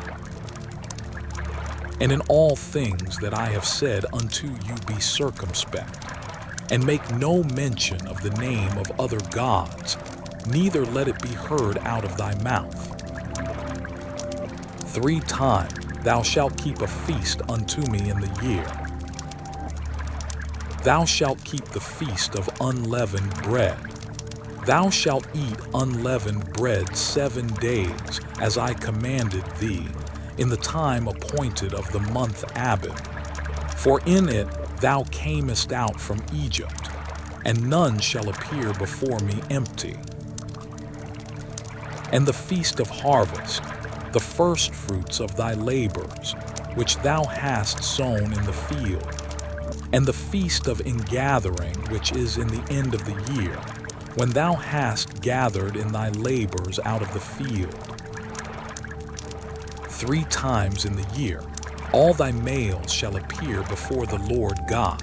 And in all things that I have said unto you be circumspect, and make no mention of the name of other gods, neither let it be heard out of thy mouth. 3 times thou shalt keep a feast unto me in the year. Thou shalt keep the feast of unleavened bread. Thou shalt eat unleavened bread 7 days, as I commanded thee, in the time appointed of the month Abib. For in it thou camest out from Egypt, and none shall appear before me empty. And the feast of harvest, the firstfruits of thy labors, which thou hast sown in the field, and the feast of ingathering, which is in the end of the year, when thou hast gathered in thy labors out of the field. 3 times in the year all thy males shall appear before the Lord God.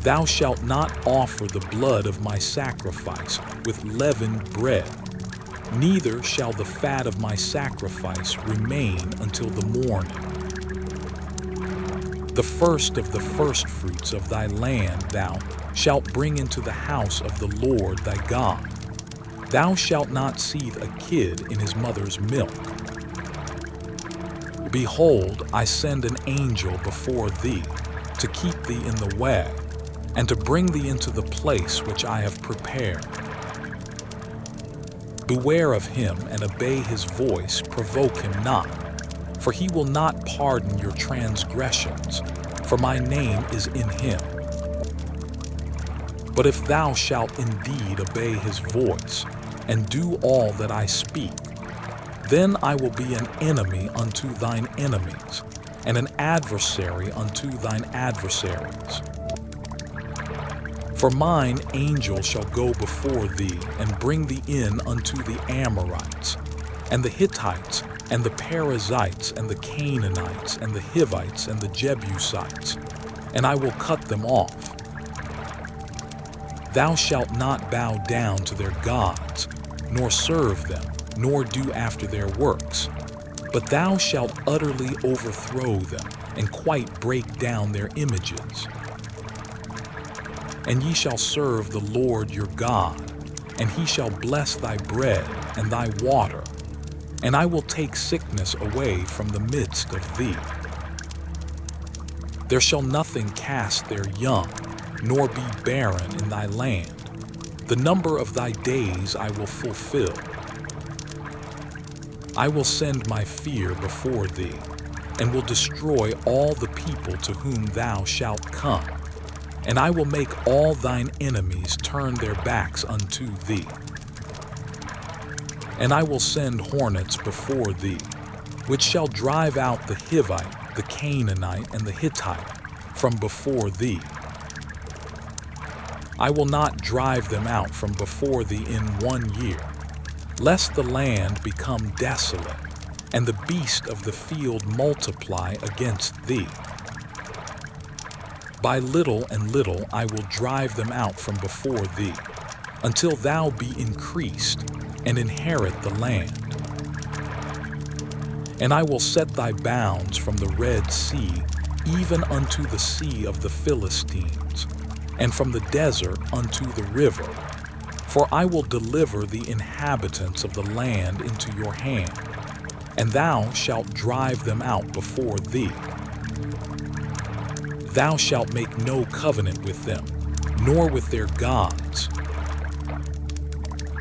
Thou shalt not offer the blood of my sacrifice with leavened bread, neither shall the fat of my sacrifice remain until the morning. The first of the firstfruits of thy land thou shalt bring into the house of the Lord thy God. Thou shalt not seethe a kid in his mother's milk. Behold, I send an angel before thee, to keep thee in the way, and to bring thee into the place which I have prepared. Beware of him and obey his voice, provoke him not, for he will not pardon your transgressions, for my name is in him. But if thou shalt indeed obey his voice, and do all that I speak, then I will be an enemy unto thine enemies, and an adversary unto thine adversaries. For mine angel shall go before thee, and bring thee in unto the Amorites, and the Hittites, and the Perizzites, and the Canaanites, and the Hivites, and the Jebusites, and I will cut them off. Thou shalt not bow down to their gods, nor serve them, nor do after their works, but thou shalt utterly overthrow them, and quite break down their images. And ye shall serve the Lord your God, and he shall bless thy bread and thy water, and I will take sickness away from the midst of thee. There shall nothing cast their young, nor be barren in thy land. The number of thy days I will fulfill. I will send my fear before thee, and will destroy all the people to whom thou shalt come. And I will make all thine enemies turn their backs unto thee. And I will send hornets before thee, which shall drive out the Hivite, the Canaanite, and the Hittite from before thee. I will not drive them out from before thee in 1 year, lest the land become desolate, and the beast of the field multiply against thee. By little and little I will drive them out from before thee, until thou be increased, and inherit the land. And I will set thy bounds from the Red Sea even unto the sea of the Philistines, and from the desert unto the river. For I will deliver the inhabitants of the land into your hand, and thou shalt drive them out before thee. Thou shalt make no covenant with them, nor with their gods.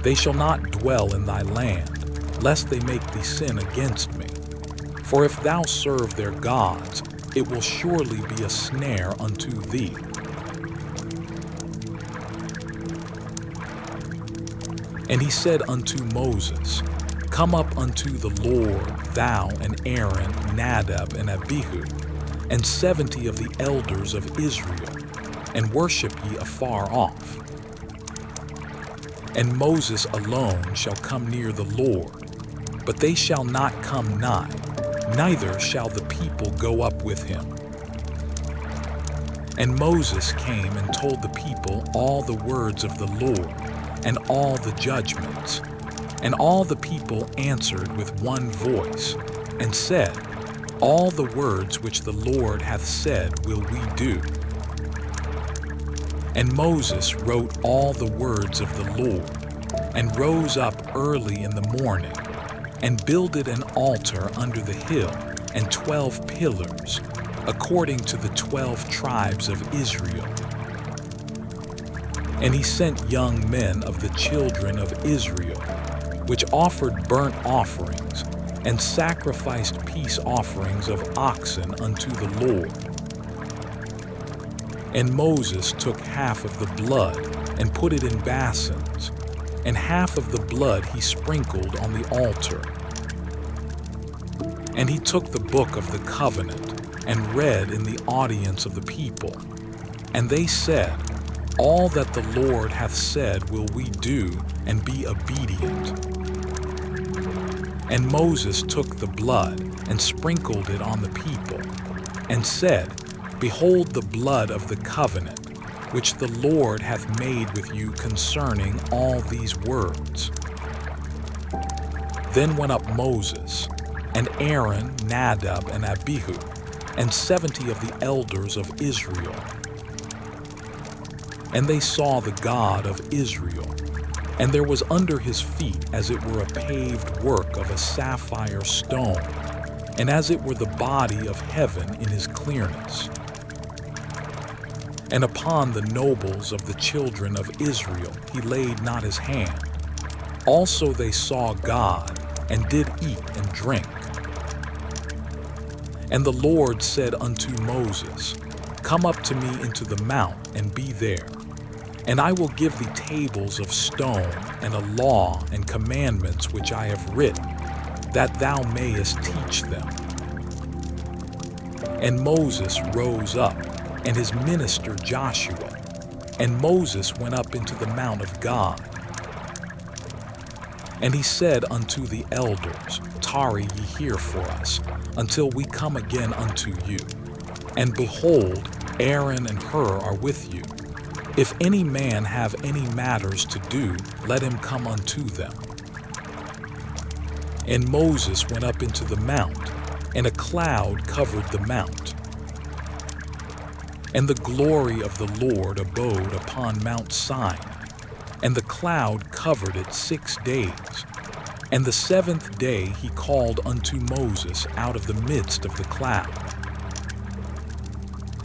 They shall not dwell in thy land, lest they make thee sin against me. For if thou serve their gods, it will surely be a snare unto thee. And he said unto Moses, Come up unto the Lord, thou and Aaron, Nadab and Abihu, and 70 of the elders of Israel, and worship ye afar off. And Moses alone shall come near the Lord, but they shall not come nigh, neither shall the people go up with him. And Moses came and told the people all the words of the Lord, and all the judgments. And all the people answered with one voice, and said, All the words which the Lord hath said will we do. And Moses wrote all the words of the Lord, and rose up early in the morning, and builded an altar under the hill, and 12 pillars, according to the 12 tribes of Israel. And he sent young men of the children of Israel, which offered burnt offerings, and sacrificed peace offerings of oxen unto the Lord. And Moses took half of the blood, and put it in basins, and half of the blood he sprinkled on the altar. And he took the book of the covenant, and read in the audience of the people. And they said, All that the Lord hath said will we do, and be obedient. And Moses took the blood, and sprinkled it on the people, and said, Behold the blood of the covenant, which the Lord hath made with you concerning all these words. Then went up Moses, and Aaron, Nadab, and Abihu, and 70 of the elders of Israel. And they saw the God of Israel, and there was under his feet as it were a paved work of a sapphire stone, and as it were the body of heaven in his clearness. And upon the nobles of the children of Israel he laid not his hand. Also they saw God, and did eat and drink. And the Lord said unto Moses, Come up to me into the mount, and be there. And I will give thee tables of stone, and a law and commandments which I have written, that thou mayest teach them. And Moses rose up, and his minister Joshua, and Moses went up into the mount of God. And he said unto the elders, Tarry ye here for us, until we come again unto you. And behold, Aaron and Hur are with you. If any man have any matters to do, let him come unto them. And Moses went up into the mount, and a cloud covered the mount. And the glory of the Lord abode upon Mount Sinai, and the cloud covered it 6 days. And the 7th day he called unto Moses out of the midst of the cloud.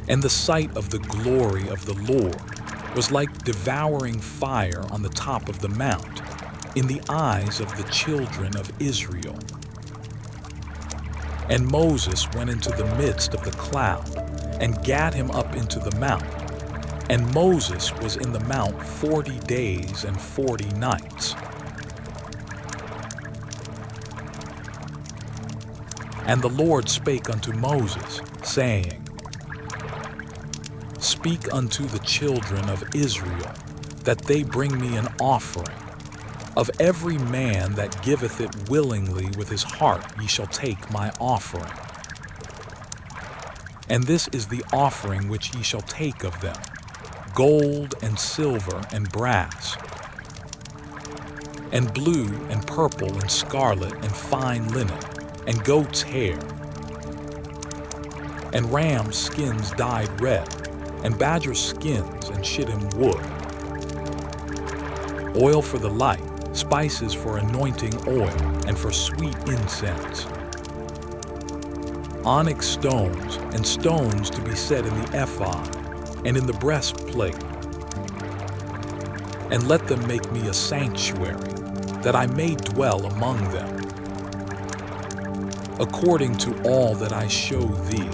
And the sight of the glory of the Lord was like devouring fire on the top of the mount, in the eyes of the children of Israel. And Moses went into the midst of the cloud, and gat him up into the mount. And Moses was in the mount 40 days and 40 nights. And the Lord spake unto Moses, saying, Speak unto the children of Israel, that they bring me an offering. Of every man that giveth it willingly with his heart ye shall take my offering. And this is the offering which ye shall take of them: gold and silver and brass, and blue and purple and scarlet and fine linen, and goat's hair, and ram's skins dyed red, and badger skins and shittim wood, oil for the light, spices for anointing oil, and for sweet incense, onyx stones, and stones to be set in the ephod, and in the breastplate. And let them make me a sanctuary, that I may dwell among them, according to all that I show thee,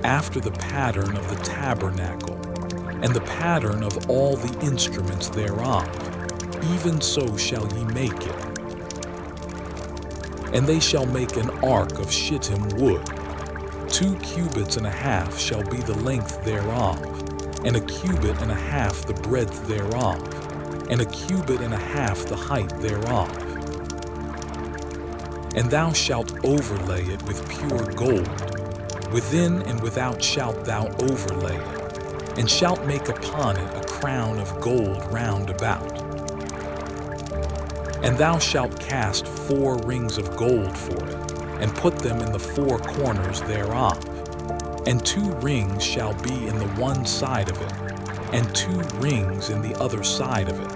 after the pattern of the tabernacle, and the pattern of all the instruments thereof, even so shall ye make it. And they shall make an ark of shittim wood. 2 cubits and a half shall be the length thereof, and 1 cubit and a half the breadth thereof, and 1 cubit and a half the height thereof. And thou shalt overlay it with pure gold. Within and without shalt thou overlay it, and shalt make upon it a crown of gold round about. And thou shalt cast 4 rings of gold for it, and put them in the 4 corners thereof. And 2 rings shall be in the one side of it, and 2 rings in the other side of it.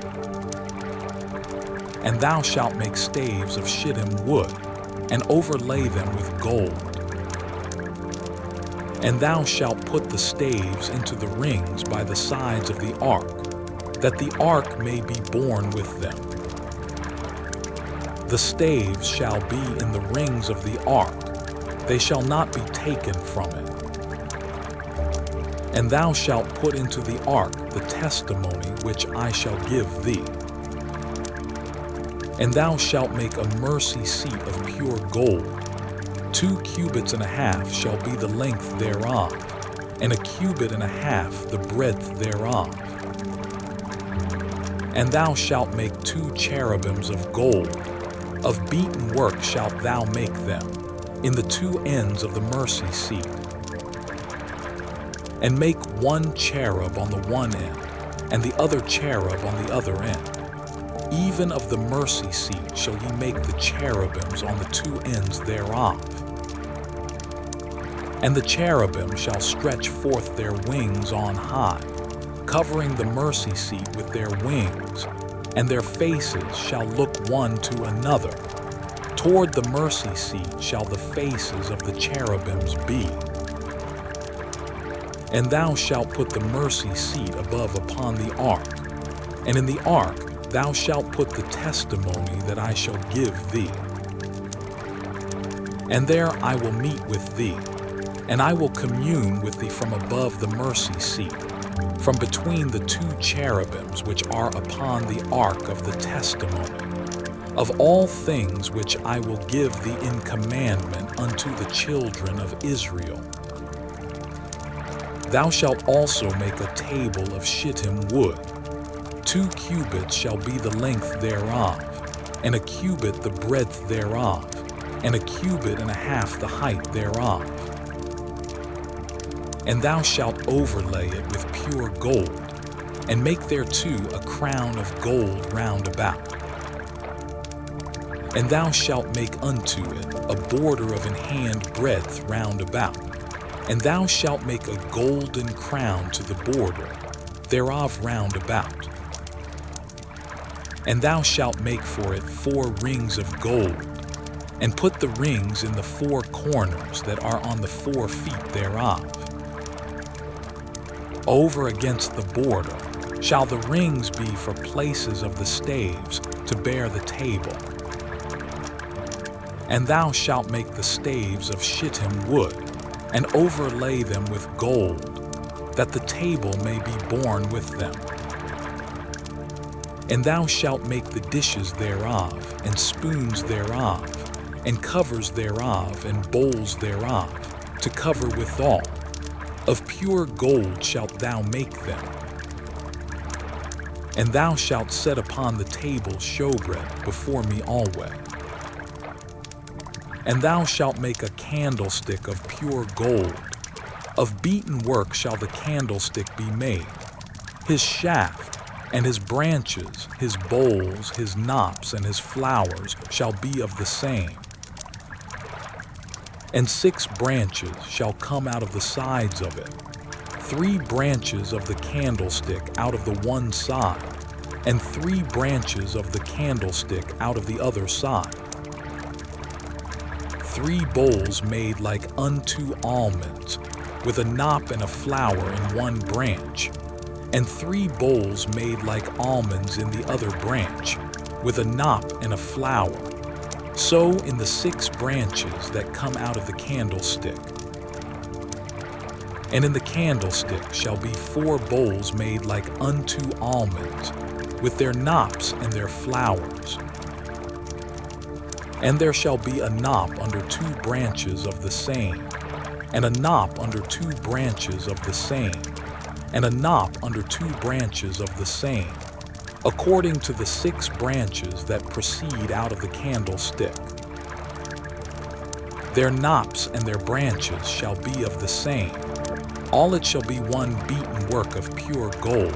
And thou shalt make staves of shittim wood, and overlay them with gold. And thou shalt put the staves into the rings by the sides of the ark, that the ark may be borne with them. The staves shall be in the rings of the ark, they shall not be taken from it. And thou shalt put into the ark the testimony which I shall give thee. And thou shalt make a mercy seat of pure gold. 2 cubits and a half shall be the length thereof, and 1 cubit and a half the breadth thereof. And thou shalt make 2 cherubims of gold. Of beaten work shalt thou make them, in the 2 ends of the mercy seat. And make 1 cherub on the one end, and the other cherub on the other end. Even of the mercy seat shall ye make the cherubims on the 2 ends thereof. And the cherubim shall stretch forth their wings on high, covering the mercy seat with their wings, and their faces shall look one to another. Toward the mercy seat shall the faces of the cherubims be. And thou shalt put the mercy seat above upon the ark, and in the ark thou shalt put the testimony that I shall give thee. And there I will meet with thee, and I will commune with thee from above the mercy seat, from between the 2 cherubims which are upon the ark of the testimony, of all things which I will give thee in commandment unto the children of Israel. Thou shalt also make a table of shittim wood. 2 cubits shall be the length thereof, and 1 cubit the breadth thereof, and 1 cubit and a half the height thereof. And thou shalt overlay it with pure gold, and make thereto a crown of gold round about. And thou shalt make unto it a border of an hand breadth round about. And thou shalt make a golden crown to the border thereof round about. And thou shalt make for it 4 rings of gold, and put the rings in the 4 corners that are on the 4 feet thereof. Over against the border shall the rings be for places of the staves to bear the table. And thou shalt make the staves of shittim wood, and overlay them with gold, that the table may be borne with them. And thou shalt make the dishes thereof, and spoons thereof, and covers thereof, and bowls thereof, to cover withal. Of pure gold shalt thou make them. And thou shalt set upon the table showbread before me alway. And thou shalt make a candlestick of pure gold. Of beaten work shall the candlestick be made. His shaft and his branches, his bowls, his knops, and his flowers shall be of the same. And 6 branches shall come out of the sides of it, 3 branches of the candlestick out of the one side, and 3 branches of the candlestick out of the other side. 3 bowls made like unto almonds, with a knop and a flower in one branch, and 3 bowls made like almonds in the other branch, with a knop and a flower. So in the 6 branches that come out of the candlestick. And in the candlestick shall be 4 bowls made like unto almonds, with their knops and their flowers. And there shall be a knop under 2 branches of the same, and a knop under 2 branches of the same, and a knop under 2 branches of the same, according to the 6 branches that proceed out of the candlestick. Their knops and their branches shall be of the same. All it shall be one beaten work of pure gold.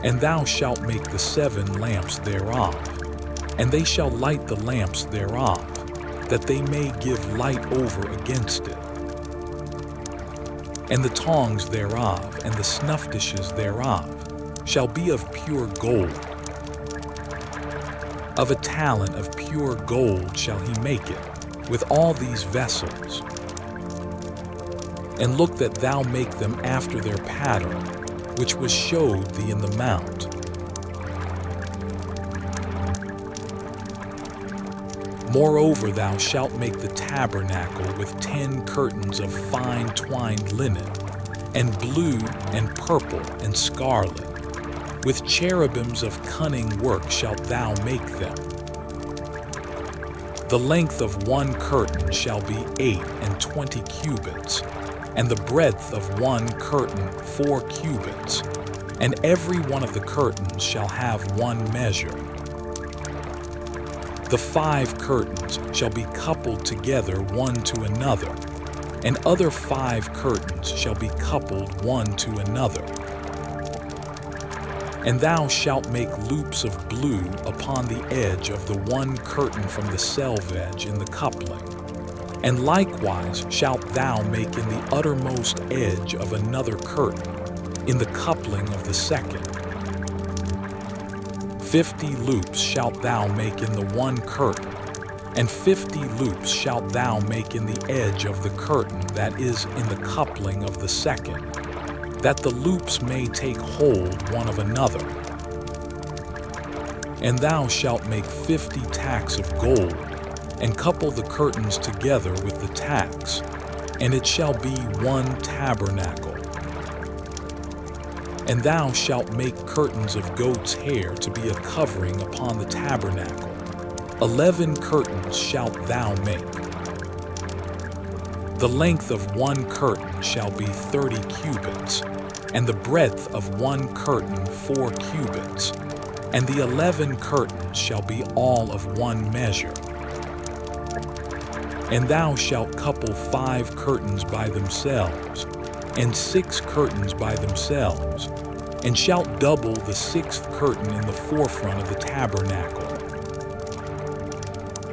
And thou shalt make the 7 lamps thereof, and they shall light the lamps thereof, that they may give light over against it. And the tongs thereof, and the snuff dishes thereof, shall be of pure gold. Of a talent of pure gold shall he make it, with all these vessels. And look that thou make them after their pattern, which was showed thee in the mount. Moreover, thou shalt make the tabernacle with 10 curtains of fine twined linen, and blue, and purple, and scarlet. With cherubims of cunning work shalt thou make them. The length of one curtain shall be 28 cubits, and the breadth of one curtain 4 cubits, and every one of the curtains shall have one measure. The 5 curtains shall be coupled together one to another, and other 5 curtains shall be coupled one to another. And thou shalt make loops of blue upon the edge of the one curtain from the selvedge in the coupling. And likewise shalt thou make in the uttermost edge of another curtain, in the coupling of the second. 50 loops shalt thou make in the one curtain, and 50 loops shalt thou make in the edge of the curtain that is in the coupling of the second, that the loops may take hold one of another. And thou shalt make 50 tacks of gold, and couple the curtains together with the tacks, and it shall be one tabernacle. And thou shalt make curtains of goat's hair to be a covering upon the tabernacle. 11 curtains shalt thou make. The length of one curtain shall be 30 cubits, and the breadth of one curtain 4 cubits, and the 11 curtains shall be all of one measure. And thou shalt couple 5 curtains by themselves, and 6 curtains by themselves, and shalt double the 6th curtain in the forefront of the tabernacle.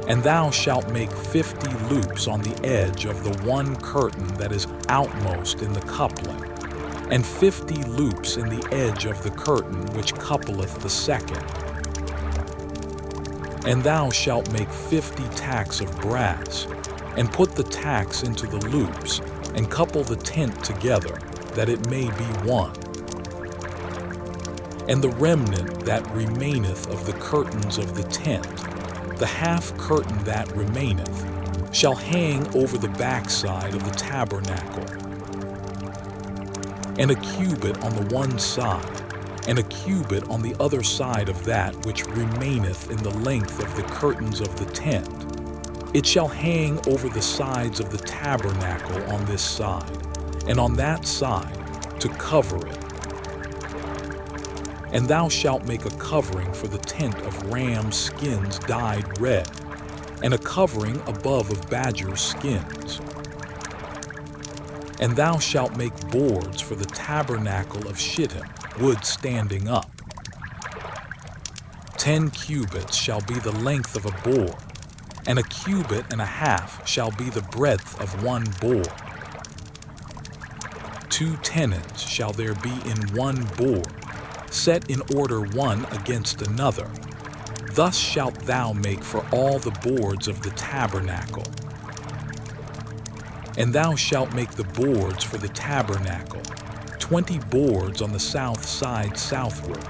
And thou shalt make 50 loops on the edge of the one curtain that is outmost in the coupling, and 50 loops in the edge of the curtain which coupleth the second. And thou shalt make 50 tacks of brass, and put the tacks into the loops, and couple the tent together, that it may be one. And the remnant that remaineth of the curtains of the tent, The half curtain that remaineth shall hang over the backside of the tabernacle, and a cubit on the one side, and a cubit on the other side of that which remaineth in the length of the curtains of the tent. It shall hang over the sides of the tabernacle on this side, and on that side, to cover it. And thou shalt make a covering for the tent of ram's skins dyed red, and a covering above of badger's skins. And thou shalt make boards for the tabernacle of shittim, wood standing up. 10 cubits shall be the length of a board, and a cubit and a half shall be the breadth of one board. 2 tenons shall there be in one board, set in order one against another. Thus shalt thou make for all the boards of the tabernacle. And thou shalt make the boards for the tabernacle, 20 boards on the south side southward.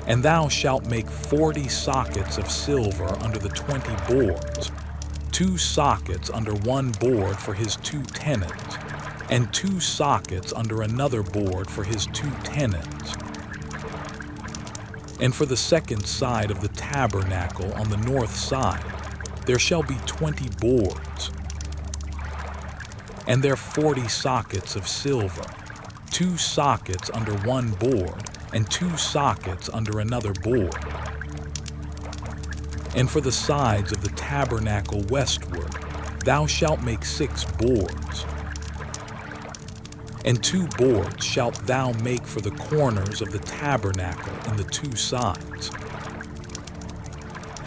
And thou shalt make 40 sockets of silver under the 20 boards, 2 sockets under one board for his 2 tenons, and 2 sockets under another board for his 2 tenons. And for the second side of the tabernacle on the north side, there shall be 20 boards, and there 40 sockets of silver, 2 sockets under one board, and 2 sockets under another board. And for the sides of the tabernacle westward, thou shalt make 6 boards. And 2 boards shalt thou make for the corners of the tabernacle in the 2 sides.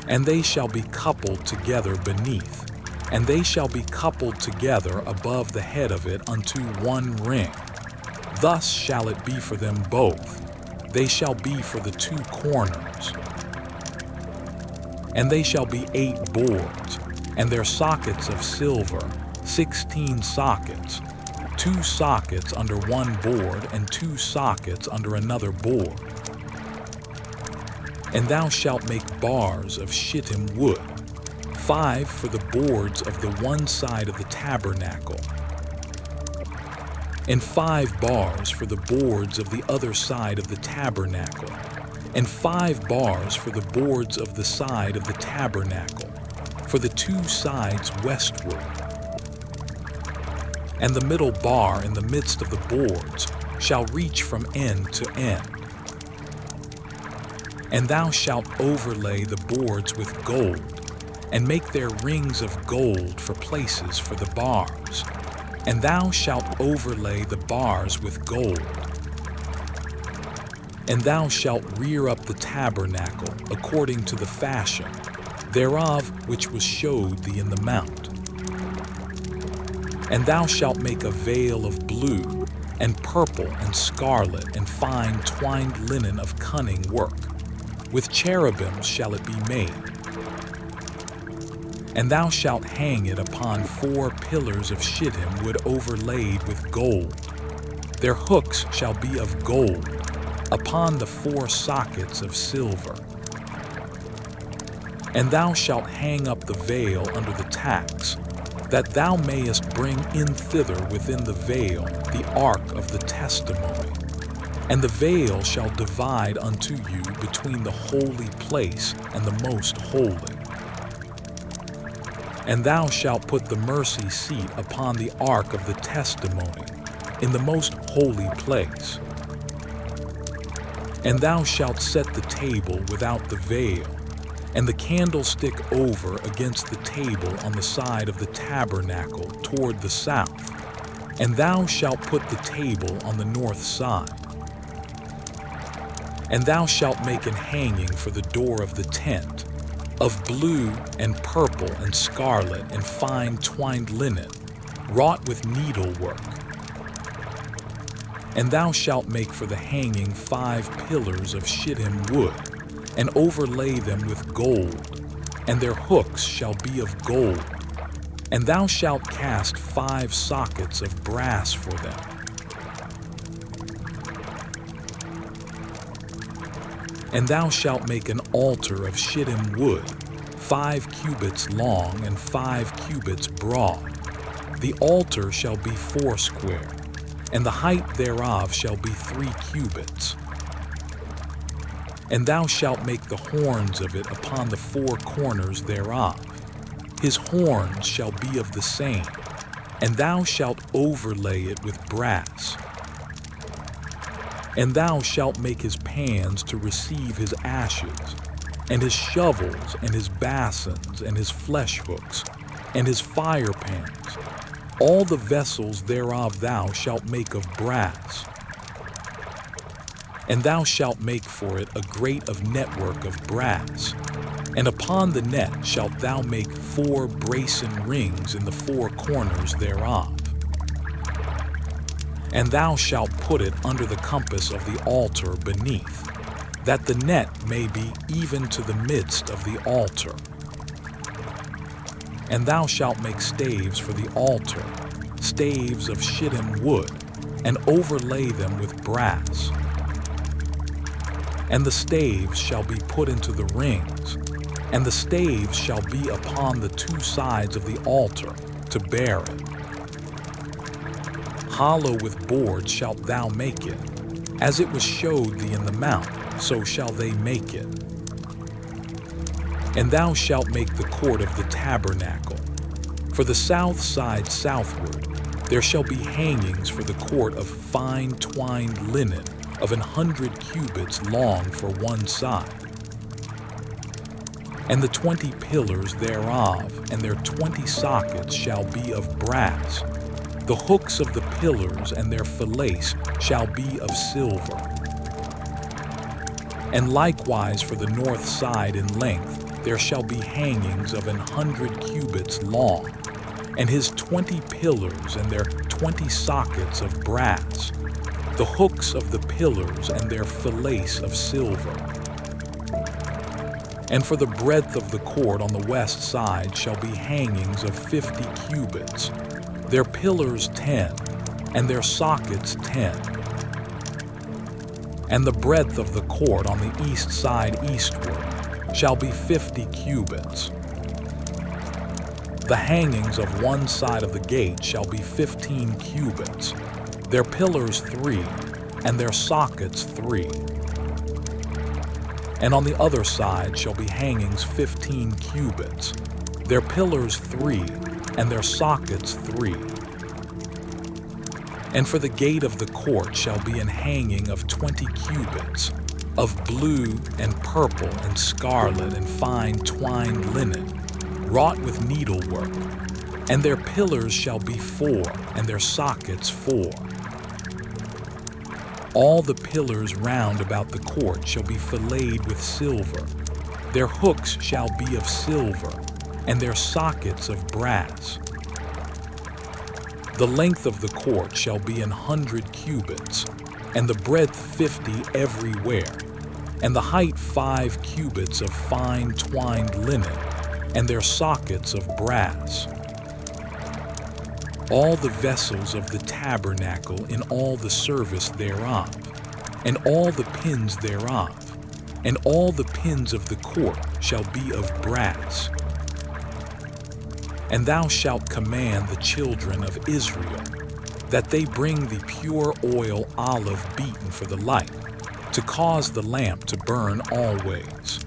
And they shall be coupled together beneath, and they shall be coupled together above the head of it unto one ring. Thus shall it be for them both. They shall be for the 2 corners. And they shall be 8 boards, and their sockets of silver, 16 sockets, 2 sockets under one board, and 2 sockets under another board. And thou shalt make bars of shittim wood, 5 for the boards of the one side of the tabernacle, and 5 bars for the boards of the other side of the tabernacle, and 5 bars for the boards of the side of the tabernacle, for the 2 sides westward. And the middle bar in the midst of the boards shall reach from end to end. And thou shalt overlay the boards with gold, and make their rings of gold for places for the bars. And thou shalt overlay the bars with gold. And thou shalt rear up the tabernacle according to the fashion thereof which was showed thee in the mount. And thou shalt make a veil of blue, and purple, and scarlet, and fine twined linen of cunning work. With cherubims shall it be made. And thou shalt hang it upon 4 pillars of shittim wood overlaid with gold. Their hooks shall be of gold, upon the 4 sockets of silver. And thou shalt hang up the veil under the tacks, that thou mayest bring in thither within the veil the ark of the testimony. And the veil shall divide unto you between the holy place and the most holy. And thou shalt put the mercy seat upon the ark of the testimony in the most holy place. And thou shalt set the table without the veil, and the candlestick over against the table on the side of the tabernacle toward the south. And thou shalt put the table on the north side. And thou shalt make an hanging for the door of the tent, of blue and purple and scarlet and fine twined linen, wrought with needlework. And thou shalt make for the hanging 5 pillars of shittim wood, and overlay them with gold, and their hooks shall be of gold. And thou shalt cast 5 sockets of brass for them. And thou shalt make an altar of shittim wood, 5 cubits long and 5 cubits broad. The altar shall be 4 square, and the height thereof shall be 3 cubits. And thou shalt make the horns of it upon the 4 corners thereof. His horns shall be of the same, and thou shalt overlay it with brass. And thou shalt make his pans to receive his ashes, and his shovels, and his basins, and his flesh hooks, and his fire pans. All the vessels thereof thou shalt make of brass. And thou shalt make for it a grate of network of brass. And upon the net shalt thou make 4 brazen rings in the 4 corners thereof. And thou shalt put it under the compass of the altar beneath, that the net may be even to the midst of the altar. And thou shalt make staves for the altar, staves of shittim wood, and overlay them with brass. And the staves shall be put into the rings, and the staves shall be upon the 2 sides of the altar to bear it. Hollow with boards shalt thou make it, as it was showed thee in the mount, so shall they make it. And thou shalt make the court of the tabernacle. For the south side southward there shall be hangings for the court of fine twined linen of 100 cubits long for one side. And the 20 pillars thereof and their 20 sockets shall be of brass. The hooks of the pillars and their fillets shall be of silver. And likewise for the north side in length there shall be hangings of 100 cubits long, and his 20 pillars and their 20 sockets of brass, the hooks of the pillars and their fillets of silver. And for the breadth of the court on the west side shall be hangings of 50 cubits, their pillars 10, and their sockets 10. And the breadth of the court on the east side eastward shall be 50 cubits. The hangings of one side of the gate shall be 15 cubits, their pillars 3, and their sockets 3. And on the other side shall be hangings 15 cubits, their pillars 3, and their sockets 3. And for the gate of the court shall be an hanging of 20 cubits, of blue and purple and scarlet and fine twined linen, wrought with needlework. And their pillars shall be 4, and their sockets 4. All the pillars round about the court shall be filleted with silver. Their hooks shall be of silver, and their sockets of brass. The length of the court shall be 100 cubits, and the breadth 50 everywhere, and the height 5 cubits of fine twined linen, and their sockets of brass. All the vessels of the tabernacle in all the service thereof, and all the pins thereof, and all the pins of the court shall be of brass. And thou shalt command the children of Israel that they bring the pure oil olive beaten for the light, to cause the lamp to burn always.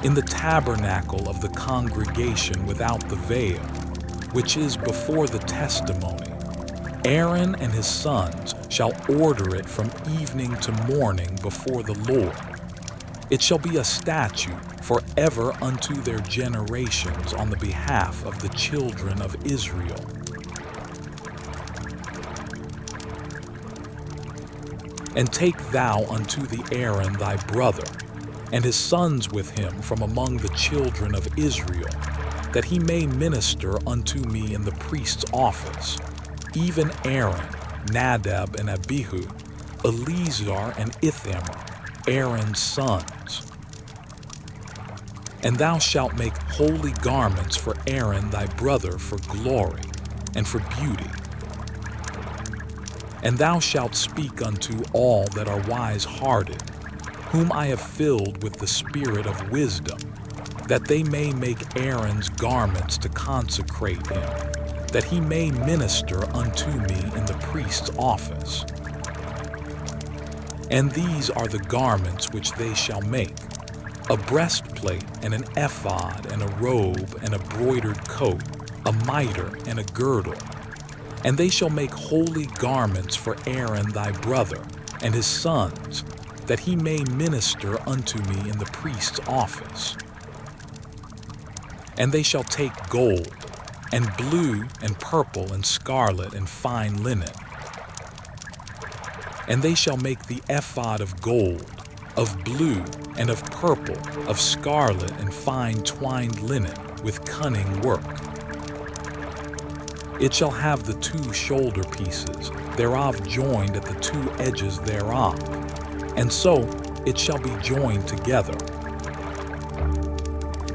In the tabernacle of the congregation without the veil, which is before the testimony, Aaron and his sons shall order it from evening to morning before the Lord. It shall be a statute forever unto their generations on the behalf of the children of Israel. And take thou unto the Aaron thy brother, and his sons with him from among the children of Israel, that he may minister unto me in the priest's office, even Aaron, Nadab and Abihu, Eleazar and Ithamar, Aaron's sons. And thou shalt make holy garments for Aaron thy brother for glory and for beauty. And thou shalt speak unto all that are wise-hearted, whom I have filled with the spirit of wisdom, that they may make Aaron's garments to consecrate him, that he may minister unto me in the priest's office. And these are the garments which they shall make: a breastplate, and an ephod, and a robe, and a broidered coat, a mitre, and a girdle. And they shall make holy garments for Aaron thy brother, and his sons, that he may minister unto me in the priest's office. And they shall take gold, and blue, and purple, and scarlet, and fine linen. And they shall make the ephod of gold, of blue, and of purple, of scarlet, and fine twined linen, with cunning work. It shall have the 2 shoulder pieces thereof joined at the 2 edges thereof, and so it shall be joined together.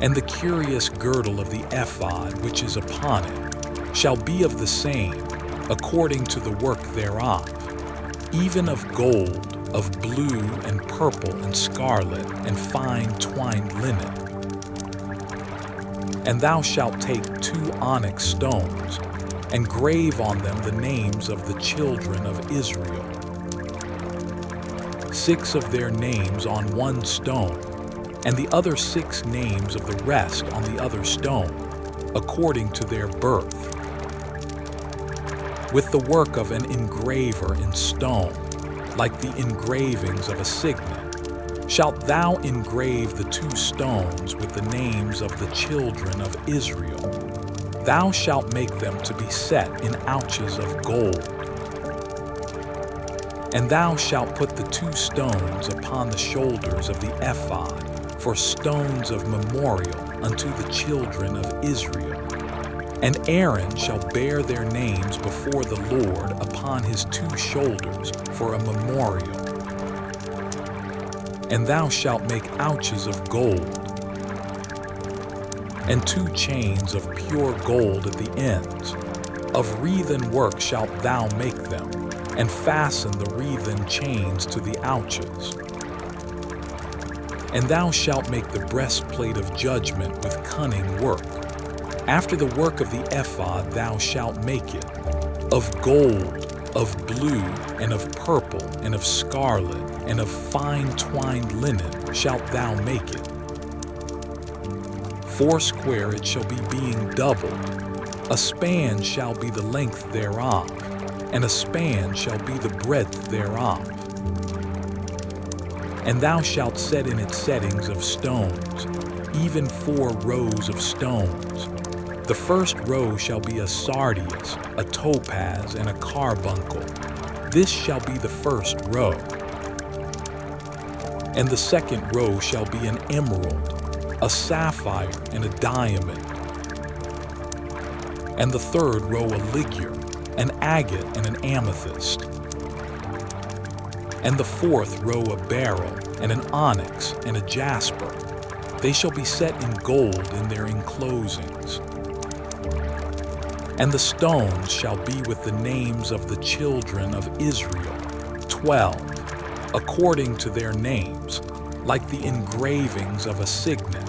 And the curious girdle of the ephod which is upon it shall be of the same, according to the work thereof, even of gold, of blue, and purple, and scarlet, and fine twined linen. And thou shalt take 2 onyx stones, and grave on them the names of the children of Israel, 6 of their names on 1 stone, and the other 6 names of the rest on the other stone, according to their birth. With the work of an engraver in stone, like the engravings of a signet, shalt thou engrave the 2 stones with the names of the children of Israel. Thou shalt make them to be set in ouches of gold. And thou shalt put the 2 stones upon the shoulders of the ephod for stones of memorial unto the children of Israel. And Aaron shall bear their names before the Lord upon his 2 shoulders for a memorial. And thou shalt make ouches of gold, and 2 chains of pure gold at the ends. Of wreathen work shalt thou make them, and fasten the wreathen chains to the ouches. And thou shalt make the breastplate of judgment with cunning work. After the work of the ephod thou shalt make it, of gold, of blue, and of purple, and of scarlet, and of fine twined linen shalt thou make it. 4 it shall be being doubled. A span shall be the length thereof, and a span shall be the breadth thereof. And thou shalt set in its settings of stones, even 4 rows of stones. The first row shall be a sardius, a topaz, and a carbuncle. This shall be the first row. And the second row shall be an emerald, a sapphire, and a diamond. And the third row a ligure, an agate, and an amethyst. And the 4th row a beryl, and an onyx, and a jasper. They shall be set in gold in their enclosings. And the stones shall be with the names of the children of Israel, 12, according to their names, like the engravings of a signet.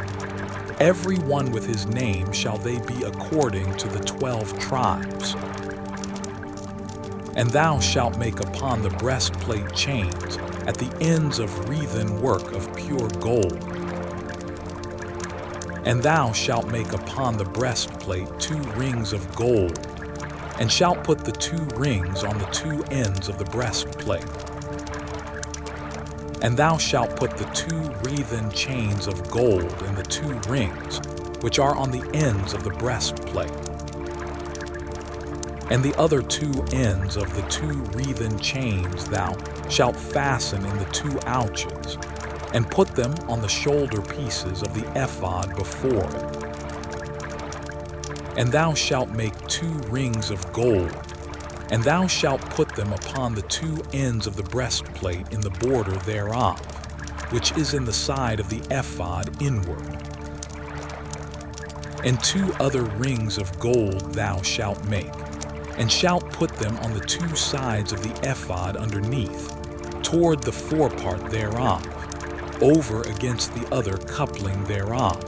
Every one with his name shall they be according to the 12 tribes. And thou shalt make upon the breastplate chains at the ends of wreathen work of pure gold. And thou shalt make upon the breastplate 2 rings of gold, and shalt put the 2 rings on the 2 ends of the breastplate. And thou shalt put the 2 wreathen chains of gold in the 2 rings, which are on the ends of the breastplate. And the other 2 ends of the 2 wreathen chains thou shalt fasten in the 2 ouches, and put them on the shoulder pieces of the ephod before it. And thou shalt make 2 rings of gold, and thou shalt put them upon the 2 ends of the breastplate in the border thereof, which is in the side of the ephod inward. And 2 other rings of gold thou shalt make, and shalt put them on the 2 sides of the ephod underneath, toward the forepart thereof. over against the other coupling thereof,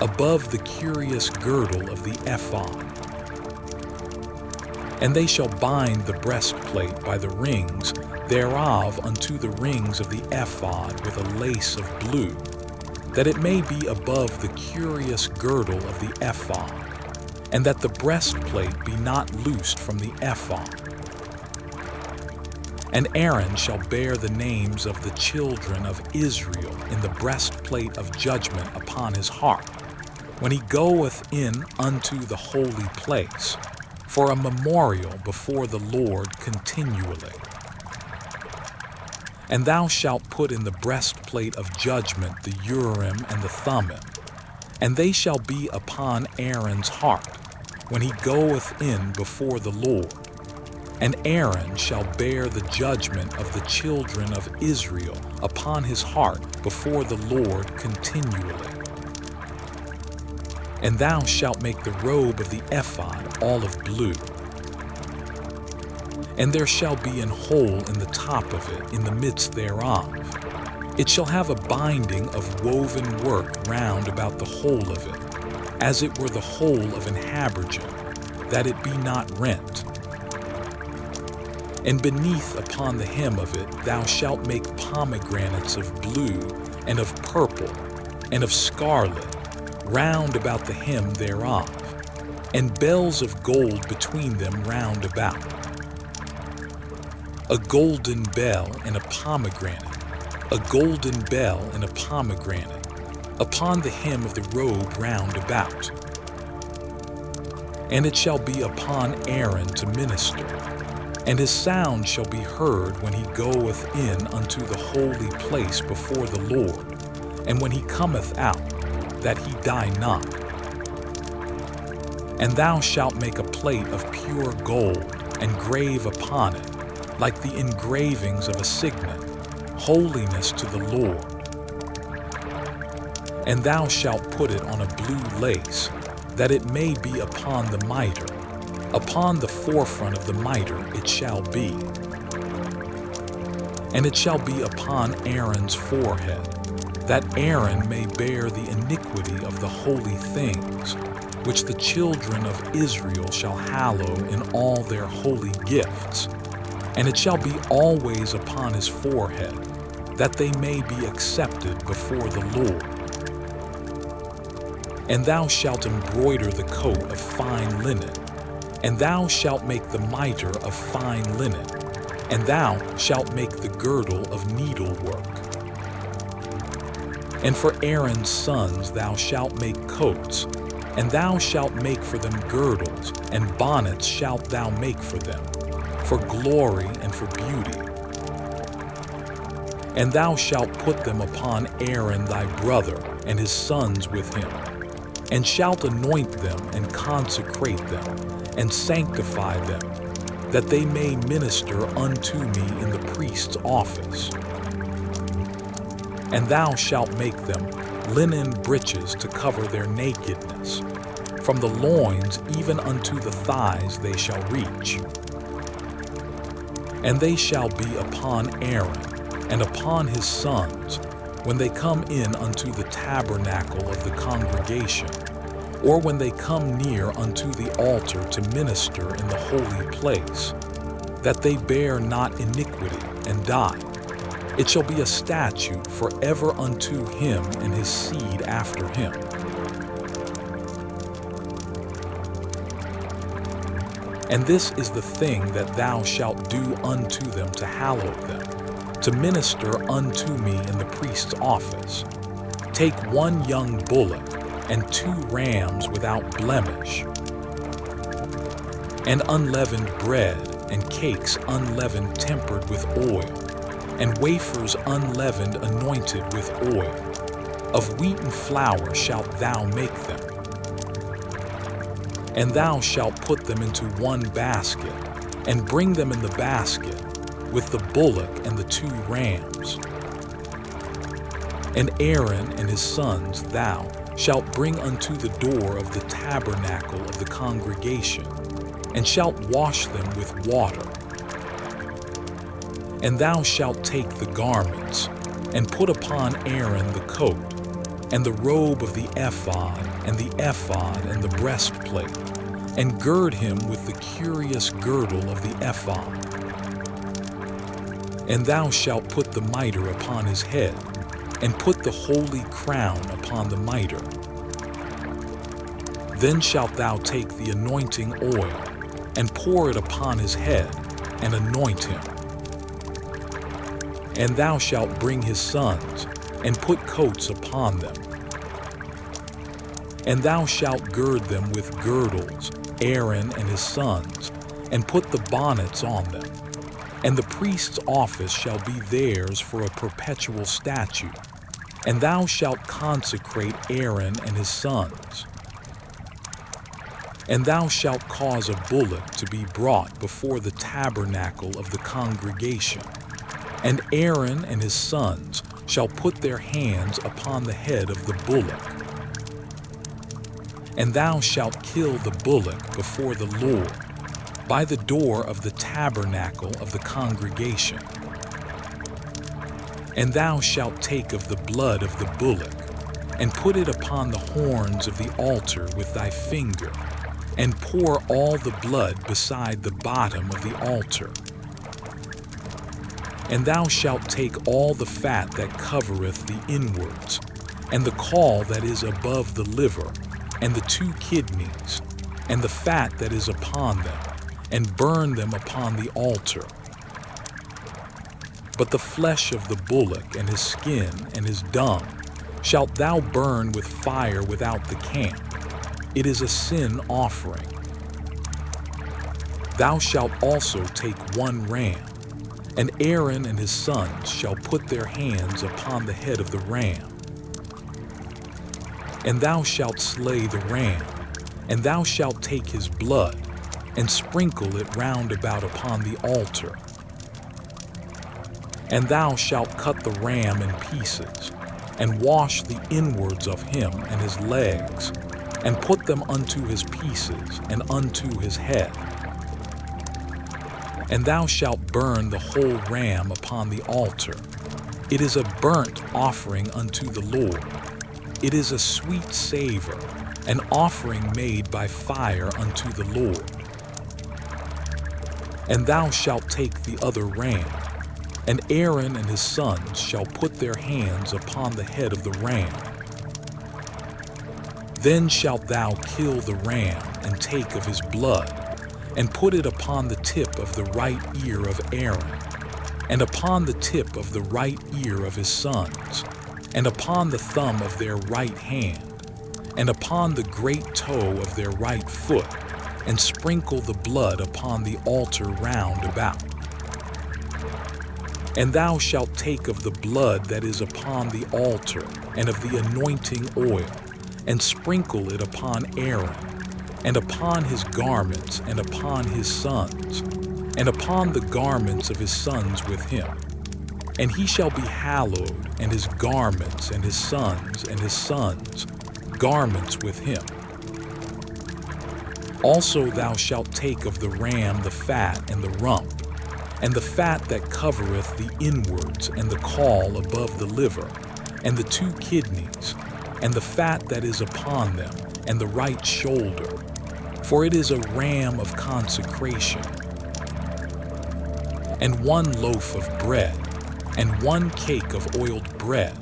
above the curious girdle of the ephod. And they shall bind the breastplate by the rings thereof unto the rings of the ephod with a lace of blue, that it may be above the curious girdle of the ephod, and that the breastplate be not loosed from the ephod. And Aaron shall bear the names of the children of Israel in the breastplate of judgment upon his heart, when he goeth in unto the holy place, for a memorial before the Lord continually. And thou shalt put in the breastplate of judgment the Urim and the Thummim, and they shall be upon Aaron's heart, when he goeth in before the Lord. And Aaron shall bear the judgment of the children of Israel upon his heart before the Lord continually. And thou shalt make the robe of the ephod all of blue. And there shall be an hole in the top of it in the midst thereof. It shall have a binding of woven work round about the whole of it, as it were the whole of an habergeon, that it be not rent. And beneath upon the hem of it thou shalt make pomegranates of blue, and of purple, and of scarlet, round about the hem thereof, and bells of gold between them round about. A golden bell and a pomegranate, a golden bell and a pomegranate, upon the hem of the robe round about. And it shall be upon Aaron to minister, and his sound shall be heard when he goeth in unto the holy place before the Lord, and when he cometh out, that he die not. And thou shalt make a plate of pure gold, and grave upon it, like the engravings of a signet, holiness to the Lord. And thou shalt put it on a blue lace, that it may be upon the mitre. Upon the forefront of the mitre it shall be. And it shall be upon Aaron's forehead, that Aaron may bear the iniquity of the holy things, which the children of Israel shall hallow in all their holy gifts. And it shall be always upon his forehead, that they may be accepted before the Lord. And thou shalt embroider the coat of fine linen, and thou shalt make the mitre of fine linen, and thou shalt make the girdle of needlework. And for Aaron's sons thou shalt make coats, and thou shalt make for them girdles, and bonnets shalt thou make for them, for glory and for beauty. And thou shalt put them upon Aaron thy brother and his sons with him, and shalt anoint them and consecrate them, and sanctify them, that they may minister unto me in the priest's office. And thou shalt make them linen breeches to cover their nakedness. From the loins even unto the thighs they shall reach. And they shall be upon Aaron and upon his sons when they come in unto the tabernacle of the congregation, or when they come near unto the altar to minister in the holy place, that they bear not iniquity and die. It shall be a statute forever unto him and his seed after him. And this is the thing that thou shalt do unto them to hallow them, to minister unto me in the priest's office. Take one young bullock, and 2 rams without blemish, and unleavened bread, and cakes unleavened tempered with oil, and wafers unleavened anointed with oil. Of wheaten flour shalt thou make them. And thou shalt put them into one basket, and bring them in the basket, with the bullock and the 2 rams. And Aaron and his sons thou shalt bring unto the door of the tabernacle of the congregation, and shalt wash them with water. And thou shalt take the garments, and put upon Aaron the coat, and the robe of the ephod, and the ephod and the breastplate, and gird him with the curious girdle of the ephod. And thou shalt put the mitre upon his head, and put the holy crown upon the mitre. Then shalt thou take the anointing oil, and pour it upon his head, and anoint him. And thou shalt bring his sons, and put coats upon them. And thou shalt gird them with girdles, Aaron and his sons, and put the bonnets on them. And the priest's office shall be theirs for a perpetual statute. And thou shalt consecrate Aaron and his sons. And thou shalt cause a bullock to be brought before the tabernacle of the congregation. And Aaron and his sons shall put their hands upon the head of the bullock. And thou shalt kill the bullock before the Lord, by the door of the tabernacle of the congregation. And thou shalt take of the blood of the bullock, and put it upon the horns of the altar with thy finger, and pour all the blood beside the bottom of the altar. And thou shalt take all the fat that covereth the inwards, and the caul that is above the liver, and the 2 kidneys, and the fat that is upon them, and burn them upon the altar. But the flesh of the bullock and his skin and his dung shalt thou burn with fire without the camp. It is a sin offering. Thou shalt also take 1 ram, and Aaron and his sons shall put their hands upon the head of the ram. And thou shalt slay the ram, and thou shalt take his blood, and sprinkle it round about upon the altar. And thou shalt cut the ram in pieces, and wash the inwards of him and his legs, and put them unto his pieces and unto his head. And thou shalt burn the whole ram upon the altar. It is a burnt offering unto the Lord. It is a sweet savor, an offering made by fire unto the Lord. And thou shalt take the other ram, and Aaron and his sons shall put their hands upon the head of the ram. Then shalt thou kill the ram, and take of his blood, and put it upon the tip of the right ear of Aaron, and upon the tip of the right ear of his sons, and upon the thumb of their right hand, and upon the great toe of their right foot, and sprinkle the blood upon the altar round about. And thou shalt take of the blood that is upon the altar, and of the anointing oil, and sprinkle it upon Aaron, and upon his garments, and upon his sons, and upon the garments of his sons with him. And he shall be hallowed, and his garments, and his sons, garments with him. Also thou shalt take of the ram the fat and the rump, and the fat that covereth the inwards, and the caul above the liver, and the 2 kidneys, and the fat that is upon them, and the right shoulder, for it is a ram of consecration. And 1 loaf of bread, and 1 cake of oiled bread,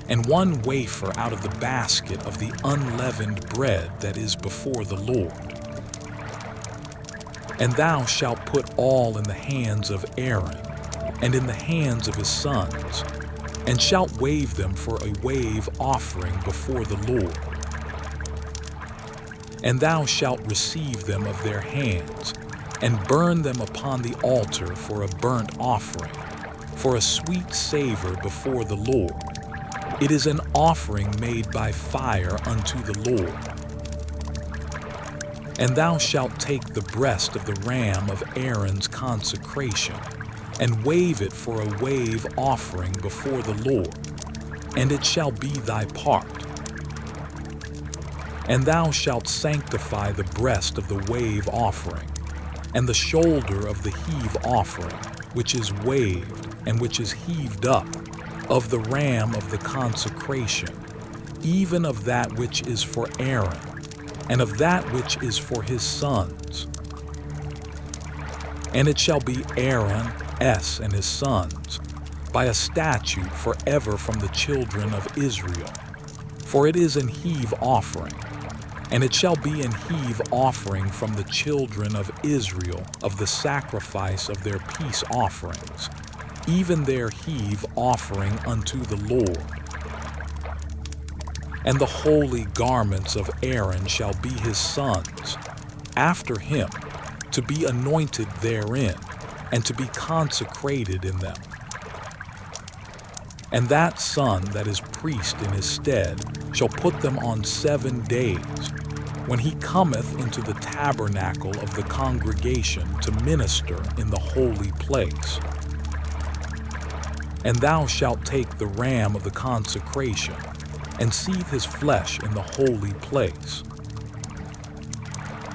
and 1 wafer out of the basket of the unleavened bread that is before the Lord. And thou shalt put all in the hands of Aaron, and in the hands of his sons, and shalt wave them for a wave offering before the Lord. And thou shalt receive them of their hands, and burn them upon the altar for a burnt offering, for a sweet savor before the Lord. It is an offering made by fire unto the Lord. And thou shalt take the breast of the ram of Aaron's consecration, and wave it for a wave offering before the Lord, and it shall be thy part. And thou shalt sanctify the breast of the wave offering, and the shoulder of the heave offering, which is waved, and which is heaved up, of the ram of the consecration, even of that which is for Aaron, and of that which is for his sons. And it shall be Aaron and his sons, by a statute forever from the children of Israel. For it is an heave offering, and it shall be an heave offering from the children of Israel of the sacrifice of their peace offerings, even their heave offering unto the Lord. And the holy garments of Aaron shall be his sons, after him, to be anointed therein, and to be consecrated in them. And that son that is priest in his stead shall put them on 7 days, when he cometh into the tabernacle of the congregation to minister in the holy place. And thou shalt take the ram of the consecration, and seethe his flesh in the holy place.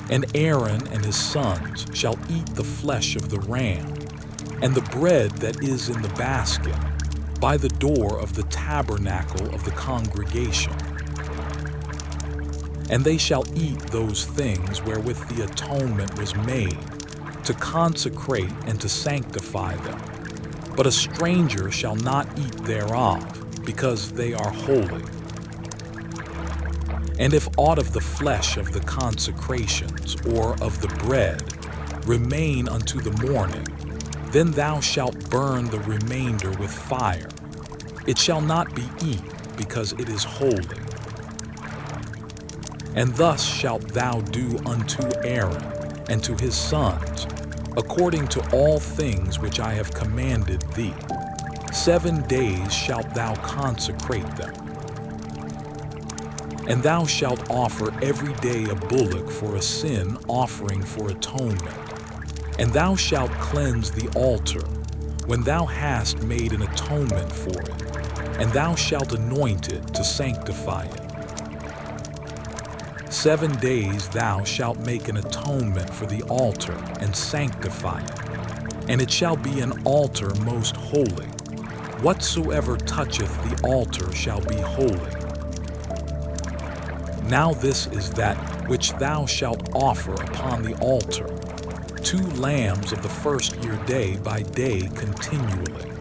And Aaron and his sons shall eat the flesh of the ram, and the bread that is in the basket, by the door of the tabernacle of the congregation. And they shall eat those things wherewith the atonement was made, to consecrate and to sanctify them. But a stranger shall not eat thereof, because they are holy. And if aught of the flesh of the consecrations, or of the bread, remain unto the morning, then thou shalt burn the remainder with fire. It shall not be eat, because it is holy. And thus shalt thou do unto Aaron and to his sons, according to all things which I have commanded thee. 7 days shalt thou consecrate them. And thou shalt offer every day a bullock for a sin offering for atonement. And thou shalt cleanse the altar, when thou hast made an atonement for it, and thou shalt anoint it to sanctify it. 7 days thou shalt make an atonement for the altar, and sanctify it. And it shall be an altar most holy. Whatsoever toucheth the altar shall be holy. Now this is that which thou shalt offer upon the altar: 2 lambs of the first year day by day continually.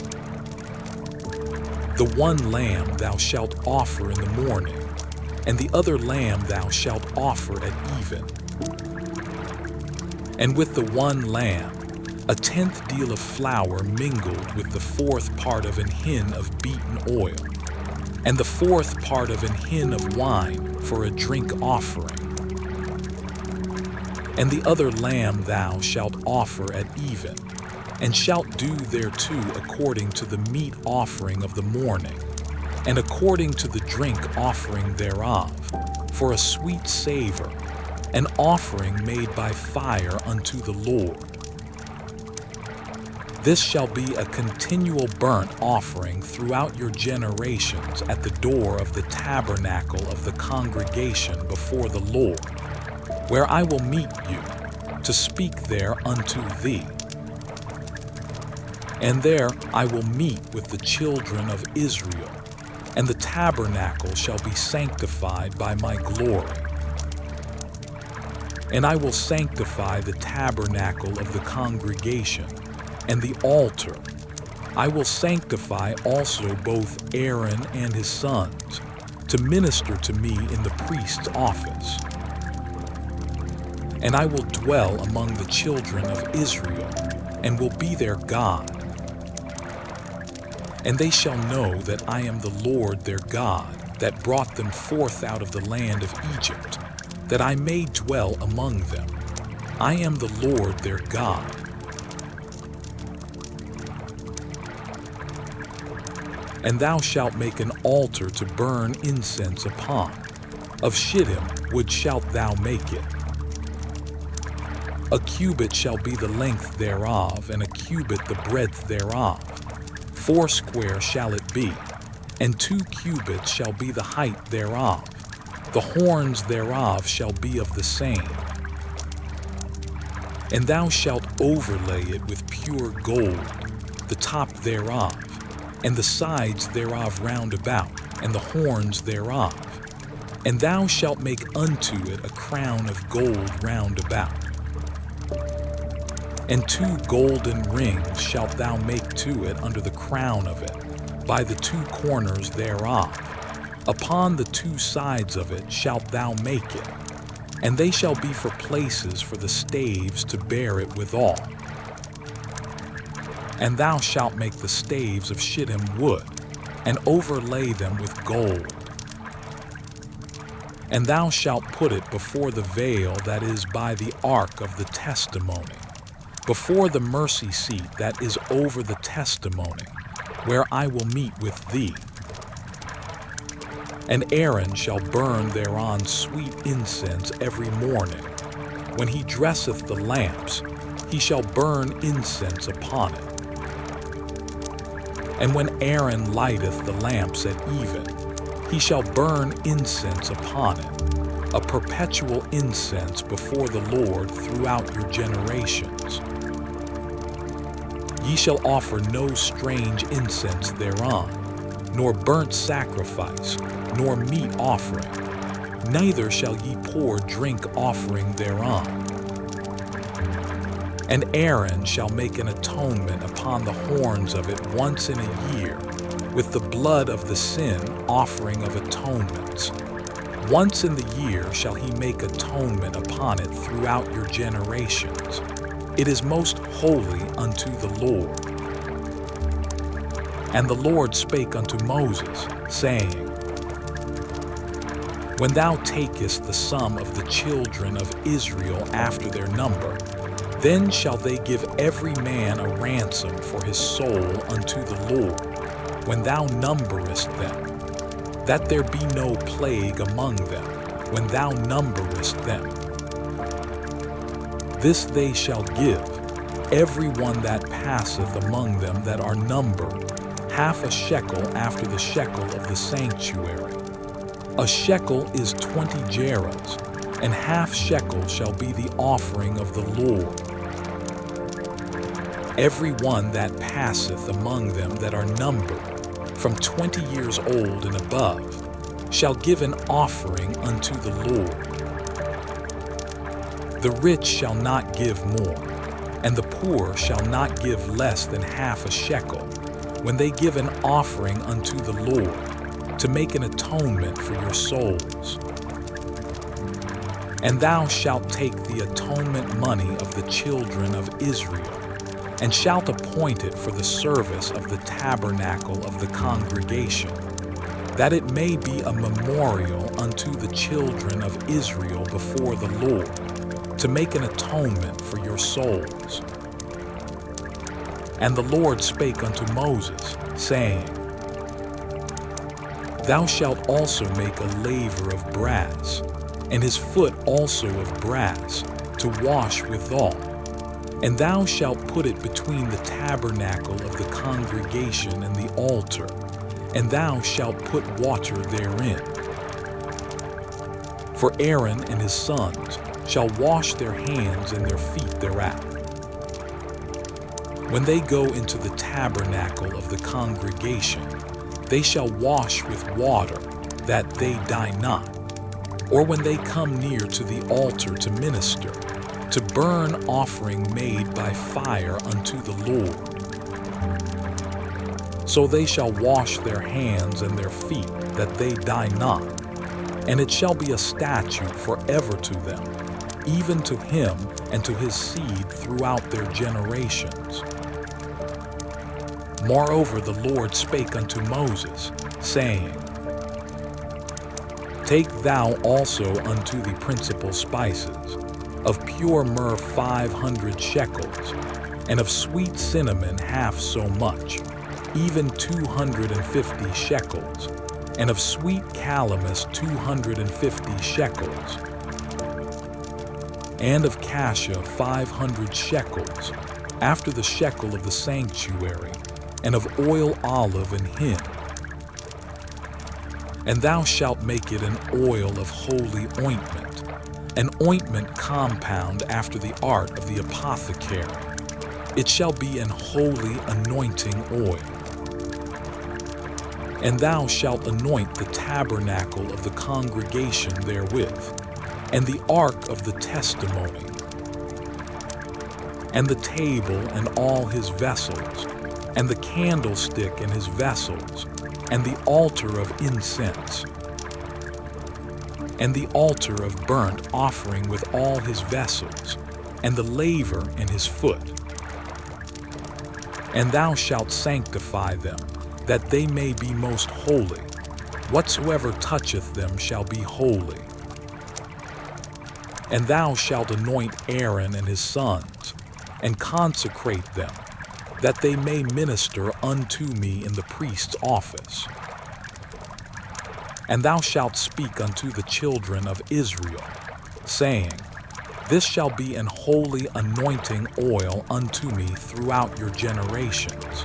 The 1 lamb thou shalt offer in the morning, and the other lamb thou shalt offer at even. And with the 1 lamb, 1/10 deal of flour mingled with the 4th part of an hin of beaten oil, and the 4th part of an hin of wine for a drink offering. And the other lamb thou shalt offer at even, and shalt do thereto according to the meat offering of the morning, and according to the drink offering thereof, for a sweet savor, an offering made by fire unto the Lord. This shall be a continual burnt offering throughout your generations at the door of the tabernacle of the congregation before the Lord, where I will meet you, to speak there unto thee. And there I will meet with the children of Israel, and the tabernacle shall be sanctified by my glory. And I will sanctify the tabernacle of the congregation, and the altar. I will sanctify also both Aaron and his sons, to minister to me in the priest's office. And I will dwell among the children of Israel, and will be their God. And they shall know that I am the Lord their God, that brought them forth out of the land of Egypt, that I may dwell among them. I am the Lord their God. And thou shalt make an altar to burn incense upon. Of shittim wood shalt thou make it. A cubit shall be the length thereof, and a cubit the breadth thereof. 4 shall it be, and 2 cubits shall be the height thereof. The horns thereof shall be of the same. And thou shalt overlay it with pure gold, the top thereof, and the sides thereof round about, and the horns thereof. And thou shalt make unto it a crown of gold round about. And 2 golden rings shalt thou make to it under the crown of it, by the 2 corners thereof. Upon the 2 sides of it shalt thou make it, and they shall be for places for the staves to bear it withal. And thou shalt make the staves of shittim wood, and overlay them with gold. And thou shalt put it before the veil that is by the ark of the testimony, before the mercy seat that is over the testimony, where I will meet with thee. And Aaron shall burn thereon sweet incense every morning. When he dresseth the lamps, he shall burn incense upon it. And when Aaron lighteth the lamps at even, he shall burn incense upon it, a perpetual incense before the Lord throughout your generations. Ye shall offer no strange incense thereon, nor burnt sacrifice, nor meat offering, neither shall ye pour drink offering thereon. And Aaron shall make an atonement upon the horns of it once in a year, with the blood of the sin offering of atonements. Once in the year shall he make atonement upon it throughout your generations. It is most holy unto the Lord. And the Lord spake unto Moses, saying, When thou takest the sum of the children of Israel after their number, then shall they give every man a ransom for his soul unto the Lord, when thou numberest them, that there be no plague among them, when thou numberest them. This they shall give, every one that passeth among them that are numbered, half a shekel after the shekel of the sanctuary. A shekel is 20 gerahs, and half shekel shall be the offering of the Lord. Every one that passeth among them that are numbered, from 20 years old and above, shall give an offering unto the Lord. The rich shall not give more, and the poor shall not give less than half a shekel, when they give an offering unto the Lord, to make an atonement for your souls. And thou shalt take the atonement money of the children of Israel, and shalt appoint it for the service of the tabernacle of the congregation, that it may be a memorial unto the children of Israel before the Lord, to make an atonement for your souls. And the Lord spake unto Moses, saying, Thou shalt also make a laver of brass, and his foot also of brass, to wash withal. And thou shalt put it between the tabernacle of the congregation and the altar, and thou shalt put water therein. For Aaron and his sons shall wash their hands and their feet thereat. When they go into the tabernacle of the congregation, they shall wash with water, that they die not. Or when they come near to the altar to minister, to burn offering made by fire unto the Lord. So they shall wash their hands and their feet, that they die not. And it shall be a statute forever to them, even to him and to his seed throughout their generations. Moreover, the Lord spake unto Moses, saying, Take thou also unto the principal spices, of pure myrrh 500 shekels, and of sweet cinnamon half so much, even 250 shekels, and of sweet calamus 250 shekels, and of cassia 500 shekels, after the shekel of the sanctuary, and of oil olive and hin. And thou shalt make it an oil of holy ointment, an ointment compound after the art of the apothecary. It shall be an holy anointing oil. And thou shalt anoint the tabernacle of the congregation therewith, and the ark of the testimony, and the table and all his vessels, and the candlestick and his vessels, and the altar of incense, and the altar of burnt offering with all his vessels, and the laver and his foot. And thou shalt sanctify them, that they may be most holy. Whatsoever toucheth them shall be holy. And thou shalt anoint Aaron and his sons, and consecrate them, that they may minister unto me in the priest's office. And thou shalt speak unto the children of Israel, saying, This shall be an holy anointing oil unto me throughout your generations.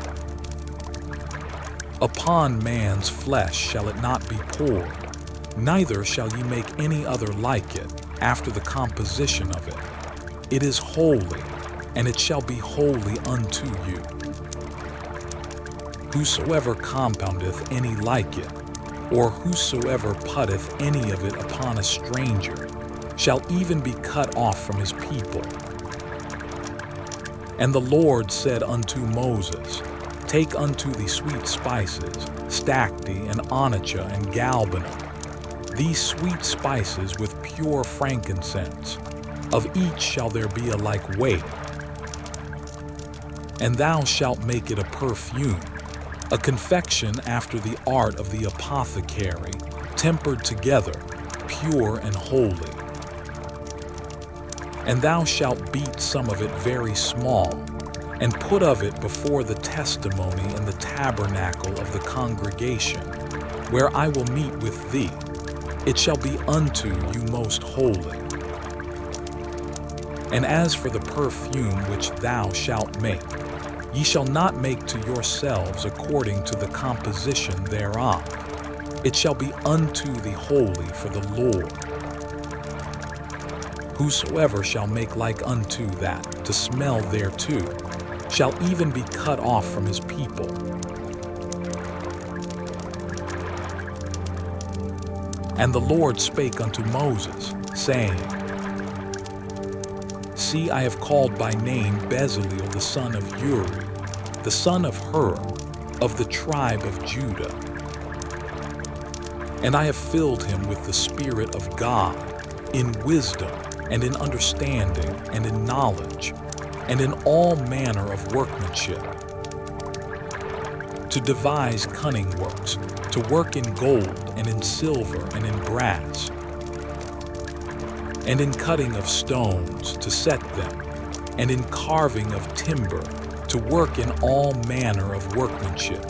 Upon man's flesh shall it not be poured, neither shall ye make any other like it after the composition of it. It is holy, and it shall be holy unto you. Whosoever compoundeth any like it, or whosoever putteth any of it upon a stranger, shall even be cut off from his people. And the Lord said unto Moses, Take unto thee sweet spices, stacte and onycha and galbanum, these sweet spices with pure frankincense. Of each shall there be a like weight. And thou shalt make it a perfume, a confection after the art of the apothecary, tempered together, pure and holy. And thou shalt beat some of it very small, and put of it before the testimony in the tabernacle of the congregation, where I will meet with thee. It shall be unto you most holy. And as for the perfume which thou shalt make, ye shall not make to yourselves according to the composition thereof. It shall be unto thee holy for the Lord. Whosoever shall make like unto that, to smell thereto, shall even be cut off from his people. And the Lord spake unto Moses, saying, See, I have called by name Bezaleel the son of Uri, the son of Hur, of the tribe of Judah. And I have filled him with the Spirit of God, in wisdom, and in understanding, and in knowledge, and in all manner of workmanship, to devise cunning works, to work in gold, and in silver, and in brass, and in cutting of stones, to set them, and in carving of timber, to work in all manner of workmanship.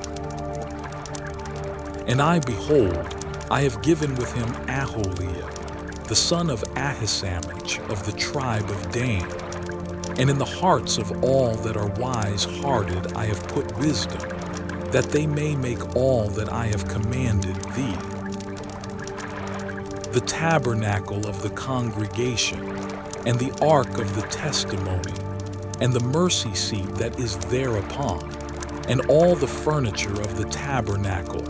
And I, behold, I have given with him Aholiab, the son of Ahisamach of the tribe of Dan. And in the hearts of all that are wise-hearted I have put wisdom, that they may make all that I have commanded thee. The tabernacle of the congregation, and the ark of the testimony, and the mercy seat that is thereupon, and all the furniture of the tabernacle,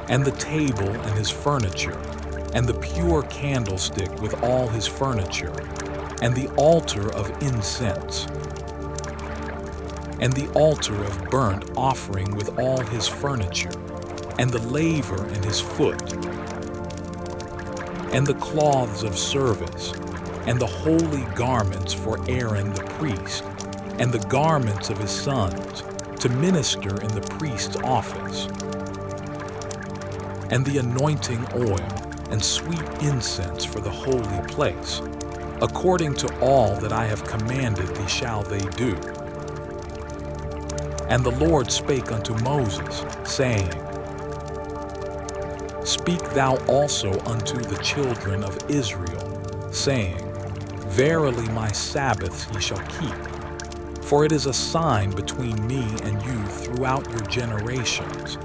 and the table and his furniture, and the pure candlestick with all his furniture, and the altar of incense, and the altar of burnt offering with all his furniture, and the laver and his foot, and the cloths of service, and the holy garments for Aaron the priest, and the garments of his sons, to minister in the priest's office, and the anointing oil, and sweet incense for the holy place. According to all that I have commanded thee shall they do. And the Lord spake unto Moses, saying, Speak thou also unto the children of Israel, saying, Verily my Sabbaths ye shall keep, for it is a sign between me and you throughout your generations,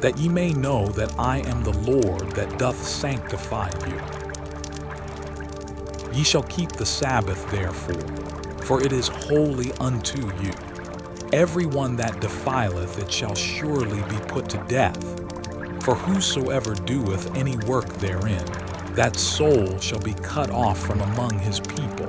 that ye may know that I am the Lord that doth sanctify you. Ye shall keep the Sabbath therefore, for it is holy unto you. Everyone that defileth it shall surely be put to death. For whosoever doeth any work therein, that soul shall be cut off from among his people.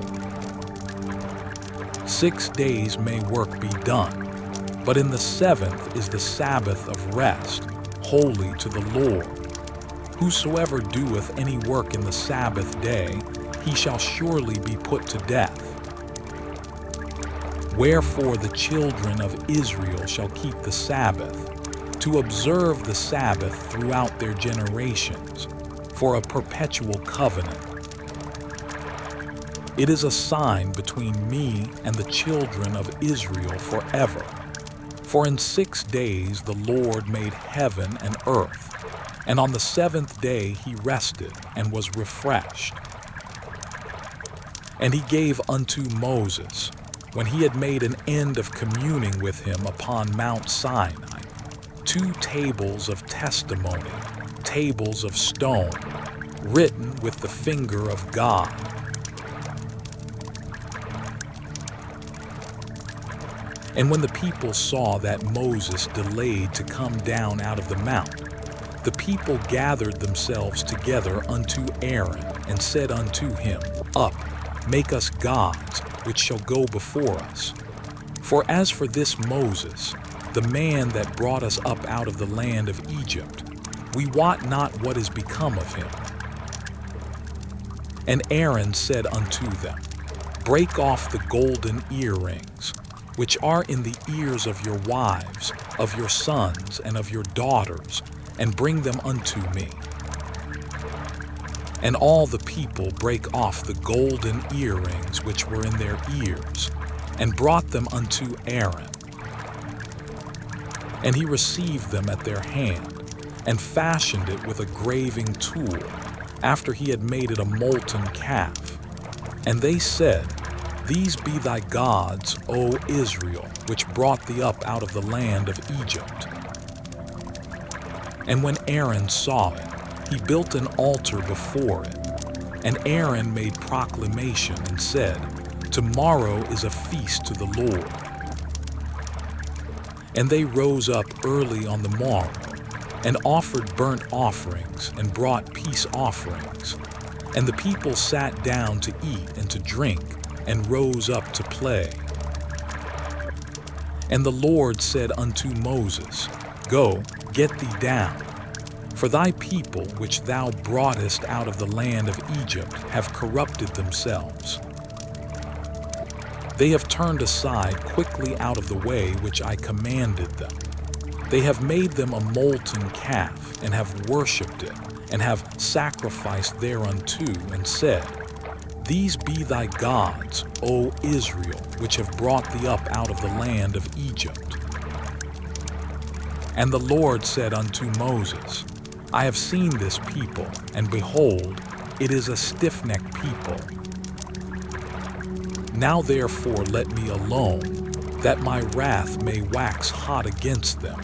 6 days may work be done, but in the seventh is the Sabbath of rest, holy to the Lord. Whosoever doeth any work in the Sabbath day, he shall surely be put to death. Wherefore the children of Israel shall keep the Sabbath, to observe the Sabbath throughout their generations, for a perpetual covenant. It is a sign between me and the children of Israel forever. For in 6 days the Lord made heaven and earth, and on the seventh day he rested and was refreshed. And he gave unto Moses, when he had made an end of communing with him upon Mount Sinai, 2 tables of testimony, tables of stone, written with the finger of God. And when the people saw that Moses delayed to come down out of the mount, the people gathered themselves together unto Aaron, and said unto him, Up, make us gods, which shall go before us. For as for this Moses, the man that brought us up out of the land of Egypt, we wot not what is become of him. And Aaron said unto them, Break off the golden earrings, which are in the ears of your wives, of your sons, and of your daughters, and bring them unto me. And all the people brake off the golden earrings which were in their ears, and brought them unto Aaron. And he received them at their hand, and fashioned it with a graving tool, after he had made it a molten calf. And they said, These be thy gods, O Israel, which brought thee up out of the land of Egypt. And when Aaron saw it, he built an altar before it. And Aaron made proclamation and said, Tomorrow is a feast to the Lord. And they rose up early on the morrow, and offered burnt offerings, and brought peace offerings. And the people sat down to eat and to drink, and rose up to play. And the Lord said unto Moses, Go, get thee down, for thy people which thou broughtest out of the land of Egypt have corrupted themselves. They have turned aside quickly out of the way which I commanded them. They have made them a molten calf, and have worshipped it, and have sacrificed thereunto, and said, These be thy gods, O Israel, which have brought thee up out of the land of Egypt. And the Lord said unto Moses, I have seen this people, and behold, it is a stiff-necked people. Now therefore let me alone, that my wrath may wax hot against them,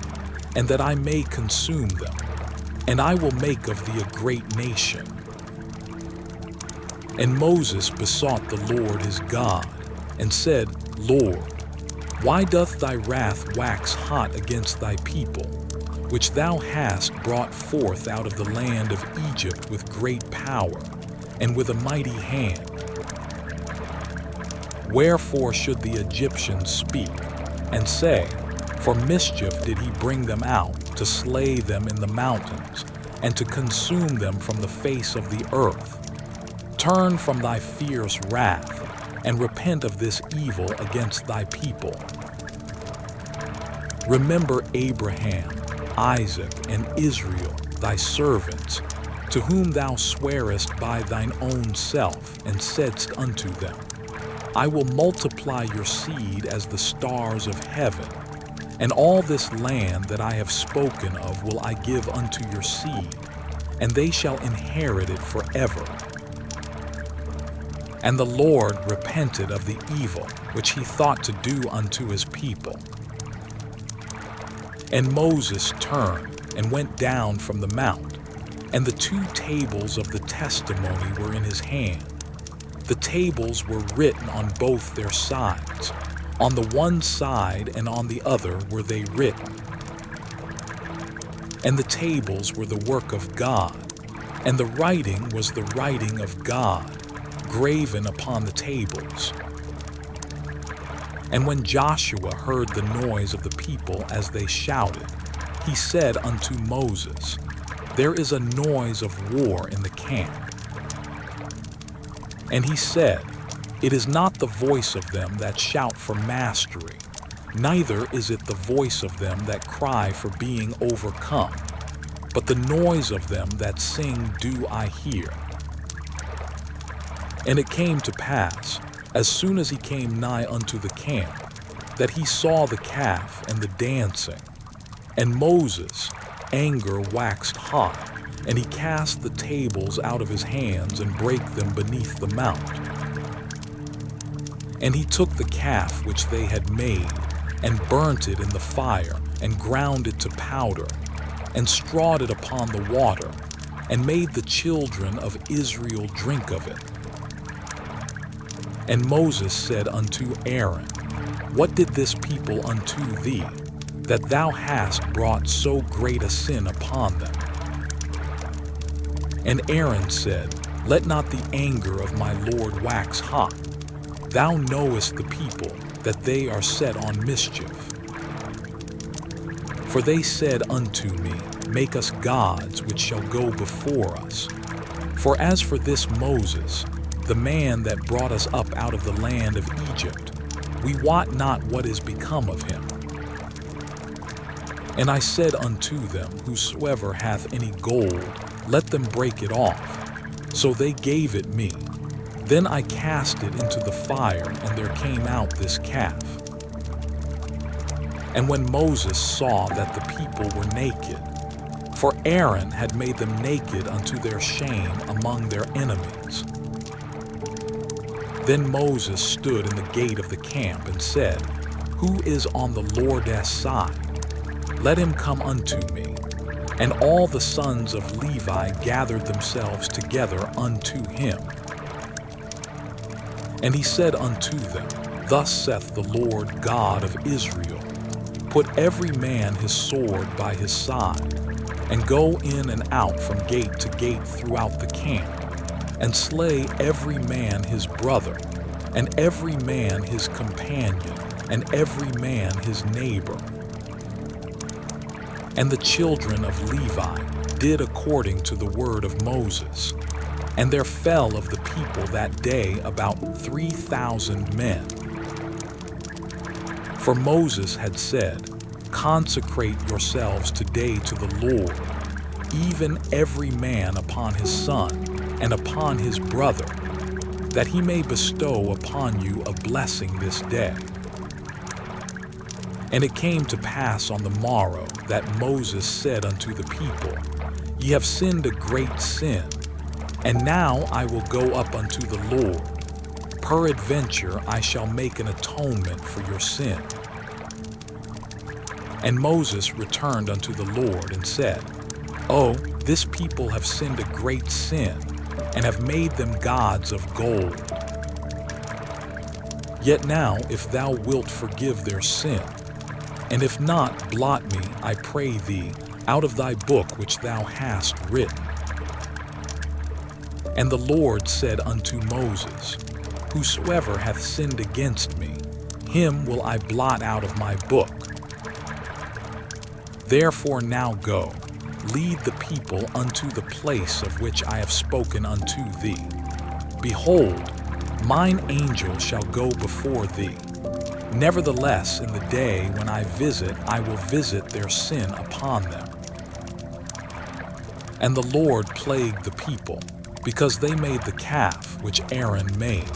and that I may consume them, and I will make of thee a great nation. And Moses besought the Lord his God, and said, Lord, why doth thy wrath wax hot against thy people, which thou hast brought forth out of the land of Egypt with great power, and with a mighty hand? Wherefore should the Egyptians speak, and say, For mischief did he bring them out, to slay them in the mountains, and to consume them from the face of the earth? Turn from thy fierce wrath, and repent of this evil against thy people. Remember Abraham, Isaac, and Israel, thy servants, to whom thou swarest by thine own self, and saidst unto them, I will multiply your seed as the stars of heaven, and all this land that I have spoken of will I give unto your seed, and they shall inherit it forever. And the Lord repented of the evil which he thought to do unto his people. And Moses turned and went down from the mount, and the 2 tables of the testimony were in his hand. The tables were written on both their sides, On the one side and on the other were they written. And the tables were the work of God, and the writing was the writing of God, graven upon the tables. And when Joshua heard the noise of the people as they shouted, he said unto Moses, There is a noise of war in the camp. And he said, It is not the voice of them that shout for mastery, neither is it the voice of them that cry for being overcome, but the noise of them that sing do I hear. And it came to pass, as soon as he came nigh unto the camp, that he saw the calf and the dancing. And Moses' anger waxed hot, and he cast the tables out of his hands and brake them beneath the mount. And he took the calf which they had made, and burnt it in the fire, and ground it to powder, and strawed it upon the water, and made the children of Israel drink of it. And Moses said unto Aaron, What did this people unto thee, that thou hast brought so great a sin upon them? And Aaron said, Let not the anger of my Lord wax hot. Thou knowest the people, that they are set on mischief. For they said unto me, Make us gods which shall go before us. For as for this Moses, the man that brought us up out of the land of Egypt, we wot not what is become of him. And I said unto them, Whosoever hath any gold, let them break it off. So they gave it me. Then I cast it into the fire, and there came out this calf. And when Moses saw that the people were naked, for Aaron had made them naked unto their shame among their enemies, then Moses stood in the gate of the camp and said, Who is on the Lord's side? Let him come unto me. And all the sons of Levi gathered themselves together unto him. And he said unto them, Thus saith the Lord God of Israel, Put every man his sword by his side, and go in and out from gate to gate throughout the camp, and slay every man his brother, and every man his companion, and every man his neighbor. And the children of Levi did according to the word of Moses. And there fell of the people that day about 3,000 men. For Moses had said, Consecrate yourselves today to the Lord, even every man upon his son and upon his brother, that he may bestow upon you a blessing this day. And it came to pass on the morrow that Moses said unto the people, Ye have sinned a great sin, and now I will go up unto the Lord. Peradventure I shall make an atonement for your sin. And Moses returned unto the Lord and said, Oh, this people have sinned a great sin, and have made them gods of gold. Yet now, if thou wilt forgive their sin, and if not, blot me, I pray thee, out of thy book which thou hast written. And the Lord said unto Moses, Whosoever hath sinned against me, him will I blot out of my book. Therefore now go, lead the people unto the place of which I have spoken unto thee. Behold, mine angel shall go before thee. Nevertheless, in the day when I will visit their sin upon them. And the Lord plagued the people, because they made the calf which Aaron made.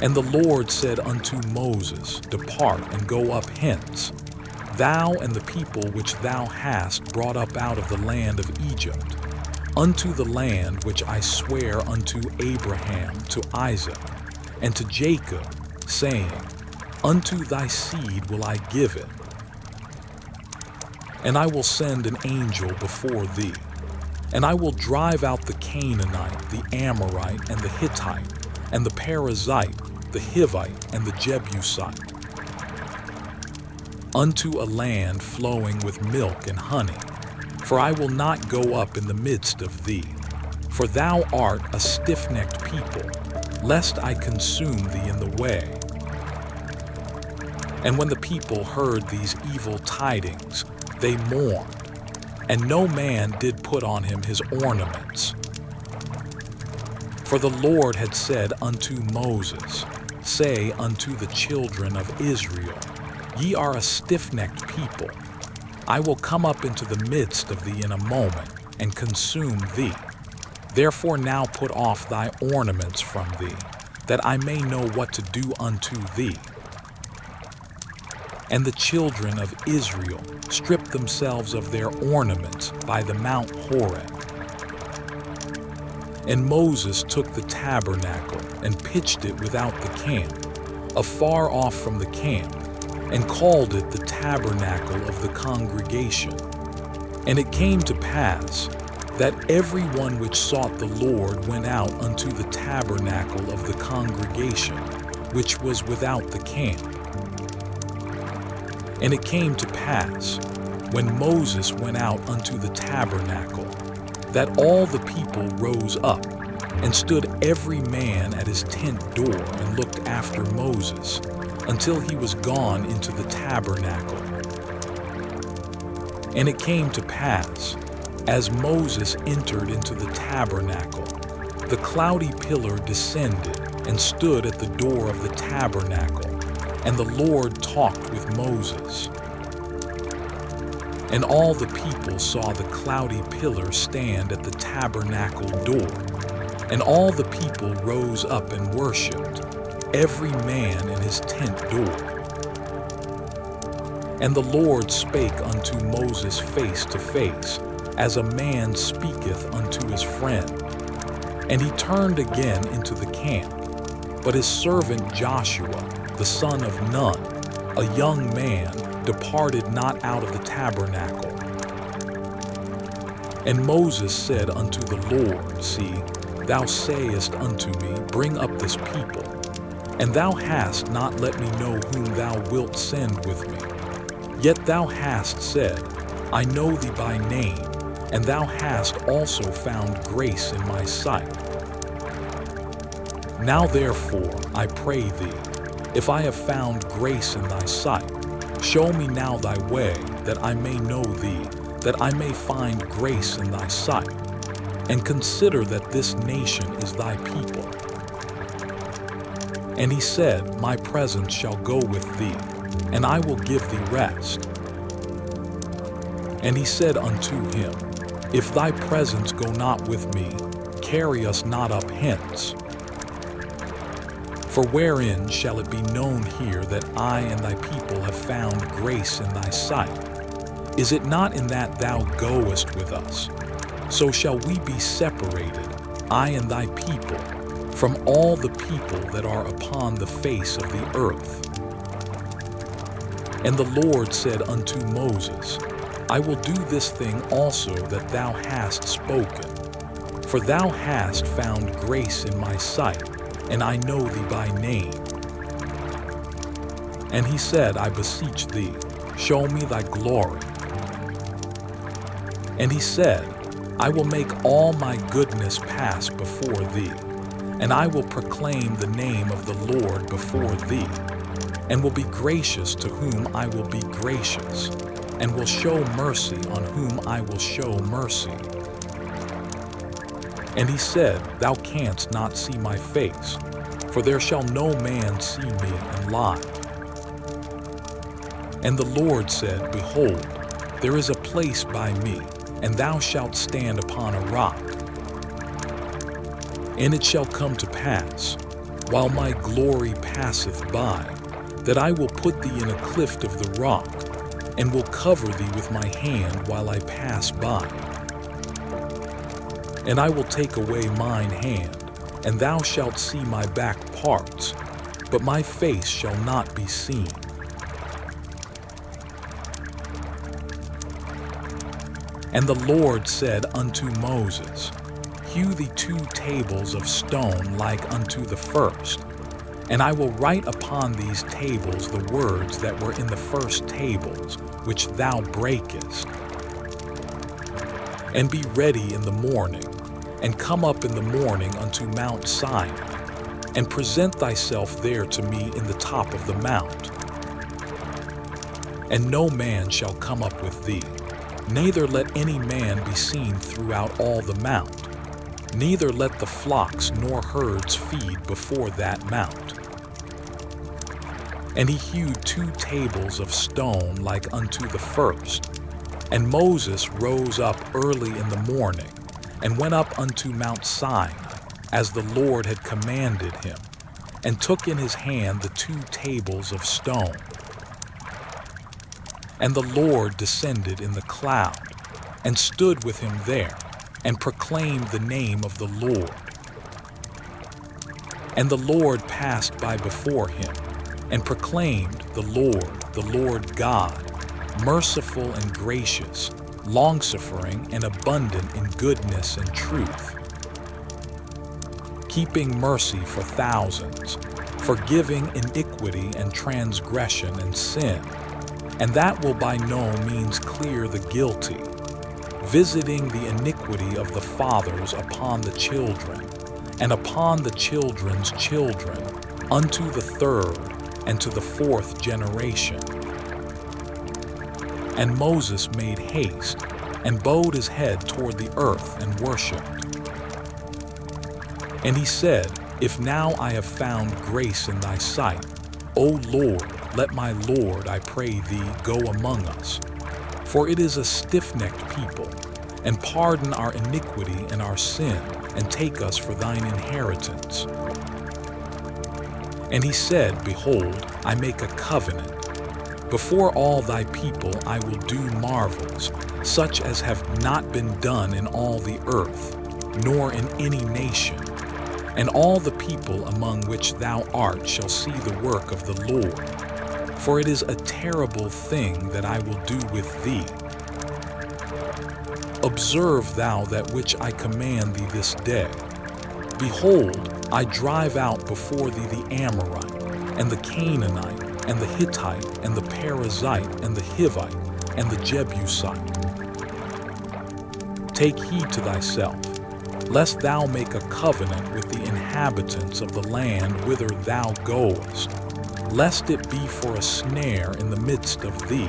And the Lord said unto Moses, Depart and go up hence, thou and the people which thou hast brought up out of the land of Egypt, unto the land which I swear unto Abraham, to Isaac, and to Jacob, saying, Unto thy seed will I give it. And I will send an angel before thee, And I will drive out the Canaanite, the Amorite, and the Hittite, and the Perizzite, the Hivite, and the Jebusite, unto a land flowing with milk and honey. For I will not go up in the midst of thee, for thou art a stiff-necked people, lest I consume thee in the way. And when the people heard these evil tidings, they mourned, and no man did put on him his ornaments. For the Lord had said unto Moses, Say unto the children of Israel, Ye are a stiff-necked people. I will come up into the midst of thee in a moment, and consume thee. Therefore now put off thy ornaments from thee, that I may know what to do unto thee. And the children of Israel stripped themselves of their ornaments by the Mount Horeb. And Moses took the tabernacle and pitched it without the camp, afar off from the camp, and called it the tabernacle of the congregation. And it came to pass that every one which sought the Lord went out unto the tabernacle of the congregation, which was without the camp. And it came to pass, when Moses went out unto the tabernacle, that all the people rose up, and stood every man at his tent door, and looked after Moses, until he was gone into the tabernacle. And it came to pass, as Moses entered into the tabernacle, the cloudy pillar descended, and stood at the door of the tabernacle, and the Lord talked with Moses. And all the people saw the cloudy pillar stand at the tabernacle door. And all the people rose up and worshipped, every man in his tent door. And the Lord spake unto Moses face to face, as a man speaketh unto his friend. And he turned again into the camp. But his servant Joshua, the son of Nun, a young man, departed not out of the tabernacle. And Moses said unto the Lord, See, thou sayest unto me, Bring up this people. And thou hast not let me know whom thou wilt send with me. Yet thou hast said, I know thee by name, and thou hast also found grace in my sight. Now therefore, I pray thee, if I have found grace in thy sight, show me now thy way, that I may know thee, that I may find grace in thy sight, and consider that this nation is thy people. And he said, My presence shall go with thee, and I will give thee rest. And he said unto him, If thy presence go not with me, carry us not up hence. For wherein shall it be known here that I and thy people have found grace in thy sight? Is it not in that thou goest with us? So shall we be separated, I and thy people, from all the people that are upon the face of the earth. And the Lord said unto Moses, I will do this thing also that thou hast spoken, for thou hast found grace in my sight, and I know thee by name. And he said, I beseech thee, show me thy glory. And he said, I will make all my goodness pass before thee, and I will proclaim the name of the Lord before thee, and will be gracious to whom I will be gracious, and will show mercy on whom I will show mercy. And he said, Thou canst not see my face, for there shall no man see me and live. And the Lord said, Behold, there is a place by me, and thou shalt stand upon a rock. And it shall come to pass, while my glory passeth by, that I will put thee in a cleft of the rock, and will cover thee with my hand while I pass by. And I will take away mine hand, and thou shalt see my back parts, but my face shall not be seen. And the Lord said unto Moses, Hew thee 2 tables of stone like unto the first, and I will write upon these tables the words that were in the first tables, which thou breakest. And be ready in the morning, and come up in the morning unto Mount Sinai, and present thyself there to me in the top of the mount. And no man shall come up with thee, neither let any man be seen throughout all the mount, neither let the flocks nor herds feed before that mount. And he hewed 2 tables of stone like unto the first. And Moses rose up early in the morning, and went up unto Mount Sinai, as the Lord had commanded him, and took in his hand the 2 tables of stone. And the Lord descended in the cloud, and stood with him there, and proclaimed the name of the Lord. And the Lord passed by before him, and proclaimed, the Lord God, merciful and gracious, long-suffering and abundant in goodness and truth, keeping mercy for thousands, forgiving iniquity and transgression and sin, and that will by no means clear the guilty, visiting the iniquity of the fathers upon the children, and upon the children's children, unto the 3rd and to the 4th generation. And Moses made haste, and bowed his head toward the earth, and worshipped. And he said, If now I have found grace in thy sight, O Lord, let my Lord, I pray thee, go among us. For it is a stiff-necked people, and pardon our iniquity and our sin, and take us for thine inheritance. And he said, Behold, I make a covenant. Before all thy people I will do marvels, such as have not been done in all the earth, nor in any nation. And all the people among which thou art shall see the work of the Lord. For it is a terrible thing that I will do with thee. Observe thou that which I command thee this day. Behold, I drive out before thee the Amorite, and the Canaanite, and the Hittite, and the Perizzite, and the Hivite, and the Jebusite. Take heed to thyself, lest thou make a covenant with the inhabitants of the land whither thou goest, lest it be for a snare in the midst of thee.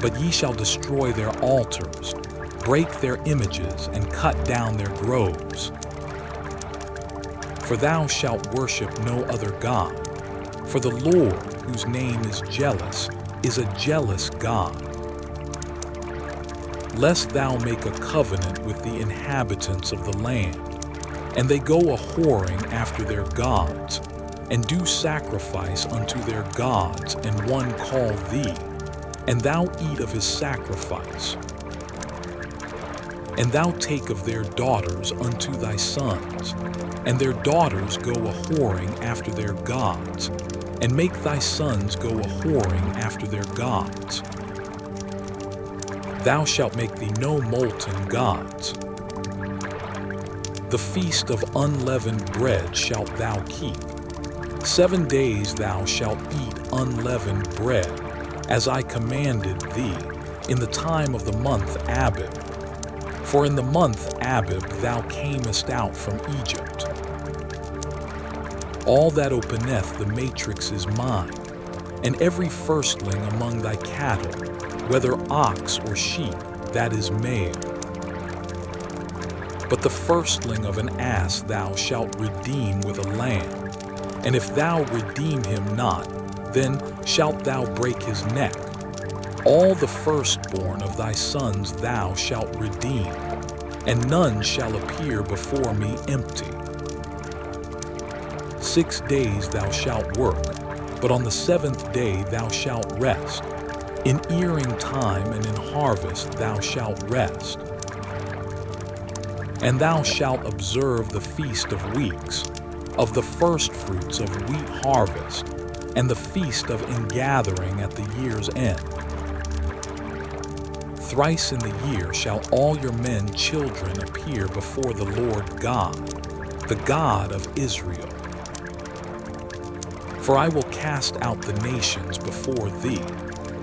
But ye shall destroy their altars, break their images, and cut down their groves. For thou shalt worship no other God, for the Lord, whose name is jealous, is a jealous God. Lest thou make a covenant with the inhabitants of the land, and they go a-whoring after their gods, and do sacrifice unto their gods, and one call thee, and thou eat of his sacrifice. And thou take of their daughters unto thy sons, and their daughters go a-whoring after their gods, and make thy sons go a-whoring after their gods. Thou shalt make thee no molten gods. The feast of unleavened bread shalt thou keep. 7 days thou shalt eat unleavened bread, as I commanded thee, in the time of the month Abib. For in the month Abib thou camest out from Egypt. All that openeth the matrix is mine, and every firstling among thy cattle, whether ox or sheep, that is male. But the firstling of an ass thou shalt redeem with a lamb, and if thou redeem him not, then shalt thou break his neck. All the firstborn of thy sons thou shalt redeem, and none shall appear before me empty. 6 days thou shalt work, but on the 7th day thou shalt rest. In earing time and in harvest thou shalt rest. And thou shalt observe the feast of weeks, of the firstfruits of wheat harvest, and the feast of ingathering at the year's end. Thrice in the year shall all your men children appear before the Lord God, the God of Israel. For I will cast out the nations before thee,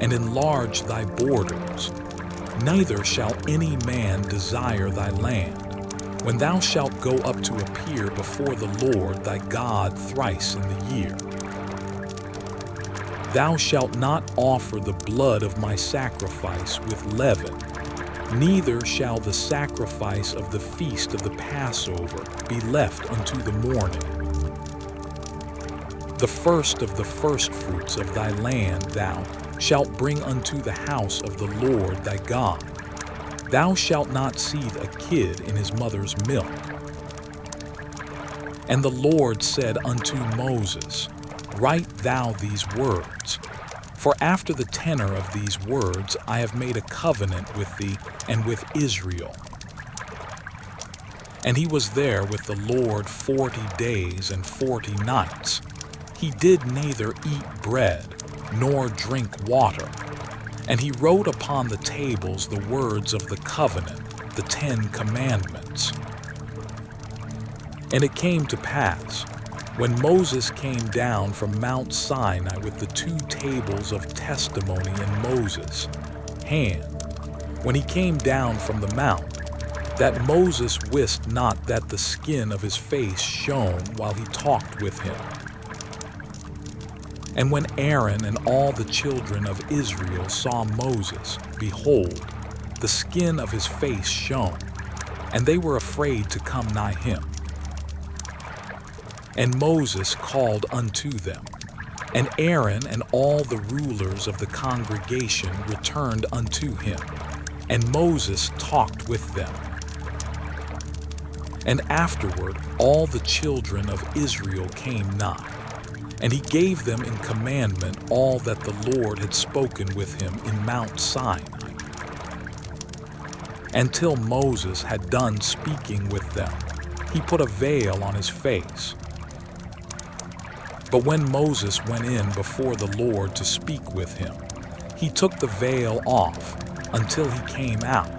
and enlarge thy borders. Neither shall any man desire thy land, when thou shalt go up to appear before the Lord thy God thrice in the year. Thou shalt not offer the blood of my sacrifice with leaven, neither shall the sacrifice of the feast of the Passover be left unto the morning. The first of the firstfruits of thy land thou shalt bring unto the house of the Lord thy God. Thou shalt not seethe a kid in his mother's milk. And the Lord said unto Moses, Write thou these words, for after the tenor of these words I have made a covenant with thee and with Israel. And he was there with the Lord 40 days and 40 nights. He did neither eat bread nor drink water. And he wrote upon the tables the words of the covenant, the 10 commandments. And it came to pass, when Moses came down from Mount Sinai with the 2 tables of testimony in Moses' hand, when he came down from the mount, that Moses wist not that the skin of his face shone while he talked with him. And when Aaron and all the children of Israel saw Moses, behold, the skin of his face shone, and they were afraid to come nigh him. And Moses called unto them, and Aaron and all the rulers of the congregation returned unto him, and Moses talked with them. And afterward all the children of Israel came nigh, and he gave them in commandment all that the Lord had spoken with him in Mount Sinai. Until Moses had done speaking with them, he put a veil on his face. But when Moses went in before the Lord to speak with him, he took the veil off until he came out.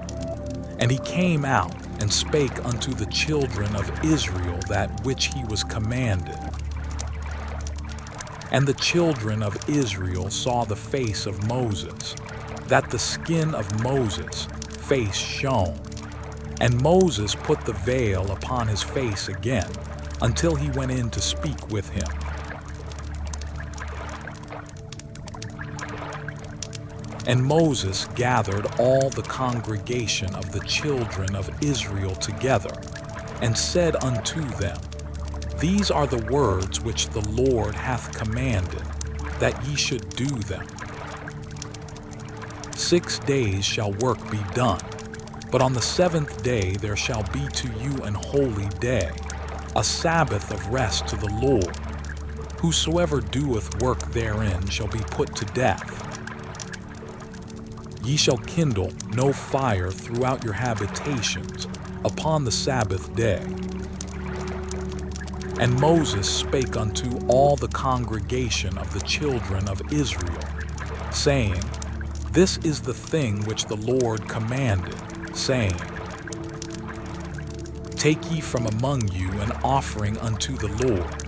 And he came out and spake unto the children of Israel that which he was commanded. And the children of Israel saw the face of Moses, that the skin of Moses' face shone. And Moses put the veil upon his face again, until he went in to speak with him. And Moses gathered all the congregation of the children of Israel together, and said unto them, These are the words which the Lord hath commanded, that ye should do them. 6 days shall work be done, but on the 7th day there shall be to you an holy day, a Sabbath of rest to the Lord. Whosoever doeth work therein shall be put to death. Ye shall kindle no fire throughout your habitations upon the Sabbath day. And Moses spake unto all the congregation of the children of Israel, saying, This is the thing which the Lord commanded, saying, Take ye from among you an offering unto the Lord.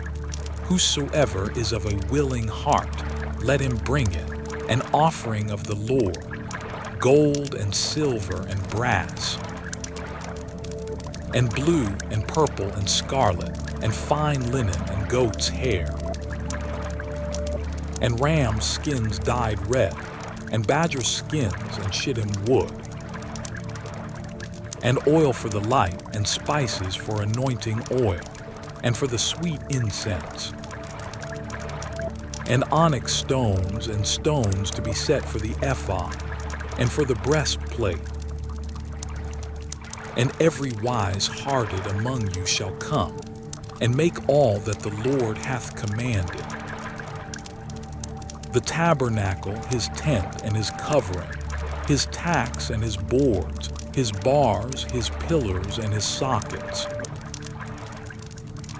Whosoever is of a willing heart, let him bring it, an offering of the Lord, gold and silver and brass, and blue and purple and scarlet, and fine linen and goat's hair, and ram's skins dyed red, and badger skins and shittim wood, and oil for the light, and spices for anointing oil, and for the sweet incense, and onyx stones and stones to be set for the ephod, and for the breastplate. And every wise-hearted among you shall come, and make all that the Lord hath commanded. The tabernacle, his tent and his covering, his tacks and his boards, his bars, his pillars and his sockets,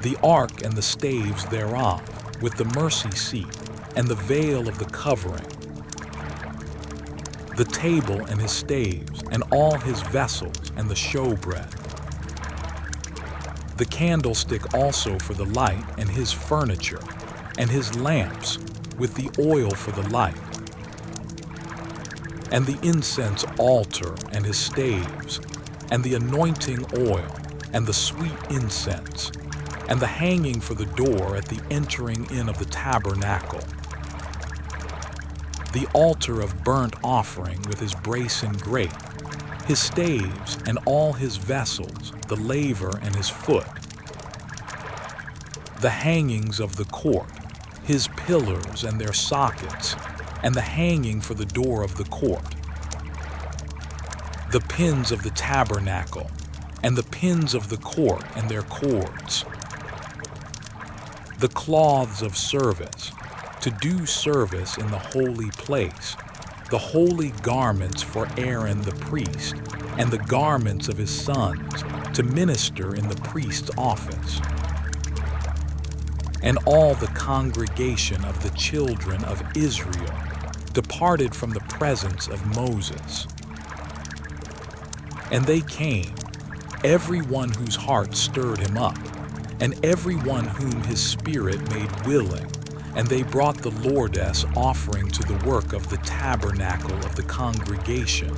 the ark and the staves thereof, with the mercy seat, and the veil of the covering, the table and his staves, and all his vessels, and the showbread. The candlestick also for the light, and his furniture, and his lamps, with the oil for the light, and the incense altar, and his staves, and the anointing oil, and the sweet incense, and the hanging for the door at the entering in of the tabernacle, the altar of burnt offering with his brace and grate, his staves and all his vessels, the laver and his foot, the hangings of the court, his pillars and their sockets, and the hanging for the door of the court, the pins of the tabernacle, and the pins of the court and their cords, the cloths of service, to do service in the holy place, the holy garments for Aaron the priest, and the garments of his sons, to minister in the priest's office, and all the congregation of the children of Israel departed from the presence of Moses. And they came, every one whose heart stirred him up, and every one whom his spirit made willing, and they brought the Lordess offering to the work of the tabernacle of the congregation,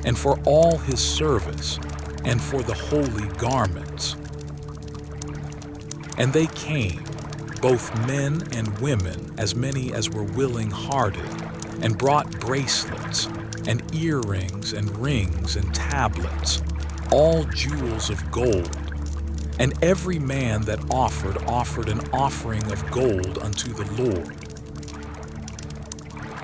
and for all his service, and for the holy garments. And they came, both men and women, as many as were willing-hearted, and brought bracelets, and earrings, and rings, and tablets, all jewels of gold. And every man that offered an offering of gold unto the Lord.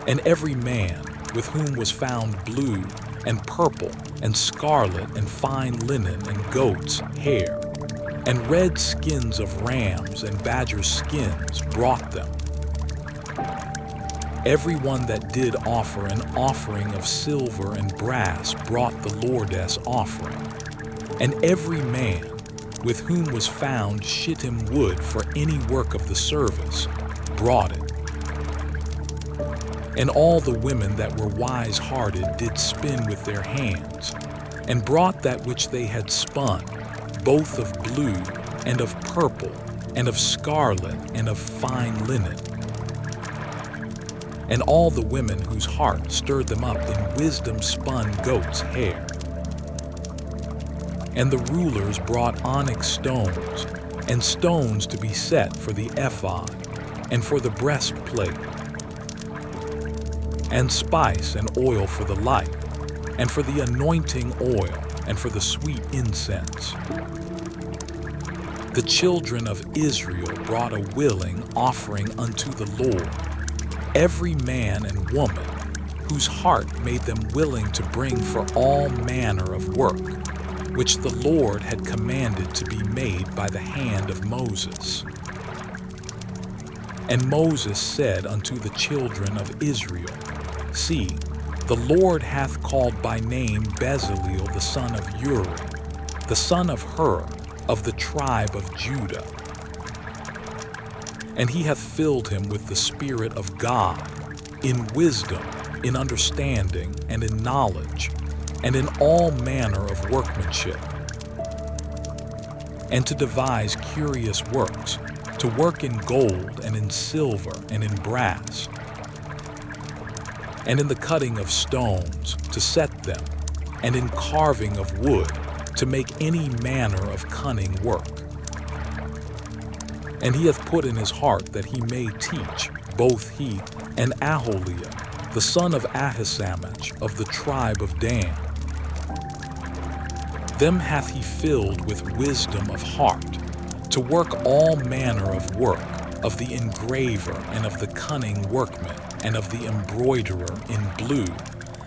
And every man with whom was found blue, and purple, and scarlet, and fine linen, and goats' hair, and red skins of rams and badger skins brought them. Every one that did offer an offering of silver and brass brought the Lordess offering. And every man with whom was found shittim wood for any work of the service brought it. And all the women that were wise-hearted did spin with their hands, and brought that which they had spun, both of blue, and of purple, and of scarlet, and of fine linen. And all the women whose heart stirred them up in wisdom spun goats' hair. And the rulers brought onyx stones, and stones to be set for the ephod, and for the breastplate, and spice and oil for the light, and for the anointing oil, and for the sweet incense. The children of Israel brought a willing offering unto the Lord, every man and woman, whose heart made them willing to bring for all manner of work, which the Lord had commanded to be made by the hand of Moses. And Moses said unto the children of Israel, See, the Lord hath called by name Bezaleel the son of Uri, the son of Hur, of the tribe of Judah. And he hath filled him with the Spirit of God, in wisdom, in understanding, and in knowledge, and in all manner of workmanship, and to devise curious works, to work in gold, and in silver, and in brass, and in the cutting of stones, to set them, and in carving of wood, to make any manner of cunning work. And he hath put in his heart that he may teach, both he and Aholiab, the son of Ahisamach, of the tribe of Dan. Them hath he filled with wisdom of heart, to work all manner of work, of the engraver, and of the cunning workman, and of the embroiderer in blue,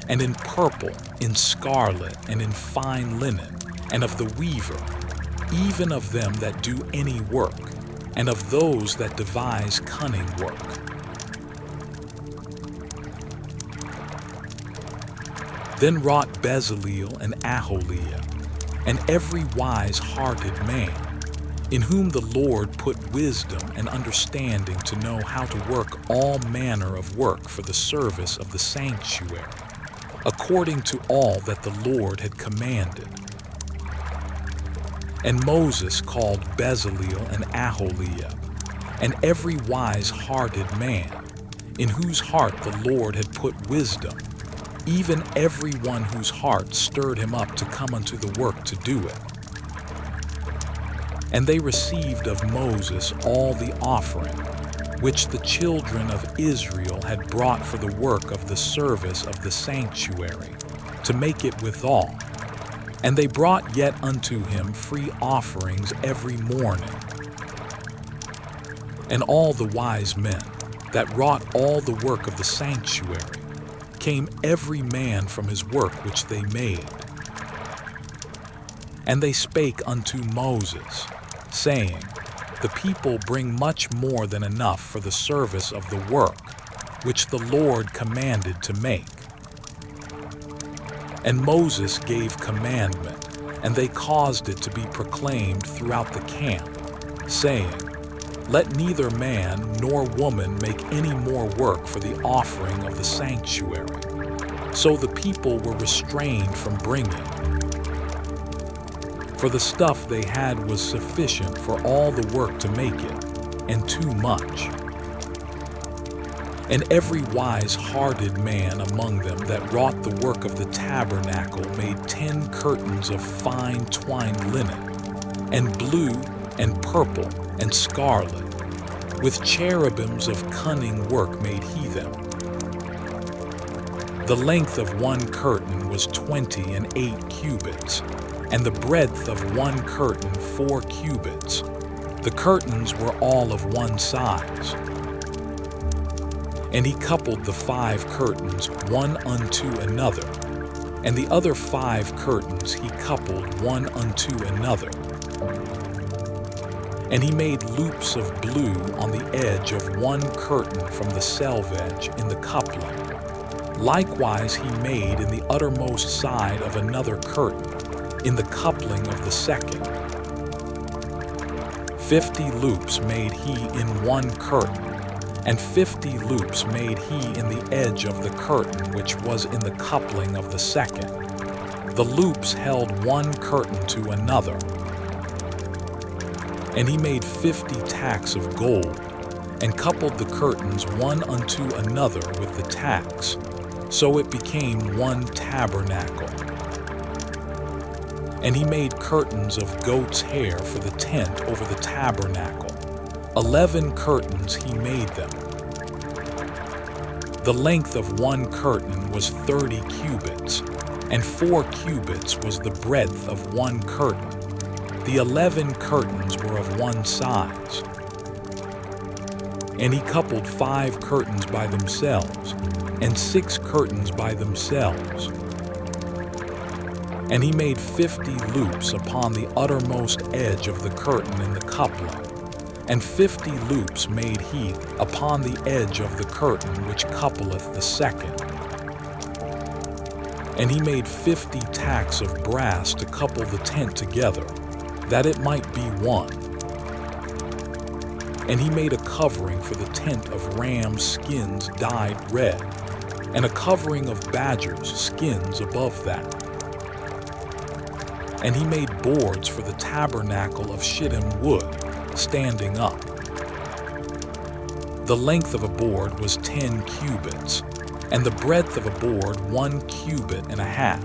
and in purple, in scarlet, and in fine linen, and of the weaver, even of them that do any work, and of those that devise cunning work. Then wrought Bezaleel and Aholiab, and every wise-hearted man, in whom the Lord put wisdom and understanding to know how to work all manner of work for the service of the sanctuary, according to all that the Lord had commanded. And Moses called Bezaleel and Aholiab, and every wise-hearted man, in whose heart the Lord had put wisdom, even every one whose heart stirred him up to come unto the work to do it. And they received of Moses all the offering, which the children of Israel had brought for the work of the service of the sanctuary, to make it withal. And they brought yet unto him free offerings every morning. And all the wise men that wrought all the work of the sanctuary came every man from his work which they made. And they spake unto Moses, saying, The people bring much more than enough for the service of the work which the Lord commanded to make. And Moses gave commandment, and they caused it to be proclaimed throughout the camp, saying, Let neither man nor woman make any more work for the offering of the sanctuary. So the people were restrained from bringing. For the stuff they had was sufficient for all the work to make it, and too much. And every wise-hearted man among them that wrought the work of the tabernacle made 10 curtains of fine twined linen, and blue, and purple, and scarlet. With cherubims of cunning work made he them. The length of one curtain was 28 cubits, and the breadth of one curtain 4 cubits. The curtains were all of one size. And he coupled the 5 curtains one unto another, and the other 5 curtains he coupled one unto another. And he made loops of blue on the edge of one curtain from the selvedge in the coupling. Likewise he made in the uttermost side of another curtain, in the coupling of the second. 50 loops made he in one curtain, and 50 loops made he in the edge of the curtain which was in the coupling of the second. The loops held one curtain to another. And he made 50 tacks of gold, and coupled the curtains one unto another with the tacks. So it became one tabernacle. And he made curtains of goat's hair for the tent over the tabernacle. 11 curtains he made them. The length of one curtain was 30 cubits, and 4 cubits was the breadth of one curtain. The 11 curtains were of one size. And he coupled 5 curtains by themselves, and 6 curtains by themselves. And he made 50 loops upon the uttermost edge of the curtain in the coupling, and 50 loops made he upon the edge of the curtain which coupleth the second. And he made 50 tacks of brass to couple the tent together, that it might be one. And he made a covering for the tent of rams' skins dyed red, and a covering of badgers' skins above that. And he made boards for the tabernacle of shittim wood, standing up. The length of a board was 10 cubits, and the breadth of a board 1 cubit and a half.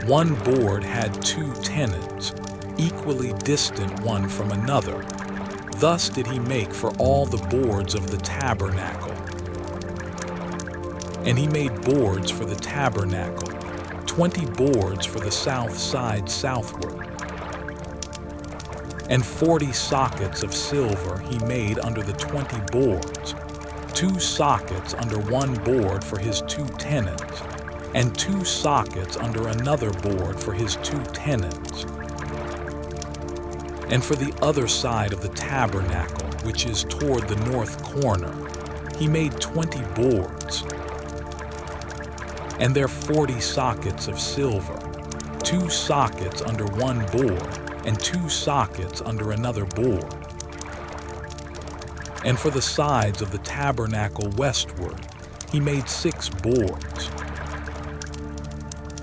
One board had 2 tenons, equally distant one from another. Thus did he make for all the boards of the tabernacle. And he made boards for the tabernacle, 20 boards for the south side southward. And 40 sockets of silver he made under the 20 boards, 2 sockets under one board for his 2 tenons, and 2 sockets under another board for his 2 tenons. And for the other side of the tabernacle, which is toward the north corner, he made 20 boards. And there 40 sockets of silver, 2 sockets under one board, and 2 sockets under another board. And for the sides of the tabernacle westward, he made 6 boards.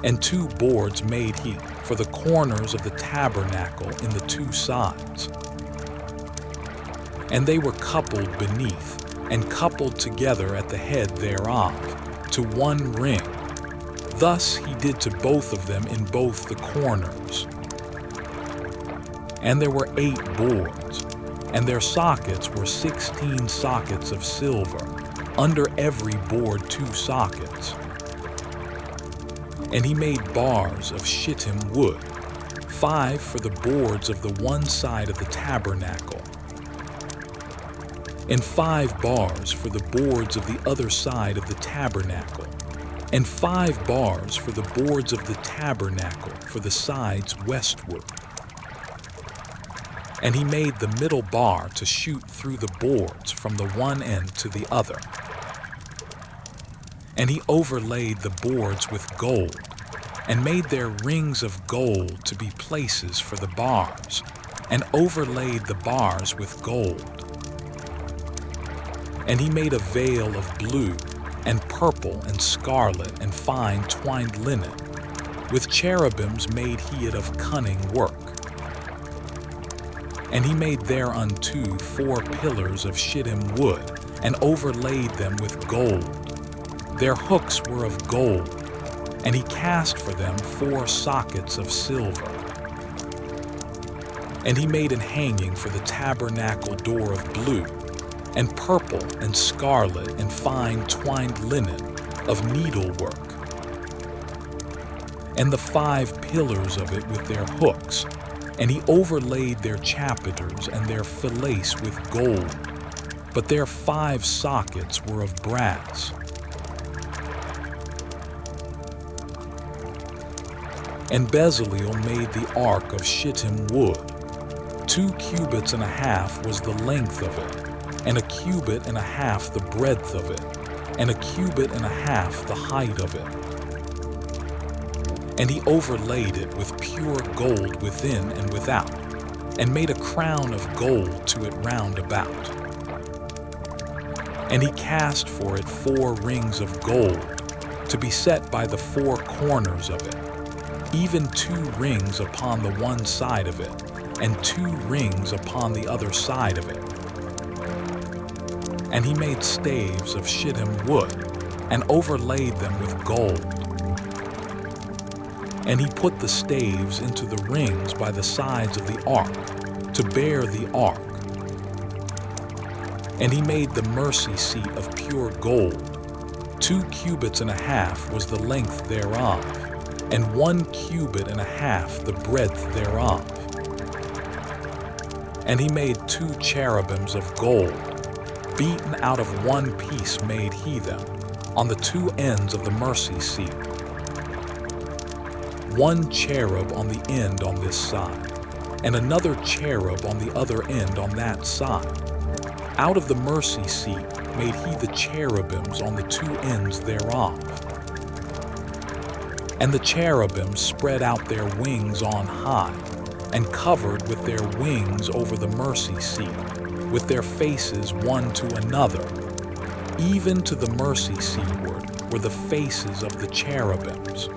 And 2 boards made he for the corners of the tabernacle in the 2 sides. And they were coupled beneath, and coupled together at the head thereof, to 1 ring. Thus he did to both of them in both the corners. And there were 8 boards, and their sockets were 16 sockets of silver, under every board 2 sockets. And he made bars of shittim wood, 5 for the boards of the one side of the tabernacle, and 5 bars for the boards of the other side of the tabernacle, and 5 bars for the boards of the tabernacle for the sides westward. And he made the middle bar to shoot through the boards from the one end to the other. And he overlaid the boards with gold, and made their rings of gold to be places for the bars, and overlaid the bars with gold. And he made a veil of blue, and purple, and scarlet, and fine twined linen. With cherubims made he it of cunning work. And he made thereunto 4 pillars of shittim wood, and overlaid them with gold. Their hooks were of gold, and he cast for them 4 sockets of silver. And he made an hanging for the tabernacle door of blue, and purple, and scarlet, and fine twined linen, of needlework. And the 5 pillars of it with their hooks, and he overlaid their chapiters and their fillets with gold, but their 5 sockets were of brass. And Bezaleel made the ark of shittim wood. 2 cubits and a half was the length of it, and 1 cubit and a half the breadth of it, and 1 cubit and a half the height of it. And he overlaid it with pure gold within and without, and made a crown of gold to it round about. And he cast for it 4 rings of gold, to be set by the 4 corners of it, even 2 rings upon the one side of it, and 2 rings upon the other side of it. And he made staves of shittim wood, and overlaid them with gold. And he put the staves into the rings by the sides of the ark, to bear the ark. And he made the mercy seat of pure gold. 2 cubits and a half was the length thereof, and 1 cubit and a half the breadth thereof. And he made 2 cherubims of gold, beaten out of 1 piece made he them, on the 2 ends of the mercy seat. 1 cherub on the end on this side, and another cherub on the other end on that side. Out of the mercy seat made he the cherubims on the 2 ends thereof. And the cherubims spread out their wings on high, and covered with their wings over the mercy seat, with their faces one to another. Even to the mercy seatward were the faces of the cherubims.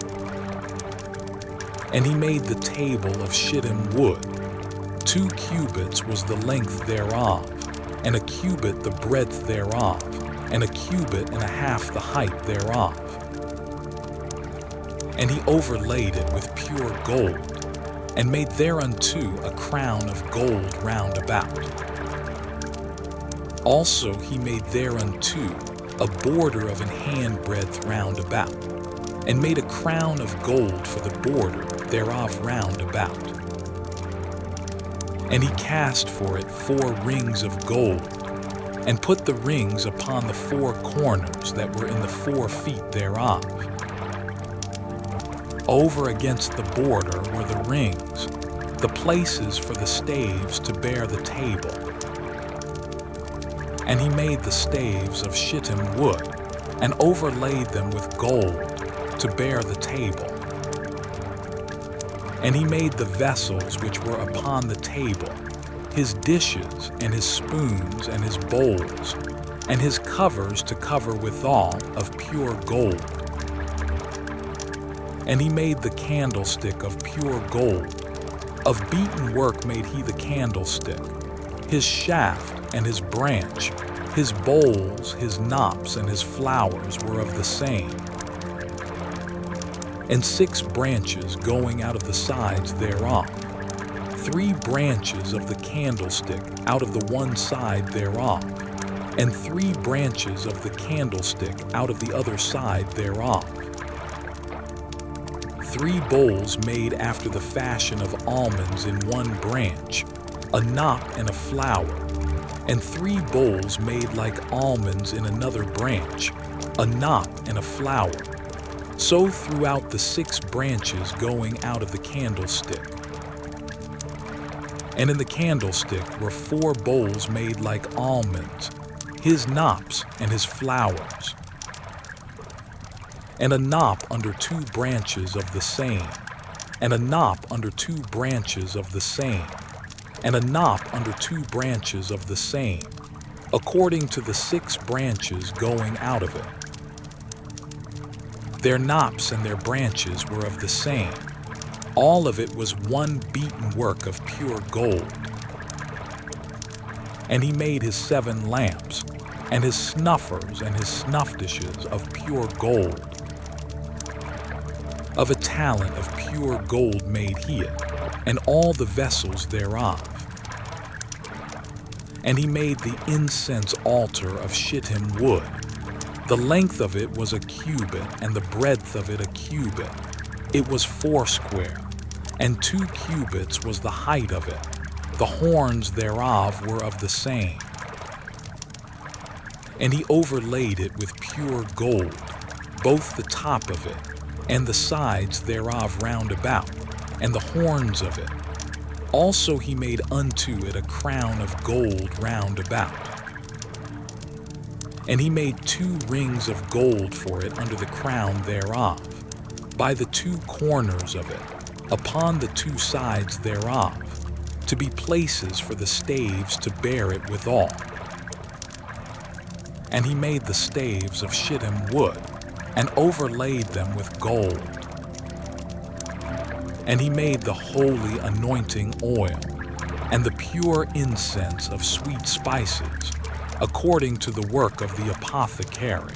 And he made the table of shittim wood. 2 cubits was the length thereof, and 1 cubit the breadth thereof, and 1 cubit and a half the height thereof. And he overlaid it with pure gold, and made thereunto a crown of gold round about. Also he made thereunto a border of an handbreadth round about, and made a crown of gold for the border thereof round about. And he cast for it 4 rings of gold, and put the rings upon the 4 corners that were in the 4 feet thereof. Over against the border were the rings, the places for the staves to bear the table. And he made the staves of shittim wood, and overlaid them with gold, to bear the table. And he made the vessels which were upon the table, his dishes, and his spoons, and his bowls, and his covers to cover withal of pure gold. And he made the candlestick of pure gold. Of beaten work made he the candlestick, his shaft and his branch, his bowls, his knops, and his flowers were of the same. And 6 branches going out of the sides thereof, 3 branches of the candlestick out of the one side thereof, and 3 branches of the candlestick out of the other side thereof. 3 bowls made after the fashion of almonds in one branch, a knop and a flower, and 3 bowls made like almonds in another branch, a knop and a flower. So throughout the 6 branches going out of the candlestick. And in the candlestick were 4 bowls made like almonds, his knops and his flowers. And a knop under 2 branches of the same, and a knop under 2 branches of the same, and a knop under 2 branches of the same, according to the 6 branches going out of it. Their knops and their branches were of the same. All of it was one beaten work of pure gold. And he made his 7 lamps, and his snuffers and his snuff dishes of pure gold. Of a talent of pure gold made he it, and all the vessels thereof. And he made the incense altar of shittim wood. The length of it was a cubit, and the breadth of it a cubit. It was 4 square, and 2 cubits was the height of it. The horns thereof were of the same. And he overlaid it with pure gold, both the top of it, and the sides thereof round about, and the horns of it. Also he made unto it a crown of gold round about. And he made 2 rings of gold for it under the crown thereof, by the 2 corners of it, upon the 2 sides thereof, to be places for the staves to bear it withal. And he made the staves of shittim wood, and overlaid them with gold. And he made the holy anointing oil, and the pure incense of sweet spices, according to the work of the apothecary.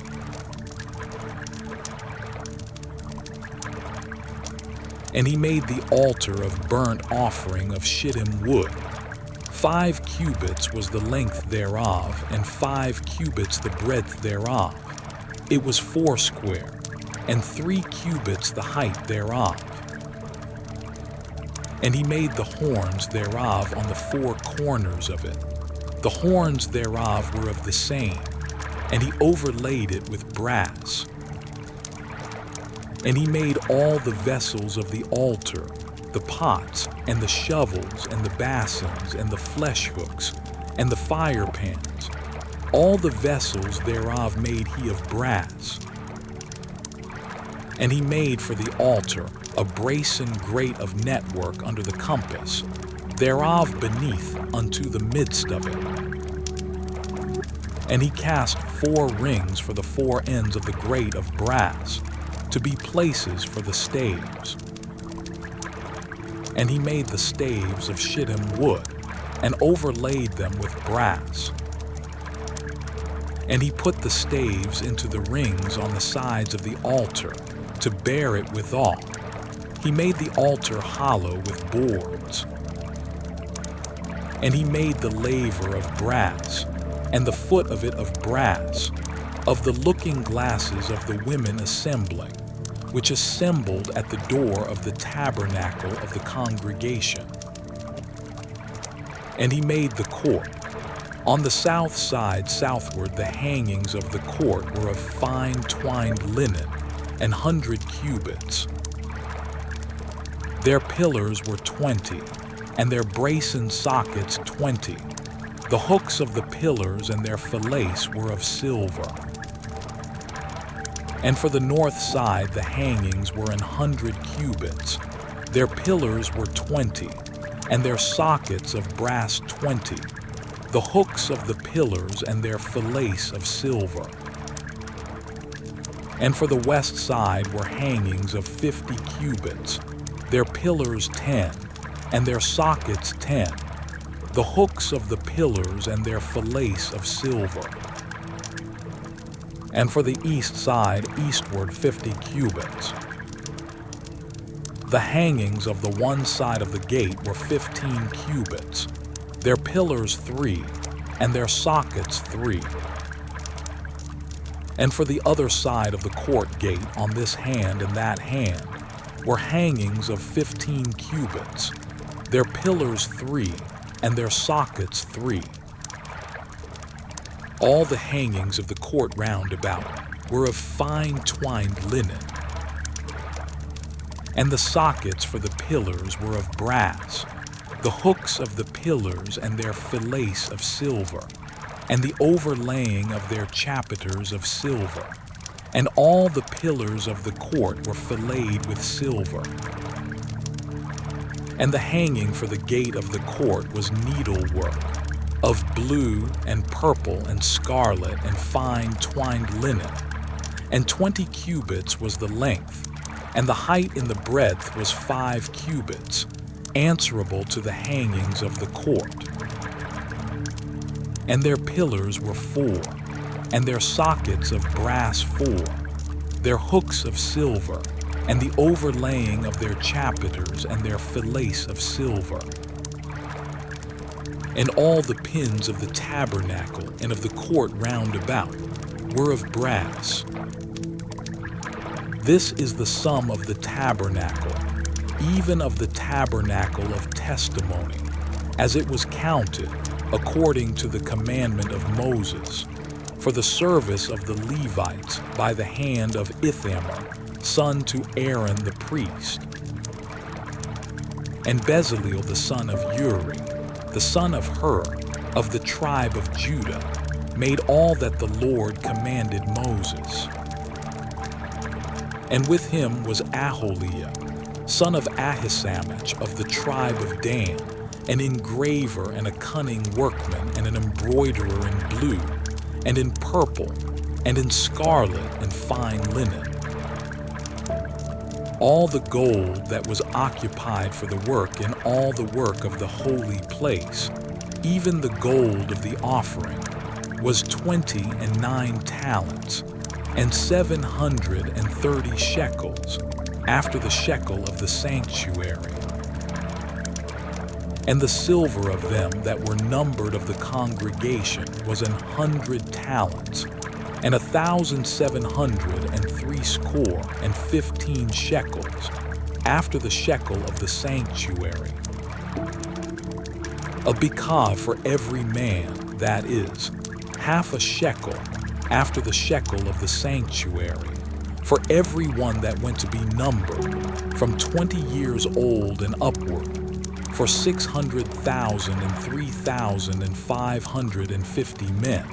And he made the altar of burnt offering of shittim wood. 5 cubits was the length thereof, and 5 cubits the breadth thereof. It was 4 square, and 3 cubits the height thereof. And he made the horns thereof on the 4 corners of it. The horns thereof were of the same, and he overlaid it with brass. And he made all the vessels of the altar, the pots, and the shovels, and the basins, and the flesh hooks, and the fire pans. All the vessels thereof made he of brass. And he made for the altar a brazen grate of network under the compass, thereof beneath unto the midst of it. And he cast 4 rings for the 4 ends of the grate of brass, to be places for the staves. And he made the staves of shittim wood, and overlaid them with brass. And he put the staves into the rings on the sides of the altar, to bear it withal. He made the altar hollow with boards. And he made the laver of brass, and the foot of it of brass, of the looking glasses of the women assembling, which assembled at the door of the tabernacle of the congregation. And he made the court. On the south side southward the hangings of the court were of fine twined linen, 100 cubits. Their pillars were 20, and their brazen sockets 20. The hooks of the pillars and their fillets were of silver. And for the north side the hangings were 100 cubits. Their pillars were 20, and their sockets of brass 20. The hooks of the pillars and their fillets of silver. And for the west side were hangings of 50 cubits, their pillars 10, and their sockets 10, the hooks of the pillars and their fillets of silver. And for the east side eastward 50 cubits. The hangings of the one side of the gate were 15 cubits, their pillars 3, and their sockets 3. And for the other side of the court gate on this hand and that hand were hangings of 15 cubits, their pillars 3, and their sockets 3. All the hangings of the court round about were of fine twined linen, and the sockets for the pillars were of brass, the hooks of the pillars and their fillets of silver, and the overlaying of their chapiters of silver, and all the pillars of the court were filleted with silver. And the hanging for the gate of the court was needlework, of blue and purple and scarlet and fine twined linen, and 20 cubits was the length, and the height in the breadth was 5 cubits, answerable to the hangings of the court. And their pillars were 4, and their sockets of brass 4, their hooks of silver, and the overlaying of their chapiters and their fillets of silver. And all the pins of the tabernacle and of the court round about were of brass. This is the sum of the tabernacle, even of the tabernacle of testimony, as it was counted, according to the commandment of Moses, for the service of the Levites by the hand of Ithamar, son to Aaron the priest. And Bezaleel the son of Uri, the son of Hur, of the tribe of Judah, made all that the Lord commanded Moses. And with him was Aholiab, son of Ahisamach of the tribe of Dan, an engraver and a cunning workman and an embroiderer in blue, and in purple, and in scarlet and fine linen. All the gold that was occupied for the work in all the work of the holy place, even the gold of the offering, was 29 talents, and 730 shekels, after the shekel of the sanctuary. And the silver of them that were numbered of the congregation was 100 talents, and 1,760 shekels, after the shekel of the sanctuary. A bekah for every man, that is, half a shekel, after the shekel of the sanctuary, for every one that went to be numbered, from 20 years old and upward, for 600,000 and 3,550 men.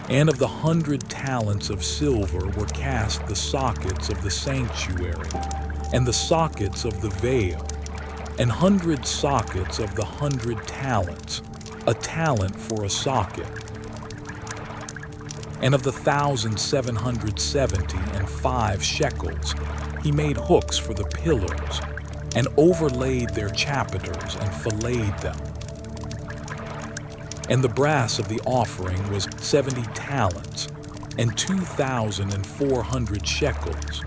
And of the 100 talents of silver were cast the sockets of the sanctuary, and the sockets of the veil, and 100 sockets of the 100 talents, a talent for a socket. And of the 1,775 shekels, he made hooks for the pillars, and overlaid their chapiters and filleted them. And the brass of the offering was 70 talents, and 2,400 shekels.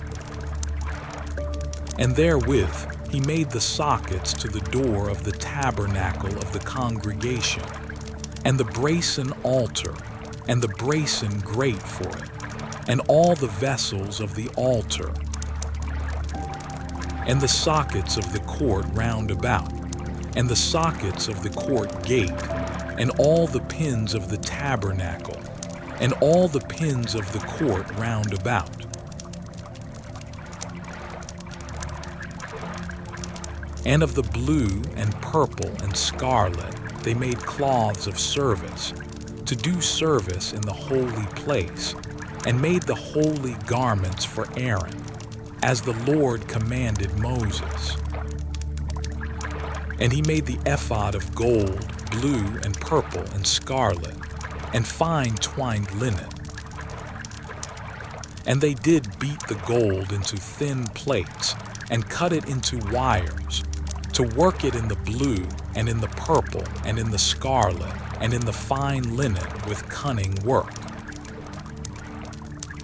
And therewith he made the sockets to the door of the tabernacle of the congregation, and the brazen altar, and the brazen grate for it, and all the vessels of the altar, and the sockets of the court round about, and the sockets of the court gate, and all the pins of the tabernacle, and all the pins of the court round about. And of the blue and purple and scarlet they made cloths of service, to do service in the holy place, and made the holy garments for Aaron, as the Lord commanded Moses. And he made the ephod of gold, blue and purple and scarlet, and fine twined linen. And they did beat the gold into thin plates and cut it into wires, to work it in the blue and in the purple and in the scarlet and in the fine linen with cunning work.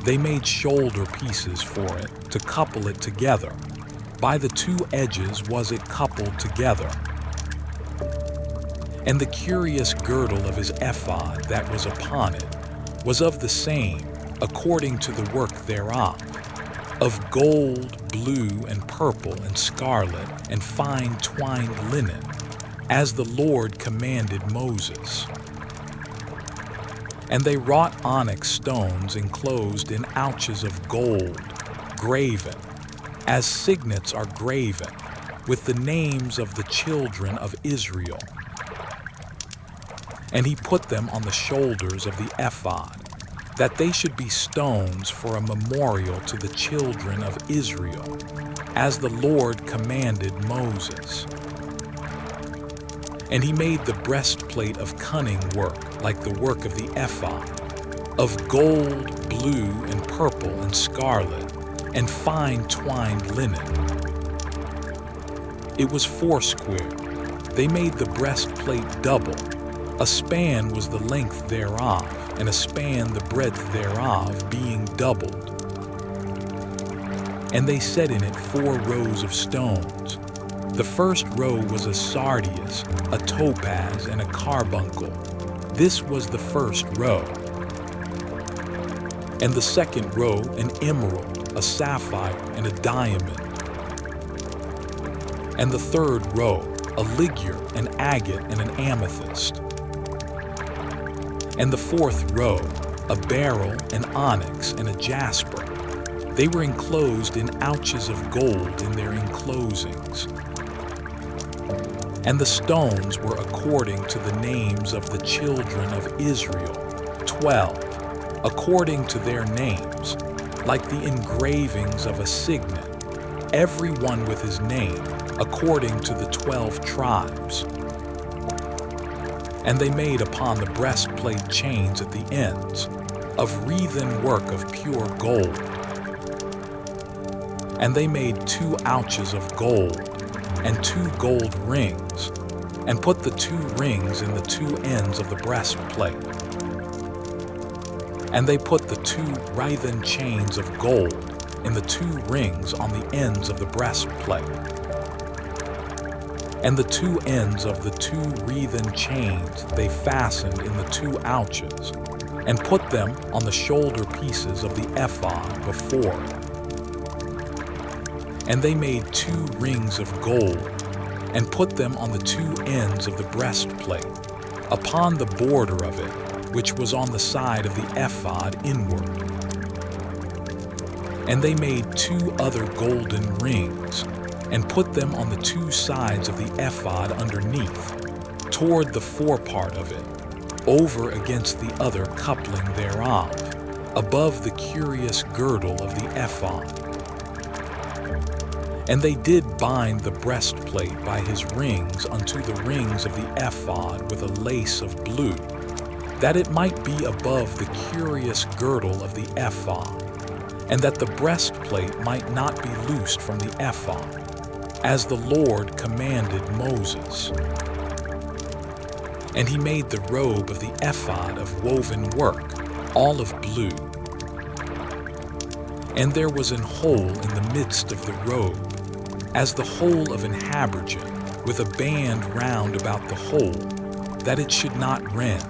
They made shoulder pieces for it to couple it together. By the two edges was it coupled together. And the curious girdle of his ephod that was upon it was of the same, according to the work thereof, of gold, blue, and purple, and scarlet, and fine twined linen, as the Lord commanded Moses. And they wrought onyx stones enclosed in ouches of gold, graven, as signets are graven, with the names of the children of Israel. And he put them on the shoulders of the ephod, that they should be stones for a memorial to the children of Israel, as the Lord commanded Moses. And he made the breastplate of cunning work, like the work of the ephod, of gold, blue, and purple, and scarlet, and fine twined linen. It was foursquare. They made the breastplate double. A span was the length thereof, and a span the breadth thereof, being doubled. And they set in it 4 rows of stones. The first row was a sardius, a topaz, and a carbuncle. This was the first row. And the second row an emerald, a sapphire, and a diamond. And the third row a ligure, an agate, and an amethyst. And the fourth row a beryl, an onyx, and a jasper. They were enclosed in ouches of gold in their enclosings. And the stones were according to the names of the children of Israel, 12, according to their names, like the engravings of a signet, every one with his name, according to the 12 tribes. And they made upon the breastplate chains at the ends, of wreathen work of pure gold. And they made 2 ouches of gold, and 2 gold rings, and put the 2 rings in the 2 ends of the breastplate. And they put the 2 wreathen chains of gold in the 2 rings on the ends of the breastplate. And the 2 ends of the 2 wreathen chains they fastened in the 2 ouches, and put them on the shoulder pieces of the ephod before it. And they made 2 rings of gold, and put them on the 2 ends of the breastplate, upon the border of it, which was on the side of the ephod inward. And they made 2 other golden rings, and put them on the 2 sides of the ephod underneath, toward the forepart of it, over against the other coupling thereof, above the curious girdle of the ephod. And they did bind the breastplate by his rings unto the rings of the ephod with a lace of blue, that it might be above the curious girdle of the ephod, and that the breastplate might not be loosed from the ephod, as the Lord commanded Moses. And he made the robe of the ephod of woven work, all of blue. And there was an hole in the midst of the robe, as the hole of an habergeon, with a band round about the hole, that it should not rend.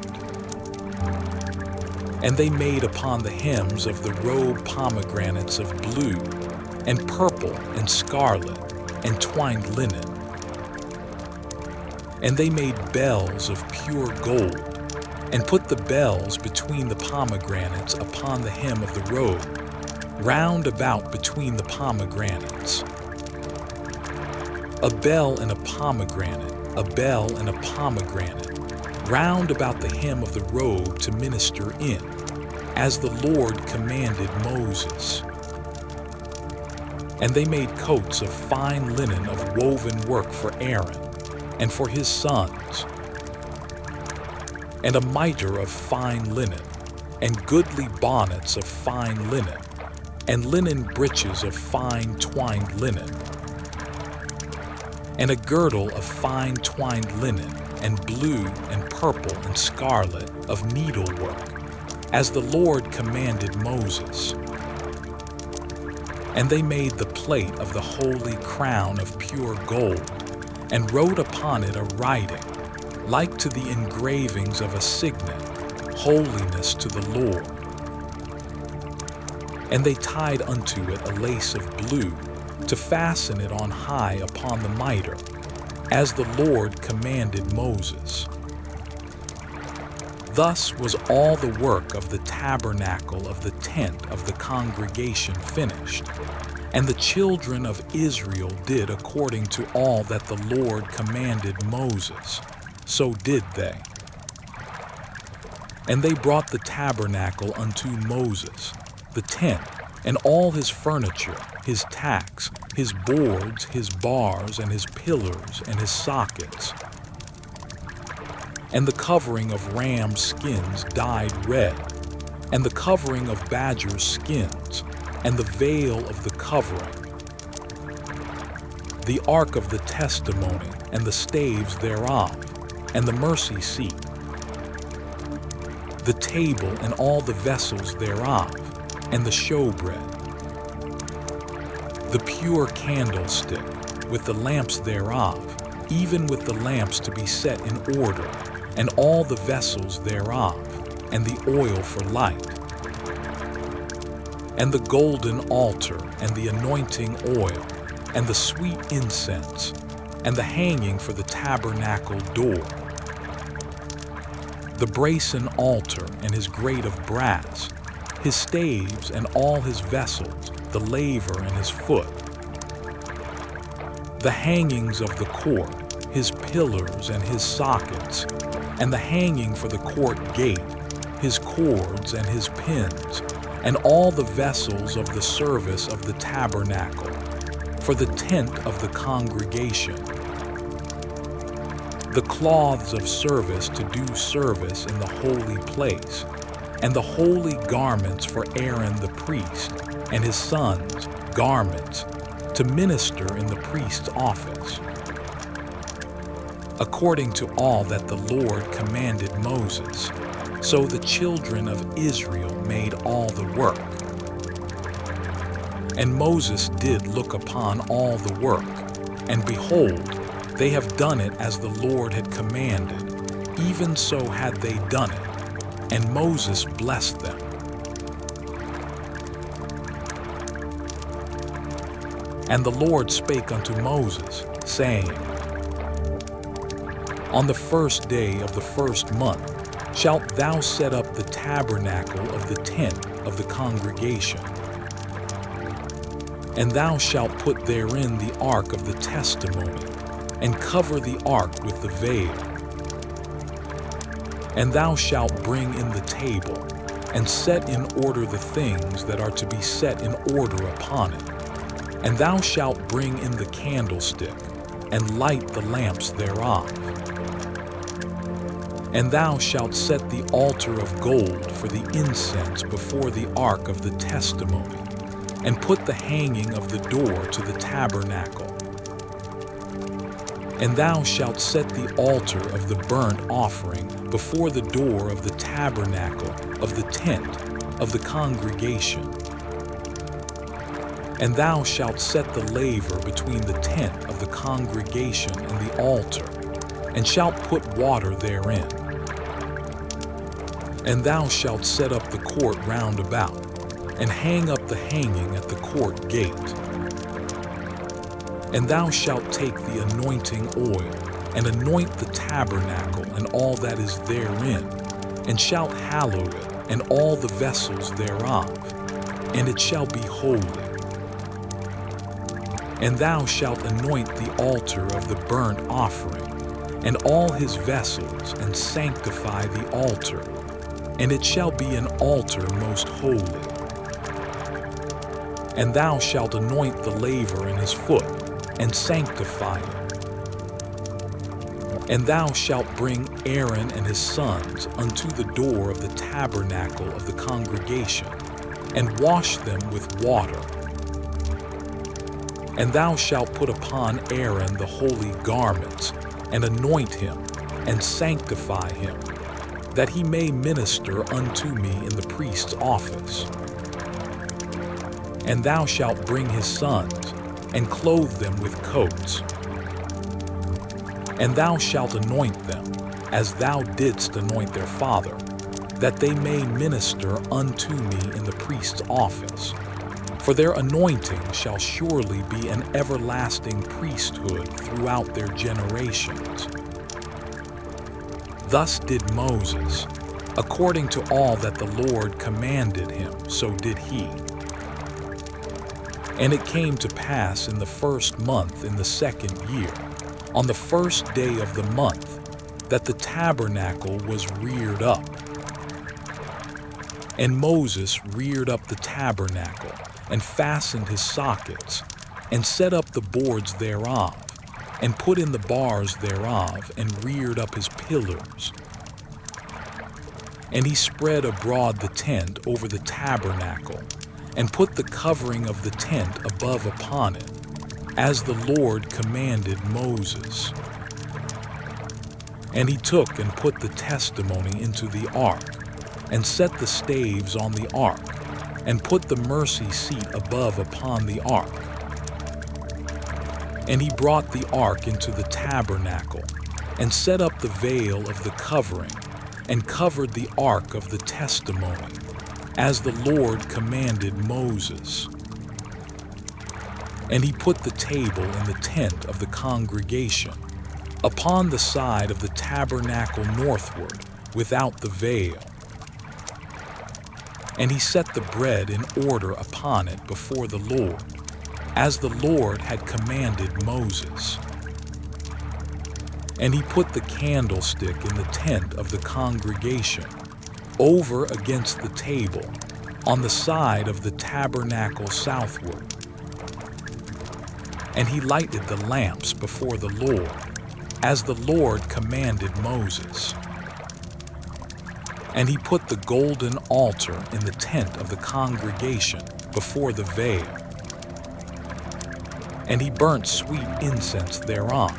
And they made upon the hems of the robe pomegranates of blue, and purple, and scarlet, and twined linen. And they made bells of pure gold, and put the bells between the pomegranates upon the hem of the robe, round about between the pomegranates. A bell and a pomegranate, a bell and a pomegranate, round about the hem of the robe to minister in, as the Lord commanded Moses. And they made coats of fine linen of woven work for Aaron, and for his sons, and a mitre of fine linen, and goodly bonnets of fine linen, and linen breeches of fine twined linen, and a girdle of fine twined linen, and blue and purple and scarlet of needlework, as the Lord commanded Moses. And they made the plate of the holy crown of pure gold, and wrote upon it a writing, like to the engravings of a signet, holiness to the Lord. And they tied unto it a lace of blue, to fasten it on high upon the mitre, as the Lord commanded Moses. Thus was all the work of the tabernacle of the tent of the congregation finished, and the children of Israel did according to all that the Lord commanded Moses, so did they. And they brought the tabernacle unto Moses, the tent, and all his furniture, his tacks, his boards, his bars, and his pillars, and his sockets, and the covering of ram skins dyed red, and the covering of badger skins, and the veil of the covering, the ark of the testimony, and the staves thereof, and the mercy seat, the table and all the vessels thereof, and the showbread, the pure candlestick, with the lamps thereof, even with the lamps to be set in order, and all the vessels thereof, and the oil for light, and the golden altar, and the anointing oil, and the sweet incense, and the hanging for the tabernacle door, the brazen altar, and his grate of brass, his staves, and all his vessels, the laver and his foot, the hangings of the court, his pillars and his sockets, and the hanging for the court gate, his cords and his pins, and all the vessels of the service of the tabernacle, for the tent of the congregation, the cloths of service to do service in the holy place, and the holy garments for Aaron the priest, and his sons, garments, to minister in the priest's office, according to all that the Lord commanded Moses. So the children of Israel made all the work. And Moses did look upon all the work, and behold, they have done it as the Lord had commanded, even so had they done it. And Moses blessed them. And the Lord spake unto Moses, saying, On the first day of the first month shalt thou set up the tabernacle of the tent of the congregation. And thou shalt put therein the ark of the testimony, and cover the ark with the veil. And thou shalt bring in the table, and set in order the things that are to be set in order upon it. And thou shalt bring in the candlestick, and light the lamps thereof. And thou shalt set the altar of gold for the incense before the ark of the testimony, and put the hanging of the door to the tabernacle. And thou shalt set the altar of the burnt offering before the door of the tabernacle of the tent of the congregation. And thou shalt set the laver between the tent of the congregation and the altar, and shalt put water therein. And thou shalt set up the court round about, and hang up the hanging at the court gate. And thou shalt take the anointing oil, and anoint the tabernacle and all that is therein, and shalt hallow it, and all the vessels thereof, and it shall be holy. And thou shalt anoint the altar of the burnt offering, and all his vessels, and sanctify the altar, and it shall be an altar most holy. And thou shalt anoint the laver in his foot, and sanctify it. And thou shalt bring Aaron and his sons unto the door of the tabernacle of the congregation, and wash them with water. And thou shalt put upon Aaron the holy garments, and anoint him, and sanctify him, that he may minister unto me in the priest's office. And thou shalt bring his sons, and clothe them with coats. And thou shalt anoint them, as thou didst anoint their father, that they may minister unto me in the priest's office. For their anointing shall surely be an everlasting priesthood throughout their generations. Thus did Moses, according to all that the Lord commanded him, so did he. And it came to pass in the first month in the second year, on the first day of the month, that the tabernacle was reared up. And Moses reared up the tabernacle, and fastened his sockets, and set up the boards thereof, and put in the bars thereof, and reared up his pillars. And he spread abroad the tent over the tabernacle, and put the covering of the tent above upon it, as the Lord commanded Moses. And he took and put the testimony into the ark, and set the staves on the ark, and put the mercy seat above upon the ark. And he brought the ark into the tabernacle, and set up the veil of the covering, and covered the ark of the testimony, as the Lord commanded Moses. And he put the table in the tent of the congregation, upon the side of the tabernacle northward, without the veil. And he set the bread in order upon it before the Lord, as the Lord had commanded Moses. And he put the candlestick in the tent of the congregation, over against the table, on the side of the tabernacle southward. And he lighted the lamps before the Lord, as the Lord commanded Moses. And he put the golden altar in the tent of the congregation before the veil. And he burnt sweet incense thereon,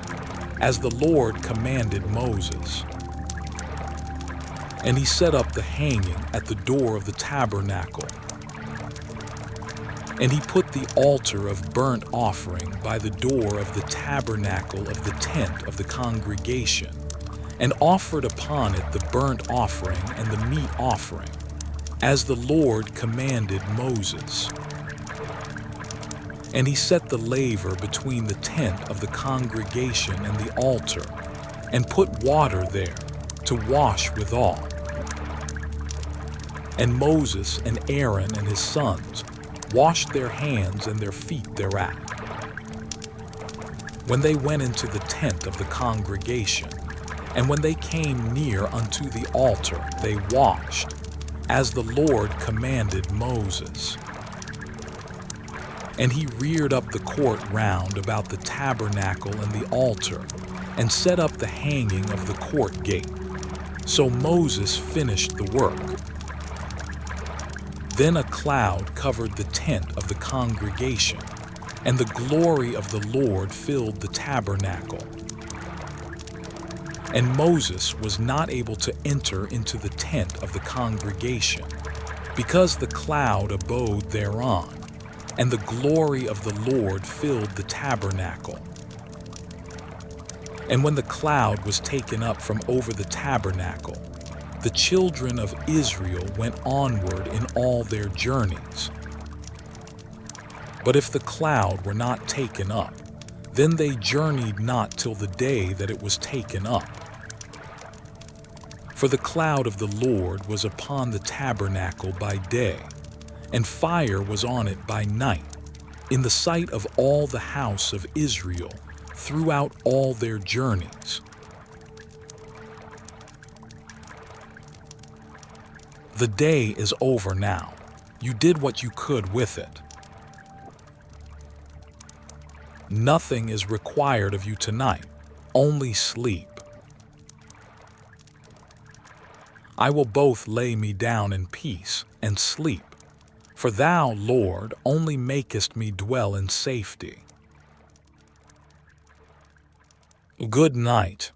as the Lord commanded Moses. And he set up the hanging at the door of the tabernacle. And he put the altar of burnt offering by the door of the tabernacle of the tent of the congregation, and offered upon it the burnt offering and the meat offering, as the Lord commanded Moses. And he set the laver between the tent of the congregation and the altar, and put water there to wash withal. And Moses and Aaron and his sons washed their hands and their feet thereat. When they went into the tent of the congregation, and when they came near unto the altar, they washed, as the Lord commanded Moses. And he reared up the court round about the tabernacle and the altar, and set up the hanging of the court gate. So Moses finished the work. Then a cloud covered the tent of the congregation, and the glory of the Lord filled the tabernacle. And Moses was not able to enter into the tent of the congregation, because the cloud abode thereon, and the glory of the Lord filled the tabernacle. And when the cloud was taken up from over the tabernacle, the children of Israel went onward in all their journeys. But if the cloud were not taken up, then they journeyed not till the day that it was taken up. For the cloud of the Lord was upon the tabernacle by day, and fire was on it by night, in the sight of all the house of Israel, throughout all their journeys. The day is over now. You did what you could with it. Nothing is required of you tonight, only sleep. I will both lay me down in peace and sleep, For thou, Lord, only makest me dwell in safety. Good night.